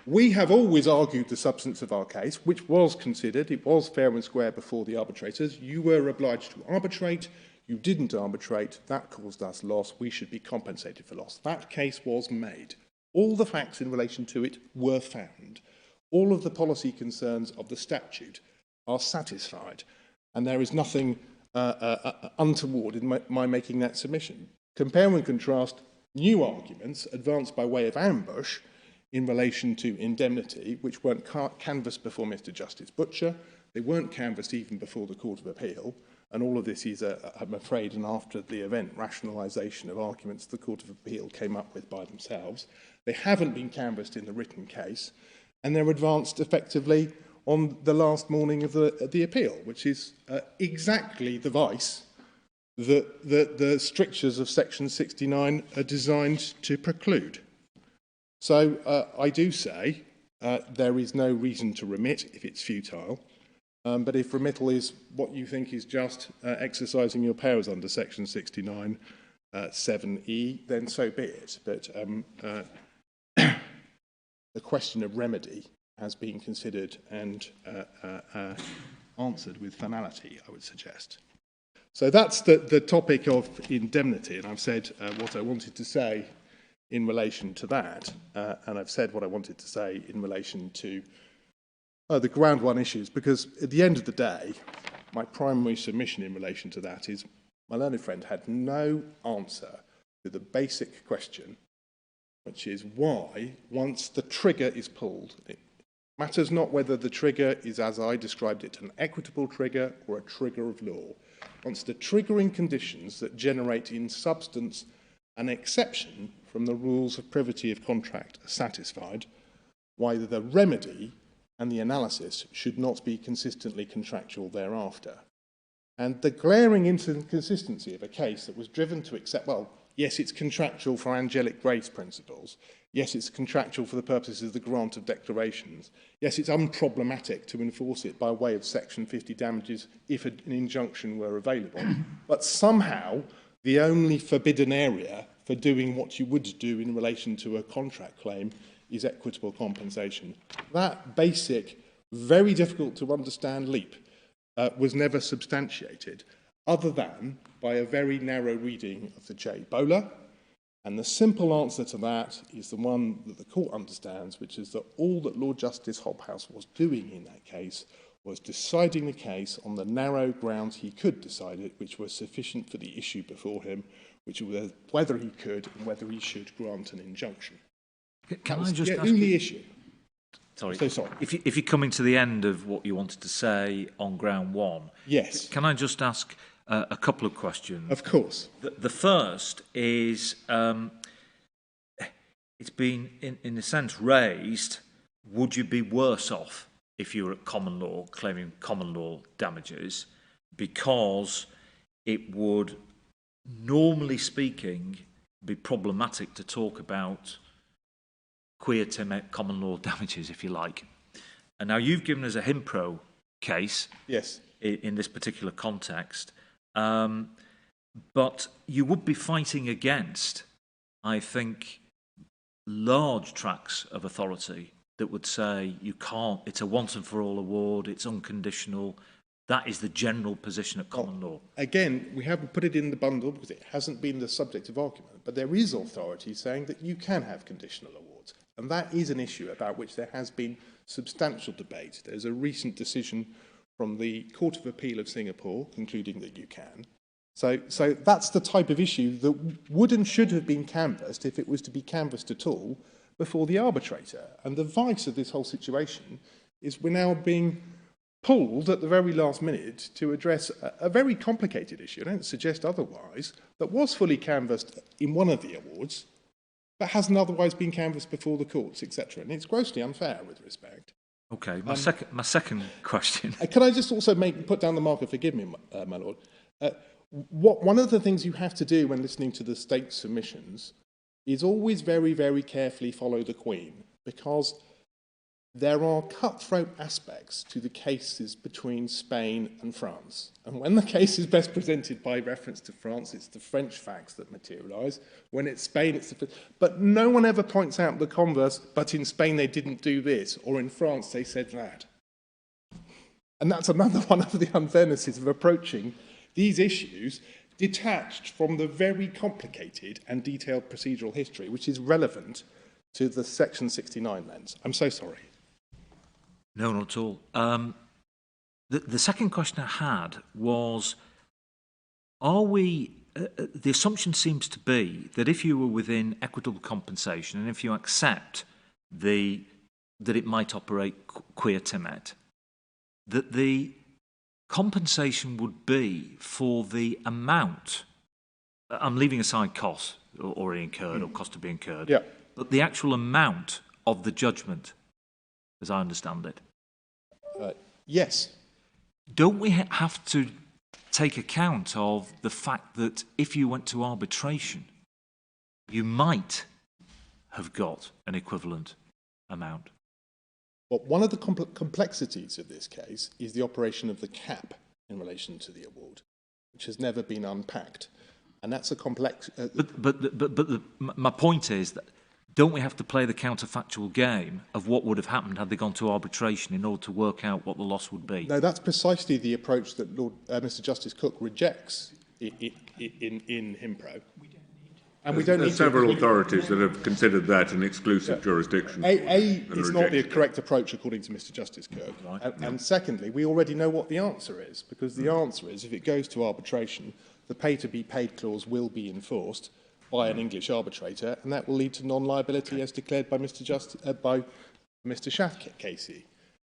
We have always argued the substance of our case, which was considered. It was fair and square before the arbitrators. You were obliged to arbitrate. You didn't arbitrate. That caused us loss. We should be compensated for loss. That case was made. All the facts in relation to it were found. All of the policy concerns of the statute are satisfied. And there is nothing untoward in my making that submission. Compare and contrast new arguments advanced by way of ambush in relation to indemnity, which weren't canvassed before Mr. Justice Butcher. They weren't canvassed even before the Court of Appeal. And all of this is, I'm afraid, an after the event rationalisation of arguments the Court of Appeal came up with by themselves. They haven't been canvassed in the written case, and they're advanced effectively on the last morning of the appeal, which is exactly the vice that the strictures of Section 69 are designed to preclude. So I do say there is no reason to remit if it's futile, but if remittal is what you think is just exercising your powers under Section 69 7E, then so be it. But the question of remedy has been considered and answered with finality, I would suggest. So that's the topic of indemnity, and I've said what I wanted to say in relation to that, and I've said what I wanted to say in relation to the ground one issues, because at the end of the day, my primary submission in relation to that is my learned friend had no answer to the basic question, which is why, once the trigger is pulled, it matters not whether the trigger is, as I described it, an equitable trigger or a trigger of law. Once the triggering conditions that generate in substance an exception from the rules of privity of contract are satisfied, why the remedy and the analysis should not be consistently contractual thereafter. And the glaring inconsistency of a case that was driven to accept, well, yes, it's contractual for angelic grace principles. Yes, it's contractual for the purposes of the grant of declarations. Yes, it's unproblematic to enforce it by way of Section 50 damages if an injunction were available. But somehow, the only forbidden area for doing what you would do in relation to a contract claim is equitable compensation. That basic very difficult to understand leap was never substantiated, other than by a very narrow reading of the J. Bowler. And the simple answer to that is the one that the court understands, which is that all that Lord Justice Hobhouse was doing in that case was deciding the case on the narrow grounds he could decide it, which were sufficient for the issue before him, which was whether he could and whether he should grant an injunction. Can I just ask only you, issue. Sorry, So sorry. If you're coming to the end of what you wanted to say on ground one, yes. Can I just ask a couple of questions? Of course. The first is, it's been, in a sense, raised, would you be worse off if you were at common law, claiming common law damages, because it would, normally speaking, be problematic to talk about quia timet common law damages, if you like. And now you've given us a Himpro case, yes, in this particular context, but you would be fighting against, I think, large tracts of authority that would say you can't, it's a once and for all award, it's unconditional. That is the general position of common law. Again, we haven't put it in the bundle because it hasn't been the subject of argument, but there is authority saying that you can have conditional awards. And that is an issue about which there has been substantial debate. There's a recent decision from the Court of Appeal of Singapore concluding that you can. So that's the type of issue that would and should have been canvassed, if it was to be canvassed at all, before the arbitrator. And the vice of this whole situation is we're now being pulled at the very last minute to address a very complicated issue, I don't suggest otherwise, that was fully canvassed in one of the awards, but hasn't otherwise been canvassed before the courts, etc. And it's grossly unfair with respect. Okay, my second question. Can I just also put down the marker, forgive me, my lord. One of the things you have to do when listening to the state submissions is always very, very carefully follow the Queen, because there are cutthroat aspects to the cases between Spain and France. And when the case is best presented by reference to France, it's the French facts that materialise. When it's Spain, it's the... But no one ever points out the converse, but in Spain they didn't do this, or in France they said that. And that's another one of the unfairnesses of approaching these issues detached from the very complicated and detailed procedural history, which is relevant to the Section 69 lens. I'm so sorry. No, not at all. The second question I had was, are we, the assumption seems to be that if you were within equitable compensation and if you accept that it might operate quia timet, that the compensation would be for the amount, I'm leaving aside costs already incurred or cost to be incurred, yeah, but the actual amount of the judgment, as I understand it. Yes. Don't we have to take account of the fact that if you went to arbitration, you might have got an equivalent amount? Well, one of the complexities of this case is the operation of the cap in relation to the award, which has never been unpacked. And that's a complex... my point is that don't we have to play the counterfactual game of what would have happened had they gone to arbitration in order to work out what the loss would be? No, that's precisely the approach that Mr. Justice Cook rejects in Himpro. And we don't need several authorities that have considered that an exclusive jurisdiction. It's not the correct approach according to Mr. Justice Cook. Right. And secondly, we already know what the answer is, because the answer is if it goes to arbitration, the pay-to-be-paid clause will be enforced by an English arbitrator, and that will lead to non-liability as declared by Mr. Schaff Casey,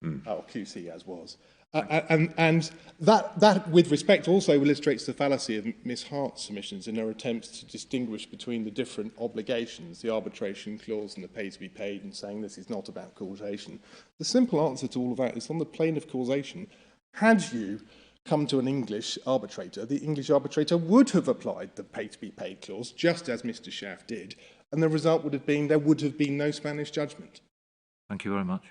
or QC as was. And that, with respect, also illustrates the fallacy of Miss Hart's submissions in her attempts to distinguish between the different obligations, the arbitration clause and the pay-to-be-paid, and saying this is not about causation. The simple answer to all of that is on the plane of causation. Had you come to an English arbitrator, the English arbitrator would have applied the pay-to-be-paid clause, just as Mr. Schaff did, and the result would have been there would have been no Spanish judgment. Thank you very much.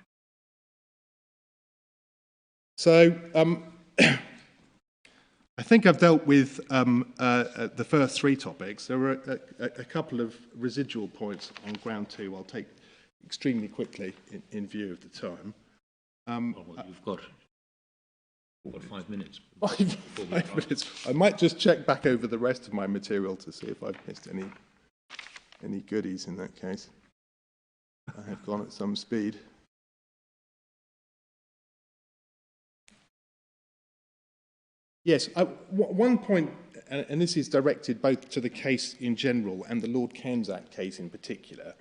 So, I think I've dealt with the first three topics. There were a couple of residual points on ground two I'll take extremely quickly in view of the time. Well, you've got 5 minutes. Five minutes. I might just check back over the rest of my material to see if I've missed any goodies in that case. I have gone at some speed. Yes, one point, and this is directed both to the case in general and the Lord Cairns Act case in particular,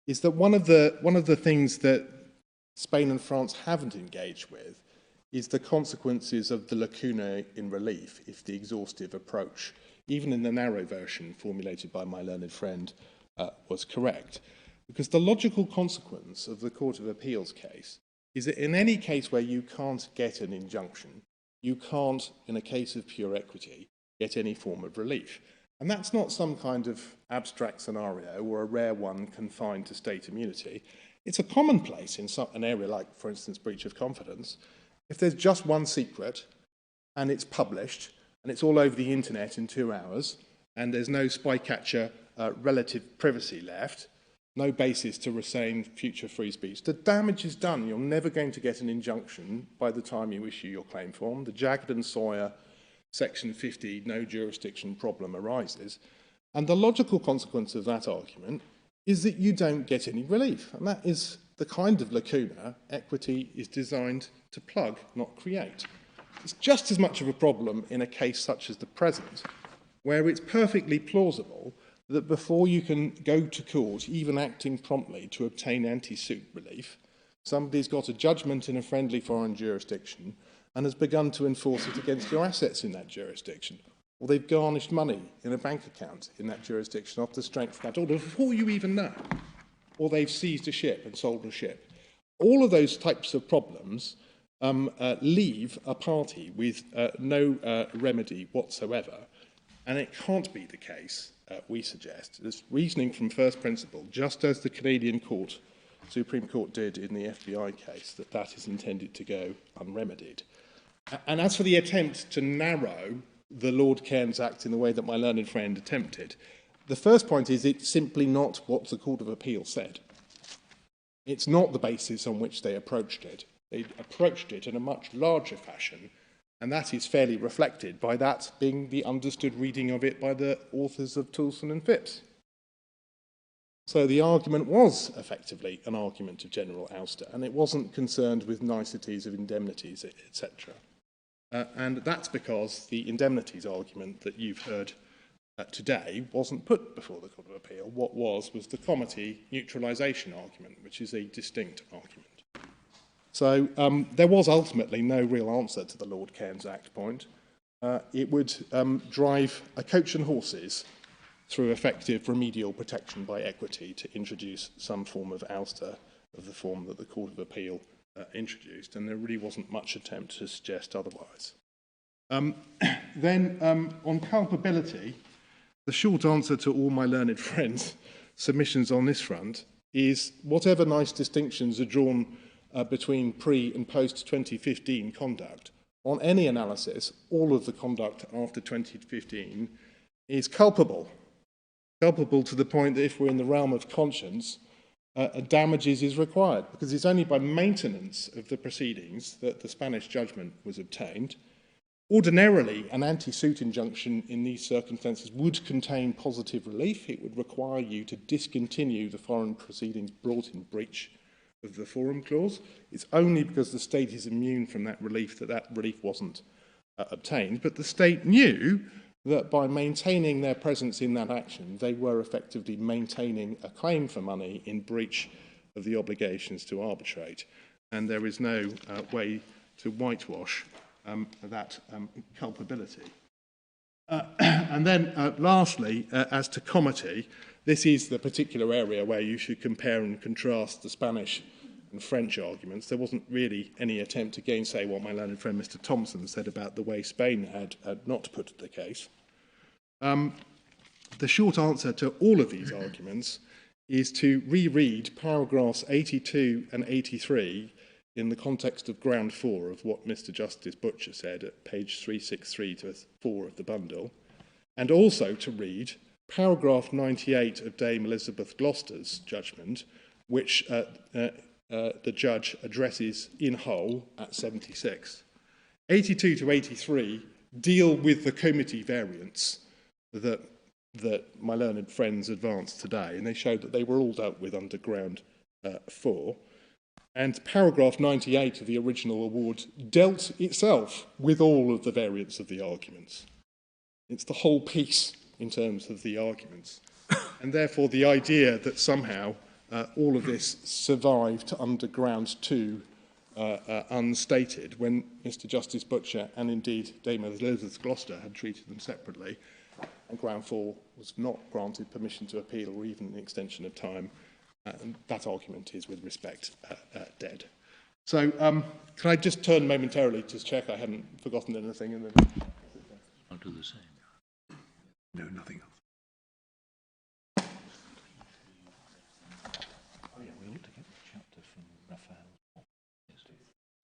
is that one of the things that Spain and France haven't engaged with is the consequences of the lacuna in relief if the exhaustive approach, even in the narrow version formulated by my learned friend, was correct. Because the logical consequence of the Court of Appeals case is that in any case where you can't get an injunction, you can't, in a case of pure equity, get any form of relief. And that's not some kind of abstract scenario or a rare one confined to state immunity. It's a commonplace in an area like, for instance, breach of confidence. If there's just one secret and it's published and it's all over the internet in 2 hours and there's no spycatcher relative privacy left, no basis to restrain future free speech, the damage is done. You're never going to get an injunction by the time you issue your claim form. The Jagged and Sawyer Section 50 no jurisdiction problem arises. And the logical consequence of that argument is that you don't get any relief. And that is the kind of lacuna equity is designed to plug, not create. It's just as much of a problem in a case such as the present, where it's perfectly plausible that before you can go to court, even acting promptly to obtain anti-suit relief, somebody's got a judgment in a friendly foreign jurisdiction and has begun to enforce it against your assets in that jurisdiction, or they've garnished money in a bank account in that jurisdiction off the strength of that order before you even know, or they've seized a ship and sold a ship. All of those types of problems leave a party with no remedy whatsoever, and it can't be the case, we suggest. There's reasoning from first principle, just as the Canadian Supreme Court did in the FBI case, that is intended to go unremedied. And as for the attempt to narrow the Lord Cairns Act in the way that my learned friend attempted, the first point is it's simply not what the Court of Appeal said. It's not the basis on which they approached it. They approached it in a much larger fashion, and that is fairly reflected by that being the understood reading of it by the authors of Toulson and Phipps. So the argument was effectively an argument of general ouster, and it wasn't concerned with niceties of indemnities, etc. And that's because the indemnities argument that you've heard today wasn't put before the Court of Appeal. What was the comity neutralisation argument, which is a distinct argument. So there was ultimately no real answer to the Lord Cairns Act point. It would drive a coach and horses through effective remedial protection by equity to introduce some form of ouster of the form that the Court of Appeal introduced, and there really wasn't much attempt to suggest otherwise. Then on culpability, the short answer to all my learned friends' submissions on this front is whatever nice distinctions are drawn between pre- and post-2015 conduct, on any analysis, all of the conduct after 2015 is culpable. Culpable to the point that if we're in the realm of conscience, damages is required, because it's only by maintenance of the proceedings that the Spanish judgment was obtained. Ordinarily, an anti-suit injunction in these circumstances would contain positive relief. It would require you to discontinue the foreign proceedings brought in breach of the forum clause. It's only because the state is immune from that relief that relief wasn't obtained. But the state knew that by maintaining their presence in that action, they were effectively maintaining a claim for money in breach of the obligations to arbitrate. And there is no way to whitewash that culpability. And then lastly, as to comity, this is the particular area where you should compare and contrast the Spanish and French arguments. There wasn't really any attempt to gainsay what my learned friend Mr. Thompson said about the way Spain had not put the case. The short answer to all of these arguments is to reread paragraphs 82 and 83 in the context of ground 4 of what Mr. Justice Butcher said at page 363 to 4 of the bundle, and also to read paragraph 98 of Dame Elizabeth Gloucester's judgment, which the judge addresses in whole at 76. 82 to 83 deal with the committee variants that my learned friends advanced today, and they showed that they were all dealt with under ground 4. And paragraph 98 of the original award dealt itself with all of the variants of the arguments. It's the whole piece in terms of the arguments. And therefore the idea that somehow all of this survived under ground 2 unstated, when Mr Justice Butcher and indeed Dame Elizabeth Gloucester had treated them separately, and ground 4 was not granted permission to appeal or even an extension of time, and that argument is, with respect, dead. So can I just turn momentarily to check I haven't forgotten anything? And then I'll do the same. No, nothing else.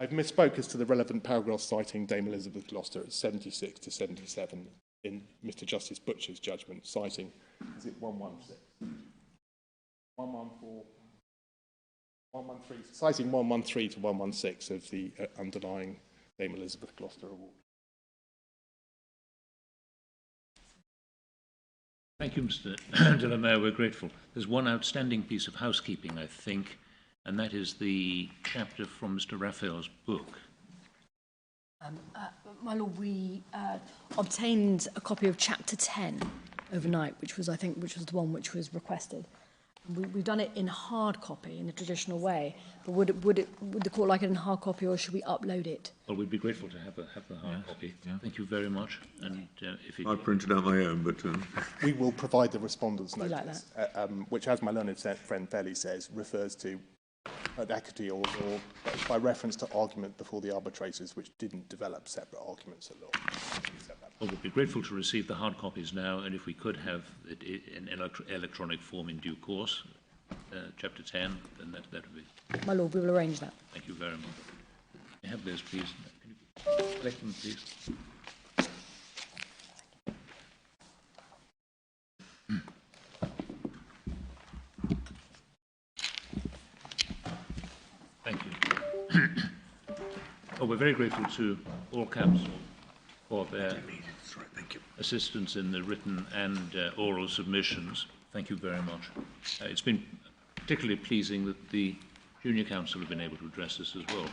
I've misspoke as to the relevant paragraph citing Dame Elizabeth Gloucester at 76 to 77 in Mr Justice Butcher's judgment, citing, is it 116? 114, 113, citing 113 to 116 of the underlying Dame Elizabeth Gloucester award. Thank you, Mr. de la Mayor. We're grateful. There's one outstanding piece of housekeeping, I think, and that is the chapter from Mr. Raphael's book. My Lord, we obtained a copy of Chapter 10 overnight, which was, I think, the one which was requested. We've done it in hard copy in the traditional way, but would the court like it in hard copy, or should we upload it? Well, we'd be grateful to have the hard copy. Yeah. Thank you very much. And if I printed out my own, but we will provide the respondents' We notice, like which, as my learned friend fairly says, refers to an equity or by reference to argument before the arbitrators, which didn't develop separate arguments at law. Well, we'd be grateful to receive the hard copies now, and if we could have it in electronic form in due course, Chapter 10, then that would be... My Lord, we will arrange that. Thank you very much. May I have those, please? Can you collect them, please? Thank you. Well, we're very grateful to all counsel for their assistance in the written and oral submissions. Thank you very much. It's been particularly pleasing that the junior counsel have been able to address this as well.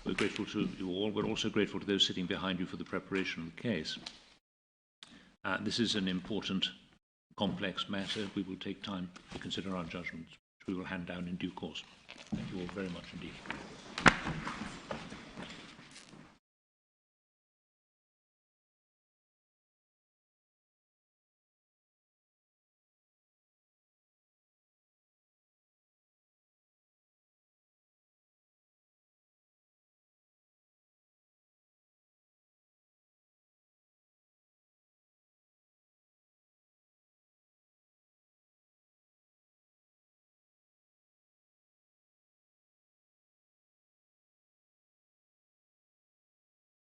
We're grateful to you all. We're also grateful to those sitting behind you for the preparation of the case. This is an important, complex matter. We will take time to consider our judgments, which we will hand down in due course. Thank you all very much indeed.